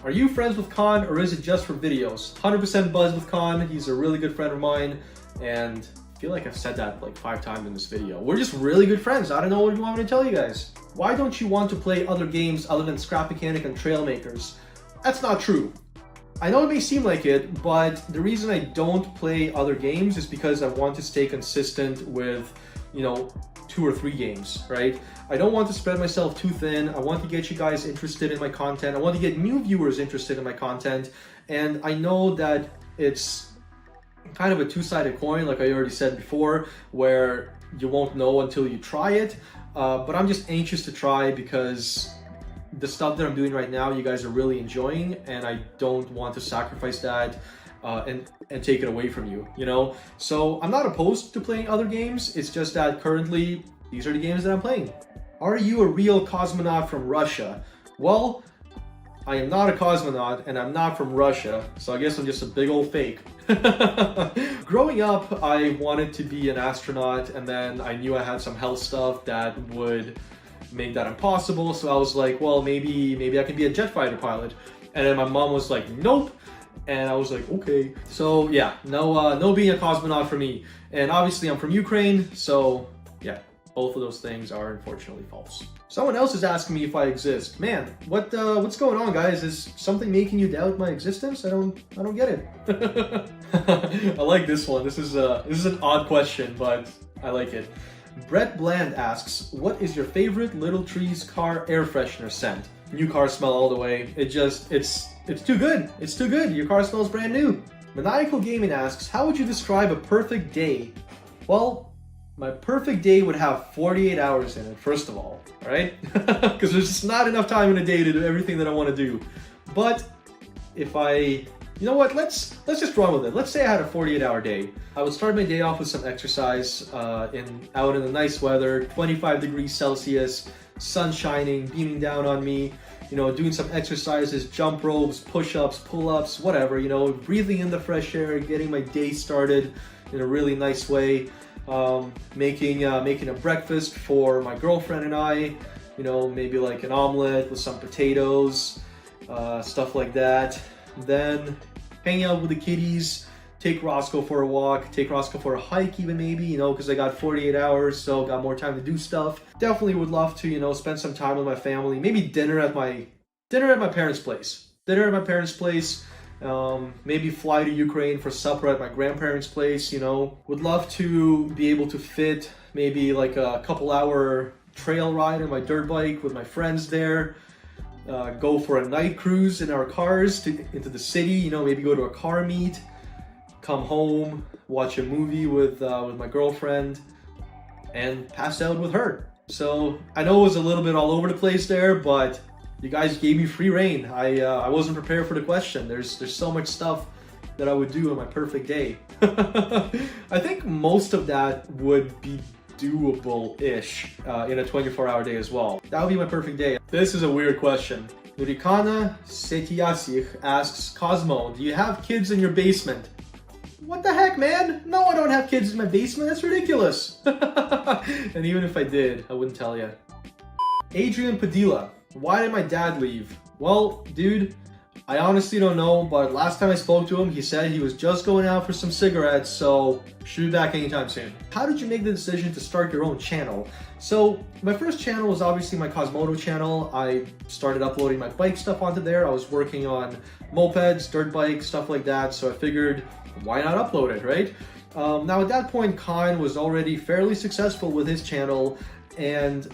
Are you friends with Khan, or is it just for videos? 100% buzz with Khan. He's a really good friend of mine, and I feel like I've said that like 5 times in this video. We're just really good friends. I don't know what you want me to tell you guys. Why don't you want to play other games other than Scrap Mechanic and Trailmakers? That's not true. I know it may seem like it, but the reason I don't play other games is because I want to stay consistent with, you know, 2 or 3 games, right? I don't want to spread myself too thin. I want to get you guys interested in my content. I want to get new viewers interested in my content. And I know that it's kind of a two-sided coin, like I already said before, where you won't know until you try it. But I'm just anxious to try because the stuff that I'm doing right now, you guys are really enjoying, and I don't want to sacrifice that and take it away from you, you know? So I'm not opposed to playing other games. It's just that currently, these are the games that I'm playing. Are you a real cosmonaut from Russia? Well, I am not a cosmonaut, and I'm not from Russia, so I guess I'm just a big old fake. Growing up, I wanted to be an astronaut, and then I knew I had some health stuff that would make that impossible, so I was like, well, maybe I can be a jet fighter pilot. And then my mom was like, nope. And I was like, okay. So yeah, no being a cosmonaut for me. And obviously I'm from Ukraine, so yeah, Both of those things are unfortunately false. Someone else is asking me if I exist. Man, what's going on, guys? Is something making you doubt my existence? I don't get it. I like this one. This is an odd question, but I like it. Brett Bland asks, what is your favorite Little Trees car air freshener scent? New car smell all the way. It's too good. It's too good. Your car smells brand new. Maniacal Gaming asks, how would you describe a perfect day? Well, my perfect day would have 48 hours in it, first of all, right? Because there's just not enough time in a day to do everything that I want to do. But if you know what, let's just run with it. Let's say I had a 48-hour day. I would start my day off with some exercise out in the nice weather, 25 degrees Celsius, sun shining, beaming down on me, you know, doing some exercises, jump ropes, push-ups, pull-ups, whatever, you know, breathing in the fresh air, getting my day started in a really nice way. Making a breakfast for my girlfriend and I, you know, maybe like an omelet with some potatoes, stuff like that. Then hang out with the kiddies, take Roscoe for a walk, take Roscoe for a hike even maybe, you know, because I got 48 hours, so got more time to do stuff. Definitely would love to, you know, spend some time with my family, maybe dinner at my parents' place. Maybe fly to Ukraine for supper at my grandparents' place, you know. Would love to be able to fit maybe like a couple-hour trail ride on my dirt bike with my friends there. Go for a night cruise in our cars into the city, you know, maybe go to a car meet, come home, watch a movie with my girlfriend, and pass out with her. So I know it was a little bit all over the place there, but you guys gave me free reign. I wasn't prepared for the question. There's so much stuff that I would do on my perfect day. I think most of that would be doable-ish in a 24-hour day as well. That would be my perfect day. This is a weird question. Nurikana Setiasich asks, Cosmo, do you have kids in your basement? What the heck, man? No, I don't have kids in my basement. That's ridiculous. And even if I did, I wouldn't tell you. Adrian Padilla, why did my dad leave? Well, dude, I honestly don't know, but last time I spoke to him, he said he was just going out for some cigarettes, so should be back anytime soon. How did you make the decision to start your own channel? So my first channel was obviously my Kosmonaut channel. I started uploading my bike stuff onto there. I was working on mopeds, dirt bikes, stuff like that, so I figured, why not upload it, right? Now at that point, Khan was already fairly successful with his channel, and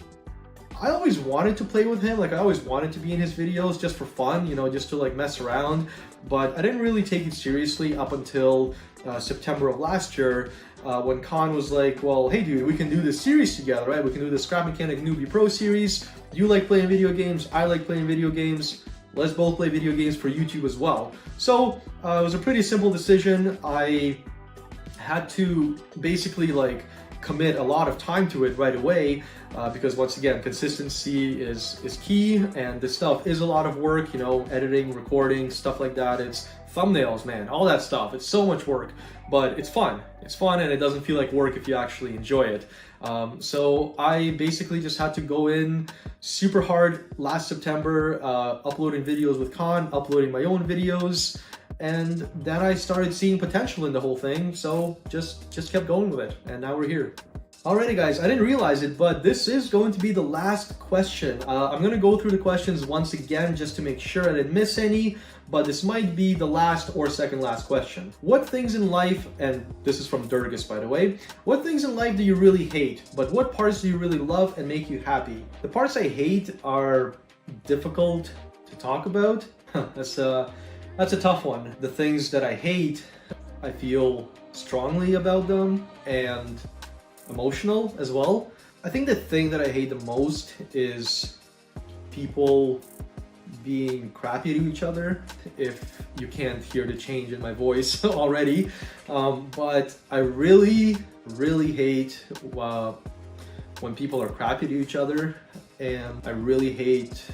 I always wanted to play with him. Like, I always wanted to be in his videos just for fun, you know, just to like mess around. But I didn't really take it seriously up until September of last year, when Khan was like, well, hey dude, we can do this series together, right? We can do the Scrap Mechanic Newbie Pro series. You like playing video games, I like playing video games. Let's both play video games for YouTube as well. So it was a pretty simple decision. I had to basically like commit a lot of time to it right away, because once again, consistency is key, and this stuff is a lot of work, you know, editing, recording, stuff like that. It's thumbnails, man, all that stuff. It's so much work, but it's fun. It's fun, and it doesn't feel like work if you actually enjoy it. So I basically just had to go in super hard last September, uploading videos with Khan, uploading my own videos, and then I started seeing potential in the whole thing, so just kept going with it, and now we're here. Alrighty guys, I didn't realize it, but this is going to be the last question. I'm going to go through the questions once again just to make sure I didn't miss any, but this might be the last or second last question. What things in life, and this is from Durgus by the way, what things in life do you really hate, but what parts do you really love and make you happy? The parts I hate are difficult to talk about. That's a tough one. The things that I hate, I feel strongly about them and emotional as well. I think the thing that I hate the most is people being crappy to each other, if you can't hear the change in my voice already. But I really hate when people are crappy to each other, and I really hate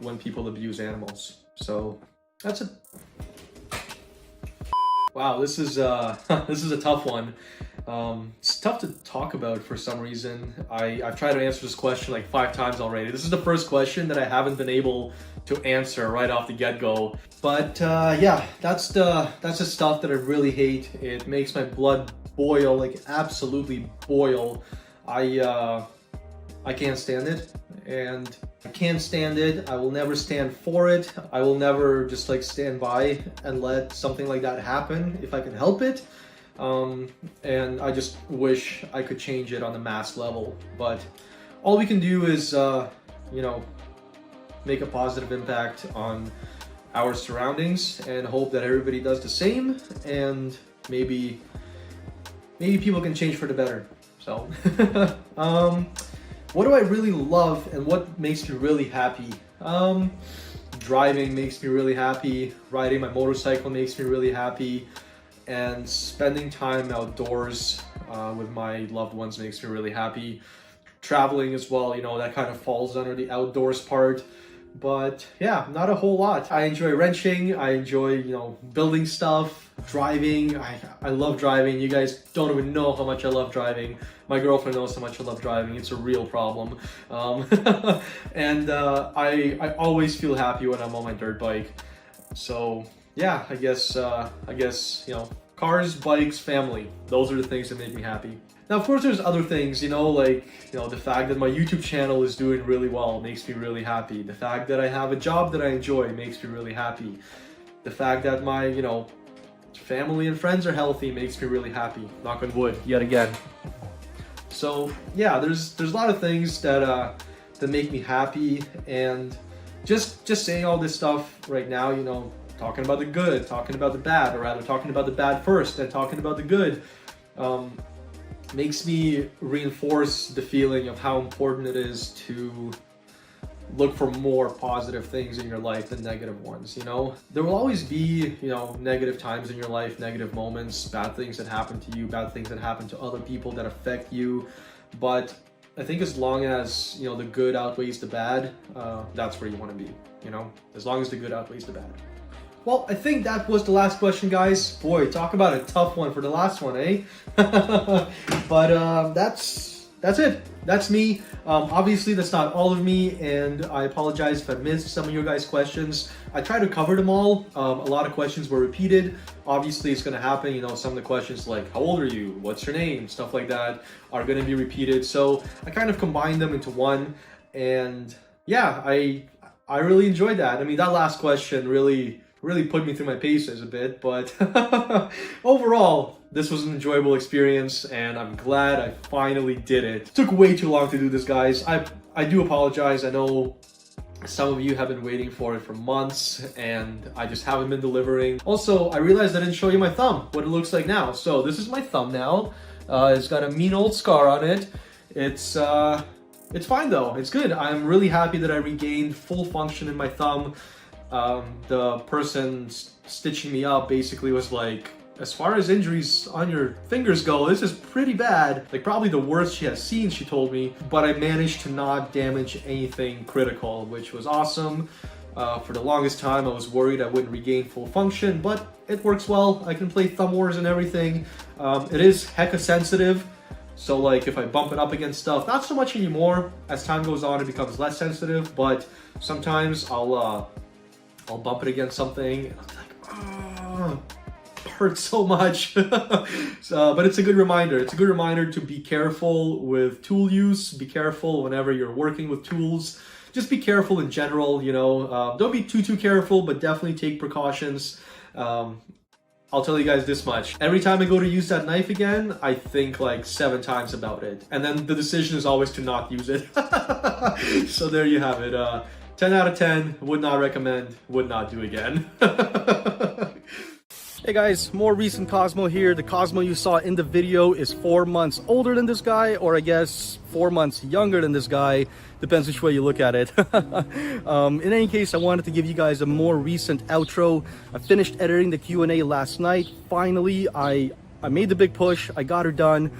when people abuse animals. So that's it. Wow, this is a tough one. It's tough to talk about for some reason. I've tried to answer this question like 5 times already. This is the first question that I haven't been able to answer right off the get-go. But yeah, that's the stuff that I really hate. It makes my blood boil, like absolutely boil. I can't stand it, and I can't stand it. I will never stand for it. I will never just like stand by and let something like that happen if I can help it. And I just wish I could change it on the mass level, but all we can do is, you know, make a positive impact on our surroundings and hope that everybody does the same, and maybe people can change for the better. So, what do I really love and what makes me really happy? Driving makes me really happy, riding my motorcycle makes me really happy, and spending time outdoors with my loved ones makes me really happy. Traveling as well, you know, that kind of falls under the outdoors part. But yeah, not a whole lot. I enjoy wrenching, I enjoy, you know, building stuff, driving. I love driving. You guys don't even know how much I love driving. My girlfriend knows how much I love driving. It's a real problem. And I always feel happy when I'm on my dirt bike. So yeah, I guess, you know, cars, bikes, family. Those are the things that make me happy. Now, of course, there's other things, you know, like, you know, the fact that my YouTube channel is doing really well makes me really happy. The fact that I have a job that I enjoy makes me really happy. The fact that my, you know, family and friends are healthy makes me really happy. Knock on wood, yet again. So yeah, there's a lot of things that that make me happy, and just saying all this stuff right now, you know, talking about the good, talking about the bad, or rather talking about the bad first, then talking about the good, makes me reinforce the feeling of how important it is to look for more positive things in your life than negative ones, you know? There will always be, you know, negative times in your life, negative moments, bad things that happen to you, bad things that happen to other people that affect you. But I think as long as, you know, the good outweighs the bad, that's where you want to be, you know? As long as the good outweighs the bad. Well, I think that was the last question, guys. Boy, talk about a tough one for the last one, eh? But that's it. That's me. Obviously, that's not all of me, and I apologize if I missed some of your guys' questions. I tried to cover them all. A lot of questions were repeated. Obviously, it's going to happen. You know, some of the questions like, how old are you? What's your name? Stuff like that are going to be repeated. So I kind of combined them into one, and yeah, I really enjoyed that. I mean, that last question really put me through my paces a bit, but overall, this was an enjoyable experience, and I'm glad I finally did it. It took way too long to do this, guys. I do apologize. I know some of you have been waiting for it for months, and I just haven't been delivering. Also, I realized I didn't show you my thumb, what it looks like now. So this is my thumb now. It's got a mean old scar on it. It's fine though. It's good. I'm really happy that I regained full function in my thumb. The person stitching me up basically was like, as far as injuries on your fingers go, this is pretty bad. Like probably the worst she has seen, she told me. But I managed to not damage anything critical, which was awesome. For the longest time, I was worried I wouldn't regain full function, but it works well. I can play Thumb Wars and everything. It is hecka sensitive. So like if I bump it up against stuff, not so much anymore. As time goes on, it becomes less sensitive, but sometimes I'll bump it against something and I'll be like, oh, it hurts so much. But it's a good reminder. It's a good reminder to be careful with tool use. Be careful whenever you're working with tools. Just be careful in general, you know. Don't be too careful, but definitely take precautions. I'll tell you guys this much. Every time I go to use that knife again, I think like 7 times about it. And then the decision is always to not use it. So there you have it. 10 out of 10, would not recommend, would not do again. Hey guys, more recent Cosmo here. The Cosmo you saw in the video is 4 months older than this guy, or I guess 4 months younger than this guy. Depends which way you look at it. In any case, I wanted to give you guys a more recent outro. I finished editing the Q&A last night. Finally, I made the big push. I got her done.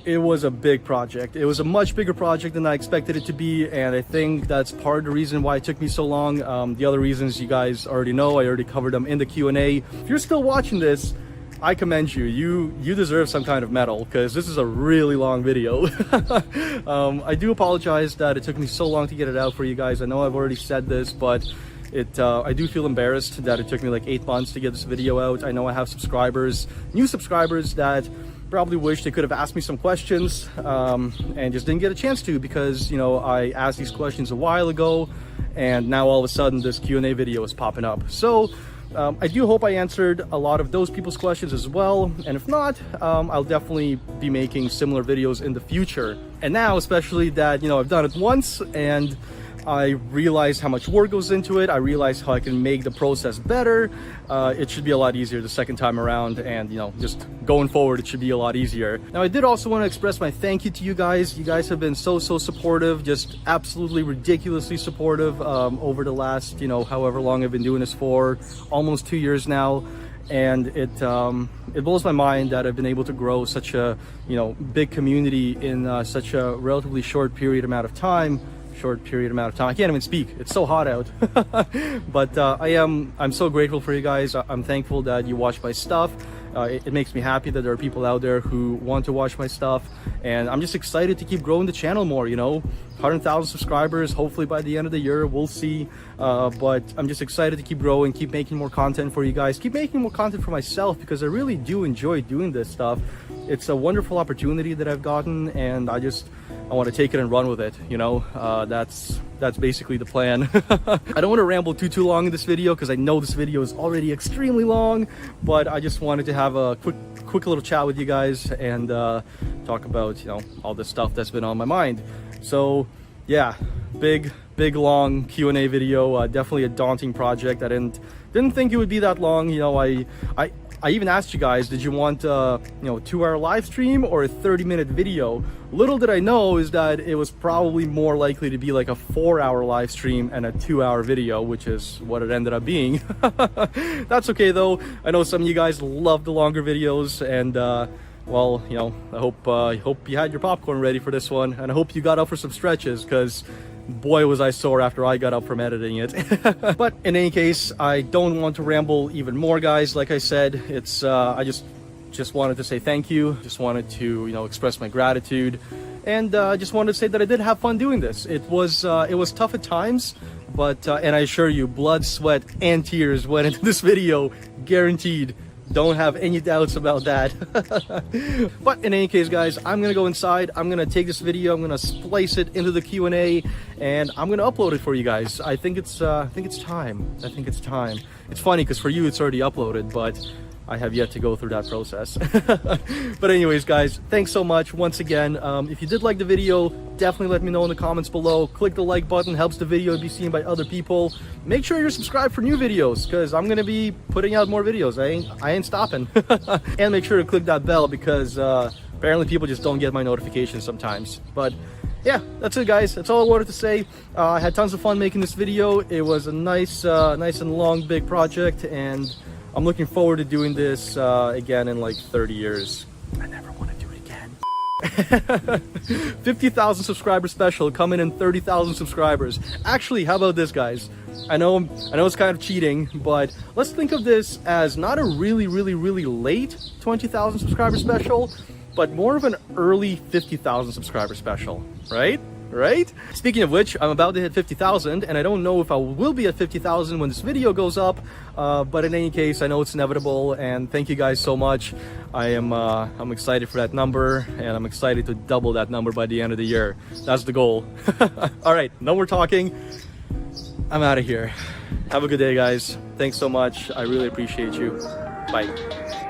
It was a big project. It was a much bigger project than I expected it to be, and I think that's part of the reason why it took me so long. The other reasons you guys already know. I already covered them in the Q&A. If you're still watching this, I commend you. You deserve some kind of medal, because this is a really long video. I do apologize that it took me so long to get it out for you guys. I know I've already said this, but I do feel embarrassed that it took me like 8 months to get this video out. I know I have subscribers, new subscribers that probably wish they could have asked me some questions and just didn't get a chance to, because, you know, I asked these questions a while ago and now all of a sudden this Q&A video is popping up. So I do hope I answered a lot of those people's questions as well, and if not, I'll definitely be making similar videos in the future. And now, especially that, you know, I've done it once and I realized how much work goes into it, I realized how I can make the process better, it should be a lot easier the second time around, and, you know, just going forward it should be a lot easier. Now, I did also want to express my thank you to you guys. You guys have been so supportive, just absolutely ridiculously supportive over the last, you know, however long I've been doing this for, almost 2 years now. And it blows my mind that I've been able to grow such a, you know, big community in such a relatively short amount of time. I can't even speak, it's so hot out. But I'm so grateful for you guys. I'm thankful that you watch my stuff. It makes me happy that there are people out there who want to watch my stuff, and I'm just excited to keep growing the channel more, you know. 100,000 subscribers, hopefully by the end of the year, we'll see. But I'm just excited to keep growing, keep making more content for you guys, keep making more content for myself, because I really do enjoy doing this stuff. It's a wonderful opportunity that I've gotten, and I want to take it and run with it, you know. That's basically the plan. I don't want to ramble too long in this video, because I know this video is already extremely long, but I just wanted to have a quick little chat with you guys and talk about, you know, all this stuff that's been on my mind. So yeah, big long Q&A video, definitely a daunting project. I didn't think it would be that long, you know. I even asked you guys, did you want you know, a 2-hour live stream or a 30-minute video? Little did I know is that it was probably more likely to be like a 4-hour live stream and a 2-hour video, which is what it ended up being. That's okay though. I know some of you guys love the longer videos, and well, you know, I hope you had your popcorn ready for this one, and I hope you got up for some stretches, because boy was I sore after I got up from editing it. But in any case, I don't want to ramble even more, guys. Like I said, it's I just wanted to say thank you, just wanted to, you know, express my gratitude, and just wanted to say that I did have fun doing this. It was tough at times, but and I assure you, blood, sweat and tears went into this video, guaranteed. Don't have any doubts about that. But in any case, guys, I'm gonna go inside, I'm gonna take this video, I'm gonna splice it into the Q&A, and I'm gonna upload it for you guys. I think it's time. It's funny because for you it's already uploaded, but I have yet to go through that process. But anyways, guys, thanks so much once again. If you did like the video, definitely let me know in the comments below. Click the like button, helps the video be seen by other people. Make sure you're subscribed for new videos, because I'm gonna be putting out more videos. I ain't stopping. And make sure to click that bell, because apparently people just don't get my notifications sometimes. But yeah, that's it, guys. That's all I wanted to say. I had tons of fun making this video. It was a nice and long, big project, and I'm looking forward to doing this again in like 30 years. I never want to do it again. 50,000 subscriber special coming in 30,000 subscribers. Actually, how about this, guys? I know it's kind of cheating, but let's think of this as not a really late 20,000 subscriber special, but more of an early 50,000 subscriber special, right? Speaking of which, I'm about to hit 50,000, and I don't know if I will be at 50,000 when this video goes up, but in any case, I know it's inevitable, and thank you guys so much. I'm excited for that number, and I'm excited to double that number by the end of the year. That's the goal. All right, no more talking. I'm out of here. Have a good day, guys. Thanks so much. I really appreciate you. Bye.